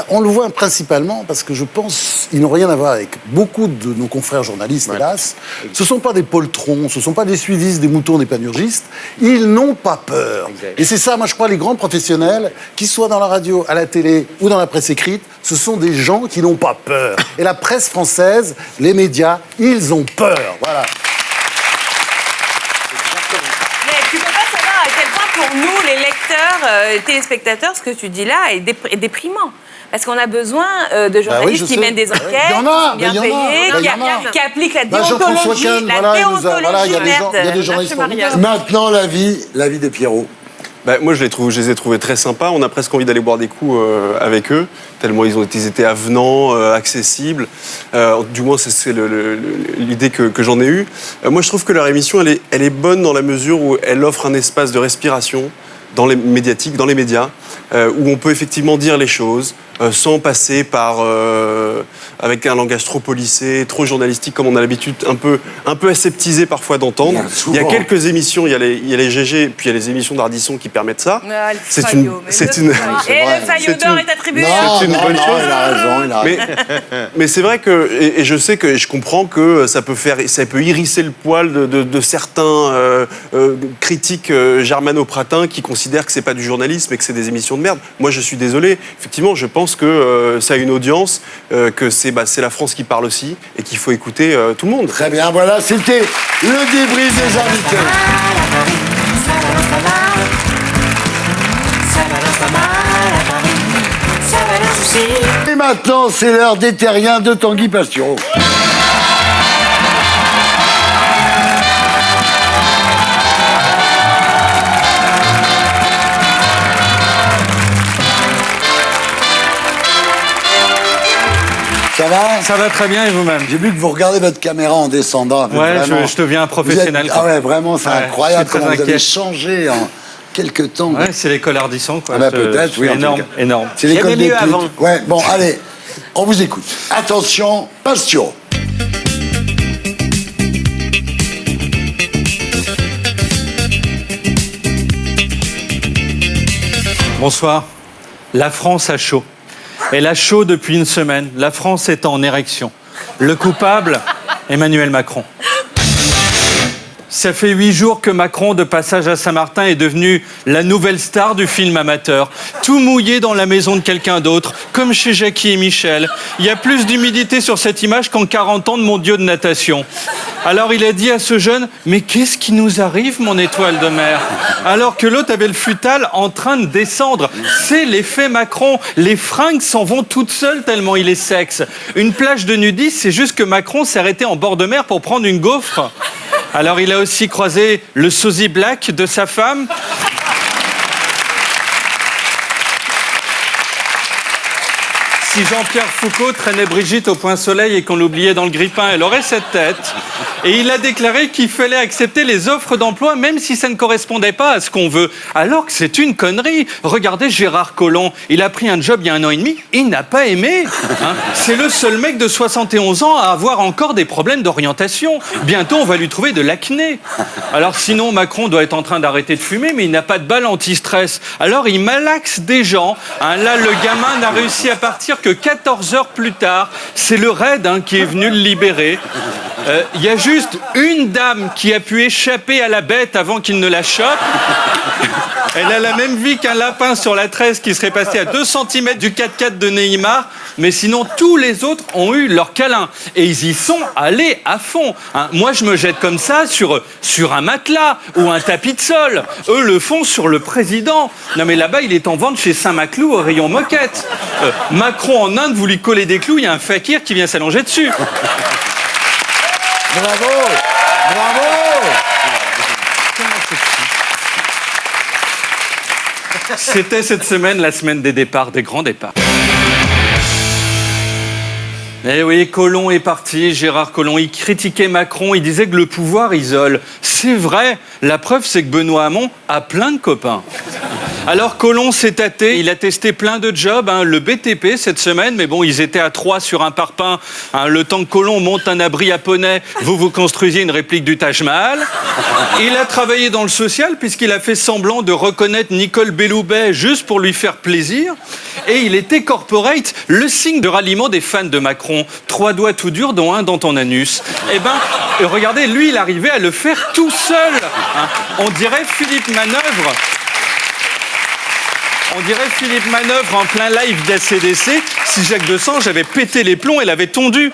On le voit principalement parce que je pense qu'ils n'ont rien à voir avec beaucoup de nos confrères journalistes, hélas. Ce ne sont pas des poltrons, ce ne sont pas des suivistes, des moutons, des panurgistes. Ils n'ont pas peur. Exact. Et c'est ça, moi je crois, les grands professionnels, qu'ils soient dans la radio, à la télé ou dans la presse écrite, ce sont des gens qui n'ont pas peur. Et la presse française, les médias, ils ont peur. Voilà. Mais tu peux pas savoir à quel point pour nous, les lecteurs, les téléspectateurs, ce que tu dis là est déprimant. Parce qu'on a besoin de journalistes qui mènent des enquêtes, Il y en a, qui sont bien il y en a, payés, il y en a. qui appliquent la Jean-François déontologie. Kahn, La voilà, déontologie, il y a des gens- il y a des journalistes Maria. Maintenant, la vie de Pierrot. Moi, je les ai trouvés très sympas. On a presque envie d'aller boire des coups avec eux, tellement ils étaient avenants, accessibles. Du moins, c'est l'idée que j'en ai eue. Moi, je trouve que leur émission, elle est bonne dans la mesure où elle offre un espace de respiration dans les médias, où on peut effectivement dire les choses sans passer par avec un langage trop policé, trop journalistique, comme on a l'habitude un peu aseptisé parfois d'entendre. Il y a quelques émissions, il y a les GG, puis il y a les émissions d'Ardisson qui permettent ça. C'est une Et le Fayot d'or est attribué. C'est une bonne chose. Il a raison. Mais c'est vrai que, et je sais que je comprends que ça peut hérisser le poil de certains critiques germano-pratins qui considèrent que c'est pas du journalisme et que c'est des émissions de merde. Moi, je suis désolé. Effectivement, je pense que ça a une audience, que c'est la France qui parle aussi et qu'il faut écouter tout le monde. Très bien, voilà, c'était le débrief des invités. Et maintenant, c'est l'heure des terriens de Tanguy Pastureau. Ça va? Ça va très bien et vous-même? J'ai vu que vous regardez votre caméra en descendant. Ouais, vraiment, je deviens un professionnel. Ah ouais, vraiment, c'est incroyable comment vous avez changé en quelques temps. Ouais, c'est l'école Ardisson, quoi. Peut-être, oui. Énorme. C'est l'école des putes. Ouais, bon, allez, on vous écoute. Attention, Pastureau. Bonsoir. La France a chaud. Elle a chaud depuis une semaine. La France est en érection. Le coupable, Emmanuel Macron. Ça fait 8 jours que Macron, de passage à Saint-Martin, est devenu la nouvelle star du film amateur. Tout mouillé dans la maison de quelqu'un d'autre, comme chez Jackie et Michel. Il y a plus d'humidité sur cette image qu'en 40 ans de mon dieu de natation. Alors il a dit à ce jeune « Mais qu'est-ce qui nous arrive, mon étoile de mer ?» Alors que l'autre avait le futal en train de descendre. C'est l'effet Macron. Les fringues s'en vont toutes seules tellement il est sexe. Une plage de nudistes, c'est juste que Macron s'est arrêté en bord de mer pour prendre une gaufre. Alors il a aussi croisé le sosie black de sa femme. Si Jean-Pierre Foucault traînait Brigitte au Point Soleil et qu'on l'oubliait dans le grille-pain, elle aurait cette tête. Et il a déclaré qu'il fallait accepter les offres d'emploi même si ça ne correspondait pas à ce qu'on veut. Alors que c'est une connerie. Regardez Gérard Collomb, il a pris un job il y a 1 an et demi, il n'a pas aimé. C'est le seul mec de 71 ans à avoir encore des problèmes d'orientation. Bientôt, on va lui trouver de l'acné. Alors sinon, Macron doit être en train d'arrêter de fumer, mais il n'a pas de balle anti-stress. Alors il malaxe des gens. Là, le gamin n'a réussi à partir que 14 heures plus tard. C'est le raid qui est venu le libérer. Il y a juste une dame qui a pu échapper à la bête avant qu'il ne la chope. Elle a la même vie qu'un lapin sur la 13 qui serait passé à 2 cm du 4x4 de Neymar. Mais sinon, tous les autres ont eu leur câlin. Et ils y sont allés à fond. Moi, je me jette comme ça sur un matelas ou un tapis de sol. Eux le font sur le président. Non mais là-bas, il est en vente chez Saint-Maclou au rayon moquette. Macron en Inde, vous lui collez des clous, il y a un fakir qui vient s'allonger dessus. Bravo! Bravo! C'était cette semaine, la semaine des départs, des grands départs. Eh oui, Collomb est parti, Gérard Collomb, il critiquait Macron, il disait que le pouvoir isole. C'est vrai, la preuve c'est que Benoît Hamon a plein de copains. Alors Collomb s'est tâté, il a testé plein de jobs, le BTP cette semaine, mais bon, ils étaient à 3 sur un parpaing. Le temps que Collomb monte un abri japonais, vous construisiez une réplique du Taj Mahal. Il a travaillé dans le social puisqu'il a fait semblant de reconnaître Nicole Belloubet juste pour lui faire plaisir. Et il était corporate, le signe de ralliement des fans de Macron. 3 doigts tout durs, dont un dans ton anus. Eh ben, regardez, lui, il arrivait à le faire tout seul. On dirait Philippe Manœuvre. On dirait Philippe Manœuvre en plein live d'ACDC si Jacques Desange avait pété les plombs et l'avait tondu.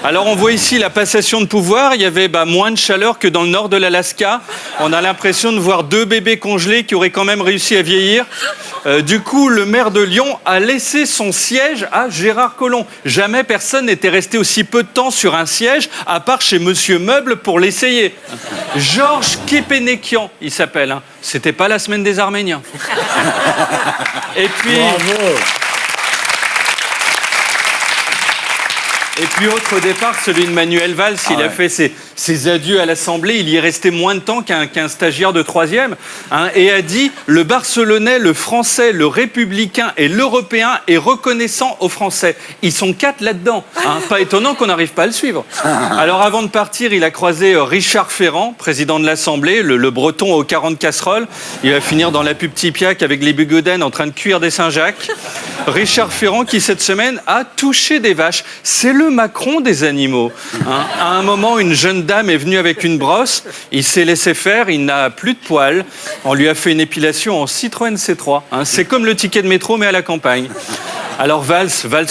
Alors on voit ici la passation de pouvoir. Il y avait moins de chaleur que dans le nord de l'Alaska. On a l'impression de voir 2 bébés congelés qui auraient quand même réussi à vieillir. Du coup, le maire de Lyon a laissé son siège à Gérard Collomb. Jamais personne n'était resté aussi peu de temps sur un siège, à part chez Monsieur Meuble pour l'essayer. Georges Kepenekian, il s'appelle. Hein. C'était pas la semaine des Arméniens. Et puis... Bravo. Et puis, autre départ, celui de Manuel Valls. Il a fait ses adieux à l'Assemblée. Il y est resté moins de temps qu'un stagiaire de 3e. Hein, et a dit « Le Barcelonais, le Français, le Républicain et l'Européen est reconnaissant aux Français. » Ils sont 4 là-dedans. Hein, pas étonnant qu'on n'arrive pas à le suivre. Alors, avant de partir, il a croisé Richard Ferrand, président de l'Assemblée, le breton aux 40 casseroles. Il va finir dans la pub Tipiac avec les Bugoden en train de cuire des Saint-Jacques. Richard Ferrand qui, cette semaine, a touché des vaches. C'est le Macron des animaux. Hein. À un moment, une jeune dame est venue avec une brosse. Il s'est laissé faire, il n'a plus de poils. On lui a fait une épilation en Citroën C3. Hein. C'est comme le ticket de métro, mais à la campagne. Alors Valls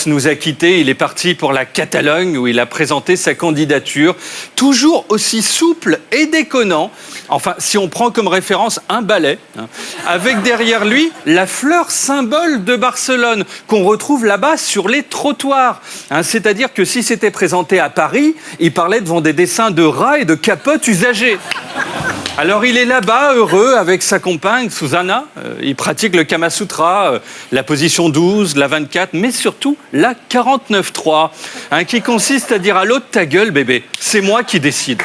nous a quittés, il est parti pour la Catalogne où il a présenté sa candidature, toujours aussi souple et déconnant, enfin si on prend comme référence un balai, hein, avec derrière lui la fleur symbole de Barcelone qu'on retrouve là-bas sur les trottoirs. Hein, c'est-à-dire que si c'était présenté à Paris, il parlait devant des dessins de rats et de capotes usagées. Alors il est là-bas, heureux, avec sa compagne, Susanna. Il pratique le Kama Sutra, la position 12, la 24, mais surtout la 49-3, hein, qui consiste à dire à l'autre « ta gueule, bébé, c'est moi qui décide ».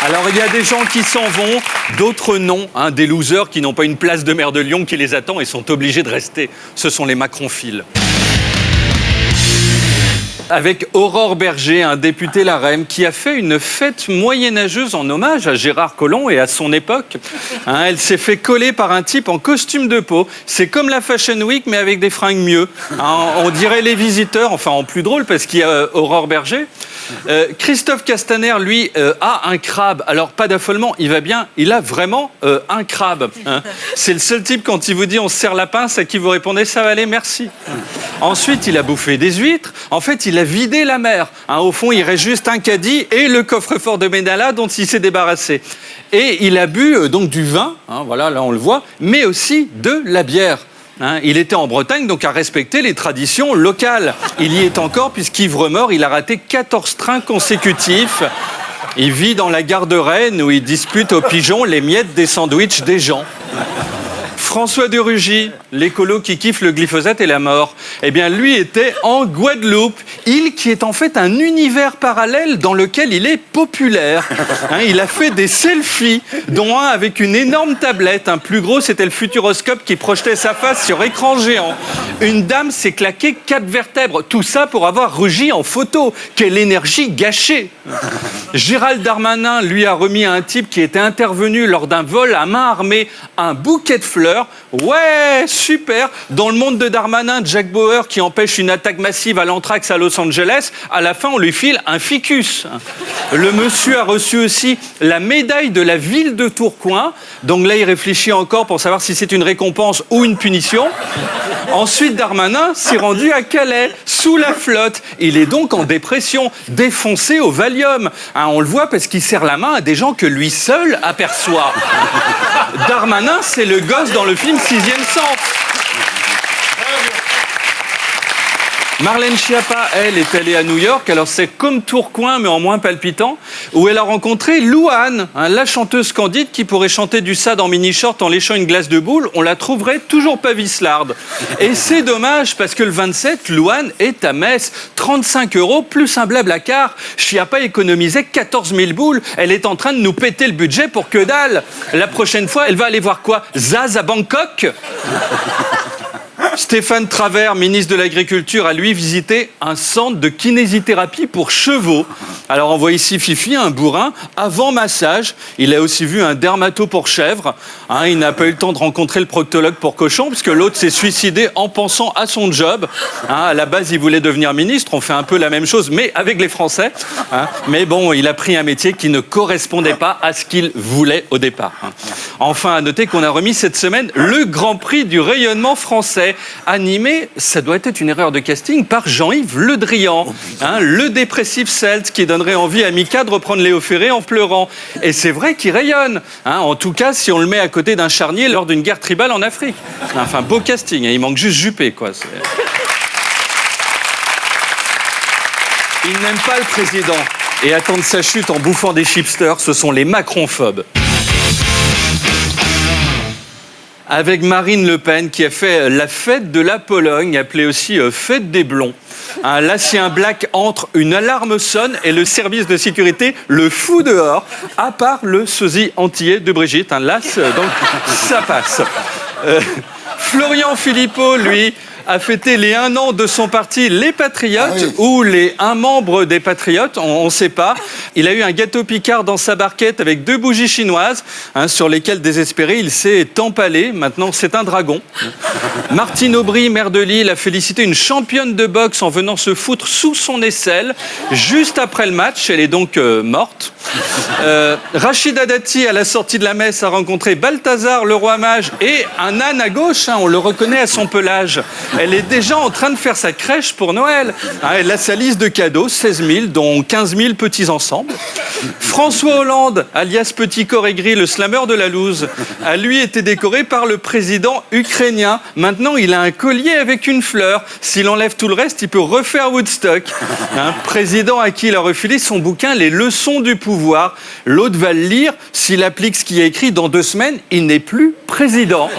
Alors, il y a des gens qui s'en vont, d'autres non, hein, des losers qui n'ont pas une place de maire de Lyon qui les attend et sont obligés de rester. Ce sont les macronphiles. Avec Aurore Berger, un député LaREM, qui a fait une fête moyenâgeuse en hommage à Gérard Collomb et à son époque. Hein, elle s'est fait coller par un type en costume de peau. C'est comme la Fashion Week, mais avec des fringues mieux. Hein, on dirait Les Visiteurs, enfin en plus drôle, parce qu'il y a Aurore Berger. Christophe Castaner, lui, a un crabe. Alors, pas d'affolement, il va bien. Il a vraiment un crabe. Hein. C'est le seul type, quand il vous dit « on se serre la pince », à qui vous répondez « ça va aller, merci ». Ensuite, il a bouffé des huîtres. En fait, il a vidé la mer. Hein, au fond, il reste juste un caddie et le coffre-fort de Ménala dont il s'est débarrassé. Et il a bu donc du vin, hein, voilà, là on le voit, mais aussi de la bière. Hein, il était en Bretagne, donc à respecter les traditions locales. Il y est encore, puisqu'ivre-mort, il a raté 14 trains consécutifs. Il vit dans la gare de Rennes, où il dispute aux pigeons les miettes des sandwichs des gens. François de Rugy, l'écolo qui kiffe le glyphosate et la mort, eh bien lui était en Guadeloupe, île qui est en fait un univers parallèle dans lequel il est populaire. Hein, il a fait des selfies, dont un avec une énorme tablette. Un plus gros, c'était le Futuroscope qui projetait sa face sur écran géant. Une dame s'est claqué 4 vertèbres, tout ça pour avoir rugi en photo. Quelle énergie gâchée! Gérald Darmanin, lui, a remis à un type qui était intervenu lors d'un vol à main armée un bouquet de fleurs. Ouais, super. Dans le monde de Darmanin, Jack Bauer qui empêche une attaque massive à l'anthrax à Los Angeles, à la fin on lui file un ficus. Le monsieur a reçu aussi la médaille de la ville de Tourcoing. Donc là il réfléchit encore pour savoir si c'est une récompense ou une punition. Ensuite Darmanin s'est rendu à Calais, sous la flotte. Il est donc en dépression, défoncé au Valium. Hein, on le voit parce qu'il serre la main à des gens que lui seul aperçoit. Darmanin, c'est le gosse dans le film 6e Sens. Marlène Schiappa, elle, est allée à New York, alors c'est comme Tourcoing, mais en moins palpitant, où elle a rencontré Louane, hein, la chanteuse candide qui pourrait chanter du Sade en mini-short en léchant une glace de boule, on la trouverait toujours pas vislarde. Et c'est dommage, parce que le 27, Louane est à Metz, 35 € plus un blablacar. Schiappa économisait 14 000 boules, elle est en train de nous péter le budget pour que dalle. La prochaine fois, elle va aller voir quoi? Zaz à Bangkok? Stéphane Travers, ministre de l'Agriculture, a lui visité un centre de kinésithérapie pour chevaux. Alors on voit ici Fifi, un bourrin, avant massage. Il a aussi vu un dermato pour chèvre. Hein, il n'a pas eu le temps de rencontrer le proctologue pour cochon, puisque l'autre s'est suicidé en pensant à son job. Hein, à la base, il voulait devenir ministre. On fait un peu la même chose, mais avec les Français. Hein. Mais bon, il a pris un métier qui ne correspondait pas à ce qu'il voulait au départ. Hein. Enfin, à noter qu'on a remis cette semaine le Grand Prix du rayonnement français animé, ça doit être une erreur de casting, par Jean-Yves Le Drian, le dépressif celte qui donnerait envie à Mika de reprendre Léo Ferré en pleurant. Et c'est vrai qu'il rayonne, en tout cas si on le met à côté d'un charnier lors d'une guerre tribale en Afrique. Enfin, beau casting, il manque juste Juppé, quoi. Il n'aime pas le président et attendent sa chute en bouffant des chipsters, ce sont les macronphobes. Avec Marine Le Pen qui a fait la fête de la Pologne, appelée aussi fête des blonds. Là, si un black entre, une alarme sonne et le service de sécurité le fout dehors, à part le sosie antillais de Brigitte. Là, donc, ça passe. Florian Philippot, lui, a fêté les 1 an de son parti Les Patriotes, ou les 1 membre des Patriotes, on ne sait pas. Il a eu un gâteau Picard dans sa barquette avec 2 bougies chinoises, sur lesquelles, désespéré, il s'est empalé. Maintenant, c'est un dragon. Martine Aubry, maire de Lille, a félicité une championne de boxe en venant se foutre sous son aisselle, juste après le match. Elle est donc morte. Rachida Dati, à la sortie de la messe, a rencontré Balthazar, le roi mage, et un âne à gauche, on le reconnaît à son pelage. Elle est déjà en train de faire sa crèche pour Noël. Elle a sa liste de cadeaux, 16 000, dont 15 000 petits ensembles. François Hollande, alias Petit Corps Aigri, le slammer de la loose, a lui été décoré par le président ukrainien. Maintenant, il a un collier avec une fleur. S'il enlève tout le reste, il peut refaire Woodstock. Président à qui il a refilé son bouquin Les leçons du pouvoir. L'autre va le lire. S'il applique ce qu'il y a écrit, dans 2 semaines, il n'est plus président.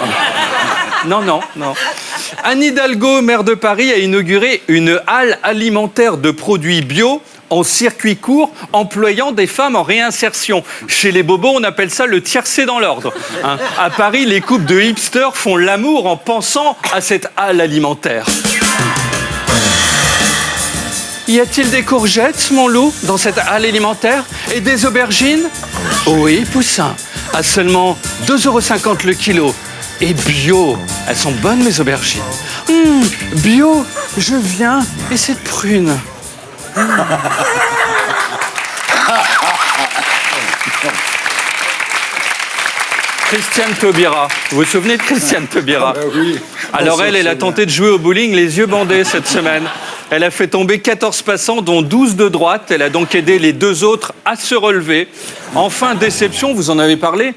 Non. Anne Hidalgo, maire de Paris, a inauguré une halle alimentaire de produits bio en circuit court, employant des femmes en réinsertion. Chez les bobos, on appelle ça le tiercé dans l'ordre. À Paris, les couples de hipsters font l'amour en pensant à cette halle alimentaire. Y a-t-il des courgettes, mon loup, dans cette halle alimentaire? Et des aubergines? Oui, poussin. À seulement 2,50 € le kilo. Et bio, elles sont bonnes mes aubergines. Bio, je viens, et cette prune. Christiane Taubira. Vous vous souvenez de Christiane Taubira? Oui. Alors elle a tenté de jouer au bowling les yeux bandés cette semaine. Elle a fait tomber 14 passants, dont 12 de droite. Elle a donc aidé les 2 autres à se relever. Enfin, déception, vous en avez parlé.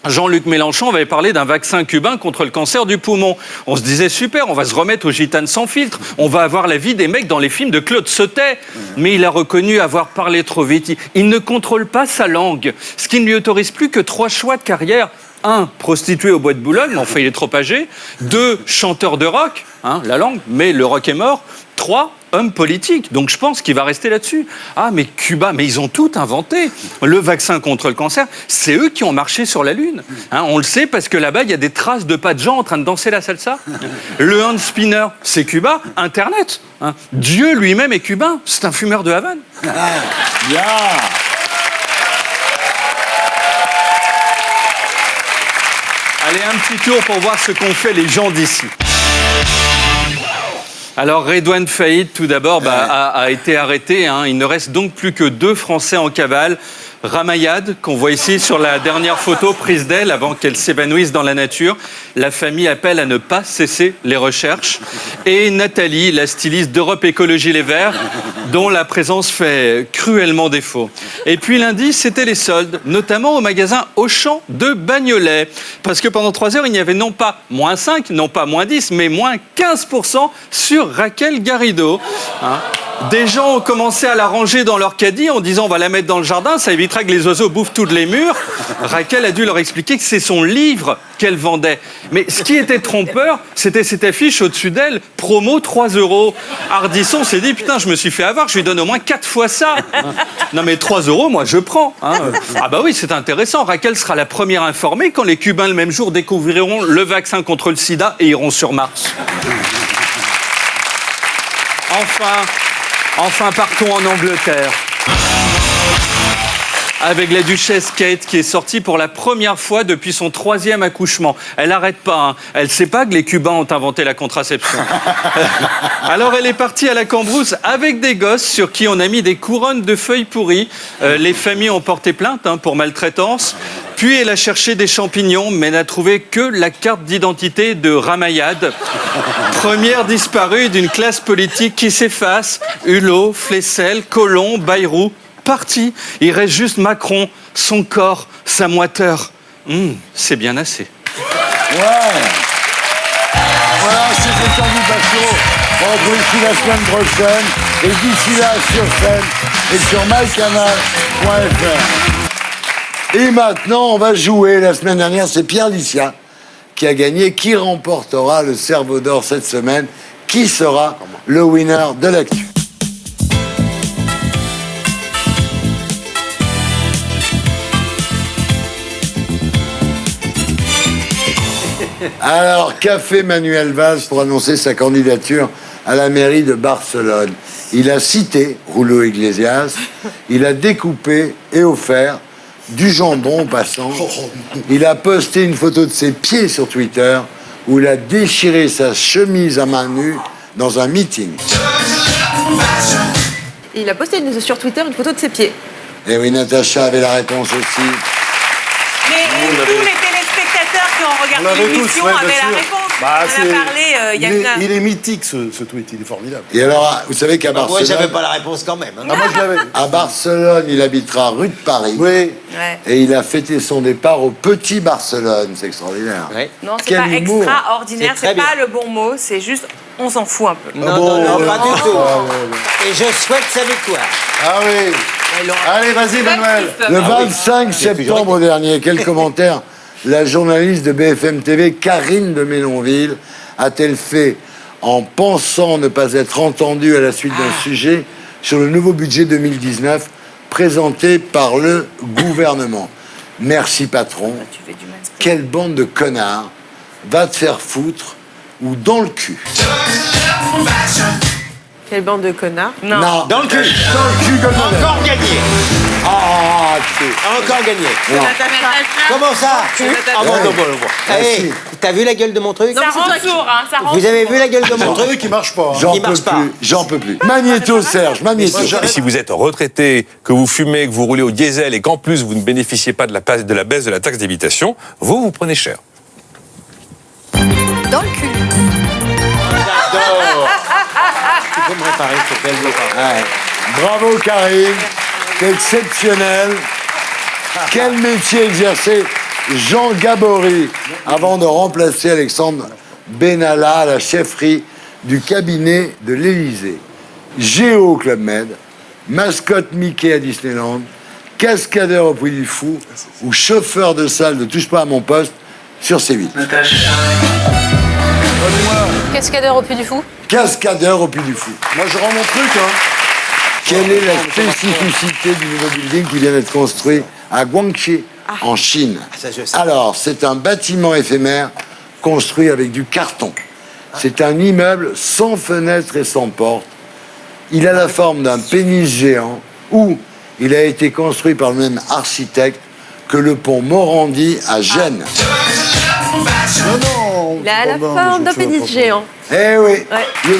Jean-Luc Mélenchon avait parlé d'un vaccin cubain contre le cancer du poumon. On se disait super, on va se remettre aux gitanes sans filtre, on va avoir la vie des mecs dans les films de Claude Sautet. Mais il a reconnu avoir parlé trop vite. Il ne contrôle pas sa langue, ce qui ne lui autorise plus que 3 choix de carrière. 1, prostituée au bois de Boulogne, mais enfin il est trop âgé. 2, chanteur de rock, la langue, mais le rock est mort. 3, homme politique. Donc je pense qu'il va rester là-dessus. Ah, mais Cuba, mais ils ont tout inventé. Le vaccin contre le cancer, c'est eux qui ont marché sur la Lune. On le sait parce que là-bas, il y a des traces de pas de gens en train de danser la salsa. Le hand spinner, c'est Cuba. Internet. Dieu lui-même est cubain. C'est un fumeur de Havane. Bien. Allez, un petit tour pour voir ce qu'ont fait les gens d'ici. Alors, Redouane Faïd, tout d'abord, a été arrêté. Il ne reste donc plus que 2 Français en cavale. Ramayad, qu'on voit ici sur la dernière photo prise d'elle avant qu'elle s'évanouisse dans la nature. La famille appelle à ne pas cesser les recherches. Et Nathalie, la styliste d'Europe Écologie Les Verts, dont la présence fait cruellement défaut. Et puis lundi, c'était les soldes, notamment au magasin Auchan de Bagnolet. Parce que pendant 3 heures, il n'y avait non pas moins 5, non pas moins 10, mais moins 15% sur Raquel Garrido. Des gens ont commencé à la ranger dans leur caddie en disant on va la mettre dans le jardin, ça évitera que les oiseaux bouffent tous les murs. Raquel a dû leur expliquer que c'est son livre qu'elle vendait. Mais ce qui était trompeur, c'était cette affiche au-dessus d'elle, promo 3 €. Ardisson s'est dit putain, je me suis fait avoir, je lui donne au moins 4 fois ça. Non mais 3 €, moi je prends. Ah bah oui, c'est intéressant. Raquel sera la première informée quand les Cubains le même jour découvriront le vaccin contre le sida et iront sur Mars. Enfin, partons en Angleterre. Avec la duchesse Kate qui est sortie pour la première fois depuis son 3e accouchement. Elle n'arrête pas, Elle ne sait pas que les Cubains ont inventé la contraception. Alors elle est partie à la cambrousse avec des gosses sur qui on a mis des couronnes de feuilles pourries. Les familles ont porté plainte pour maltraitance. Puis elle a cherché des champignons, mais n'a trouvé que la carte d'identité de Ramayad, première disparue d'une classe politique qui s'efface. Hulot, Flessel, Collomb, Bayrou, parti. Il reste juste Macron, son corps, sa moiteur. C'est bien assez. Ouais. Voilà, c'était Tanguy Pachereau. On se retrouve ici la semaine prochaine. Et d'ici là, sur scène et sur mycanal.fr. Et maintenant, on va jouer. La semaine dernière, c'est Pierre Licia qui a gagné. Qui remportera le Cerveau d'Or cette semaine? Qui sera le winner de l'actu? Alors, qu'a fait Manuel Valls pour annoncer sa candidature à la mairie de Barcelone? Il a cité Julio Iglesias, il a découpé et offert du jambon aux passants, il a posté une photo de ses pieds sur Twitter où il a déchiré sa chemise à main nue dans un meeting. Il a posté sur Twitter une photo de ses pieds. Et oui, Natacha avait la réponse aussi. Mais tous les téléspectateurs qui ont regardé l'émission avaient la réponse. On en a parlé il y a une heure. Il est mythique ce tweet, il est formidable. Et alors, vous savez qu'à Barcelone... Moi, j'avais pas la réponse quand même. Hein. Ah, moi, je l'avais. À Barcelone, il habitera rue de Paris. Oui. Ouais. Et il a fêté son départ au Petit Barcelone. C'est extraordinaire. Ouais. Non, c'est Quel pas humour. extraordinaire, C'est c'est très pas le bon mot, c'est juste on s'en fout un peu. Non, pas du tout. Et je souhaite sa victoire. Ah oui. Allez, vas-y, Manuel. Le 25 septembre dernier, quel commentaire la journaliste de BFM TV, Karine de Ménonville, a-t-elle fait en pensant ne pas être entendue à la suite d'un sujet sur le nouveau budget 2019 présenté par le gouvernement? Merci patron. Quelle bande de connards. Va te faire foutre ou dans le cul. Quelle bande de connards. Non. Dans le cul. Dans le cul, Golden. Encore gagné. Ah, Encore gagné. Non. Comment ça? Ah bon, bon, bon. Hey, t'as vu la gueule de mon truc? Ça rend sourd, hein, ça rend Vous avez vu la gueule de mon truc? Qui marche pas. J'en peux plus. J'en peux plus. Magnéto, Serge, Magnéto. Et si vous êtes retraité, que vous fumez, que vous roulez au diesel et qu'en plus vous ne bénéficiez pas de la baisse de la taxe d'habitation, vous prenez cher. Dans le cul. J'adore. Tu peux me réparer, s'il te plaît, je veux pas. Ouais. Bravo Karine, c'est exceptionnel. Quel métier exerçait Jean Gabory avant de remplacer Alexandre Benalla à la chefferie du cabinet de l'Élysée? Géo au Club Med, mascotte Mickey à Disneyland, cascadeur au Puy du Fou ou chauffeur de salle de Touche pas à mon poste sur C8. Cascadeur au Puy du Fou. Cascadeur au Puy du Fou. Moi, je rends mon truc, hein. Quelle est la spécificité du nouveau building qui vient d'être construit à Guangxi, en Chine? Ça, je sais. Alors, c'est un bâtiment éphémère construit avec du carton. C'est un immeuble sans fenêtre et sans porte. Il a la forme d'un pénis géant où il a été construit par le même architecte que le pont Morandi à Gênes. Il a la forme d'un pénis géant. Eh oui, Ouais. le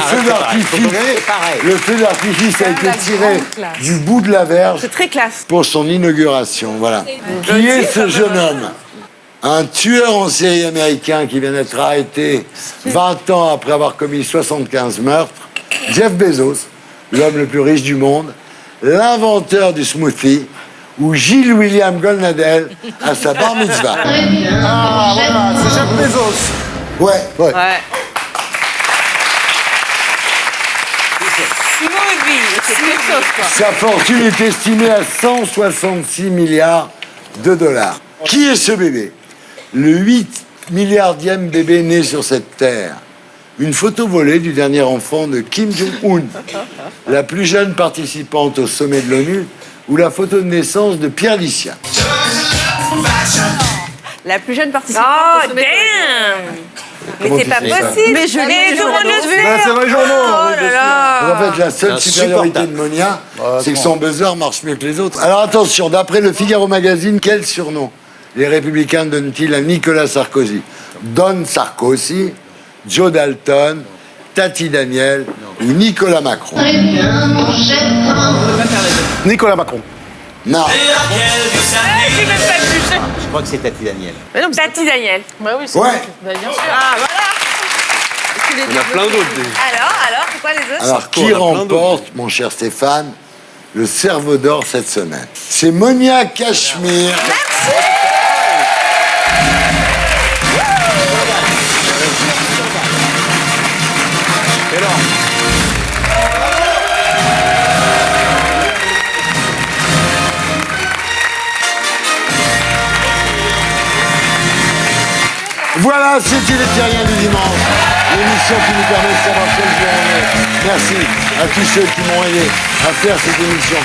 feu d'artifice a été tiré du bout de la verge C'est très classe. pour son inauguration. Voilà. Qui est ce jeune homme? Un tueur en série américain qui vient d'être arrêté 20 ans après avoir commis 75 meurtres. Jeff Bezos, l'homme le plus riche du monde, l'inventeur du smoothie, ou Gilles William Golnadel à sa bar mitzvah. Ah, voilà, c'est Jeff Bezos. Ouais. Ouais. Sa fortune est estimée à 166 milliards de dollars. Qui est ce bébé? Le 8 milliardième bébé né sur cette terre. Une photo volée du dernier enfant de Kim Jong-un, la plus jeune participante au sommet de l'ONU, ou la photo de naissance de Pierre Licia. La plus jeune participante. Oh, au sommet de damn! Mais Comment c'est tu pas sais ça? possible! Mais je l'ai tout le monde le sait! Bah, c'est dans les journaux. Oh là là! En fait, la seule supériorité de Monia, c'est que son buzzer marche mieux que les autres. Alors attention, d'après le Figaro Magazine, quel surnom les Républicains donnent-ils à Nicolas Sarkozy? Don Sarkozy, Joe Dalton, Tati Daniel ou Nicolas Macron? Nicolas Macron. Non. J'ai même pas jugé. Je crois que c'est Tati Daniel. Mais non, Tati Daniel. Bah oui, c'est Ouais. bien sûr. Ah, voilà. Il y en a plein d'autres. Alors, c'est quoi les autres? Alors, qui remporte, mon cher Stéphane, le cerveau d'or cette semaine? C'est Monia Cachemire. Voilà, c'était les Terriens du dimanche. L'émission qui nous permet de savoir quel jour on est. Merci à tous ceux qui m'ont aidé à faire cette émission.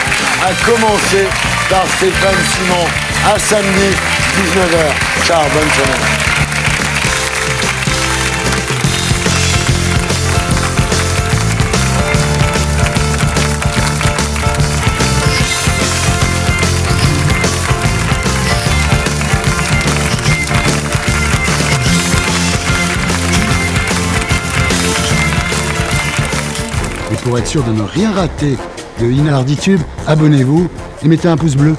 À commencer par Stéphane Simon. À samedi, 19h. Ciao, bonne semaine. Et pour être sûr de ne rien rater de Inarditube, abonnez-vous et mettez un pouce bleu.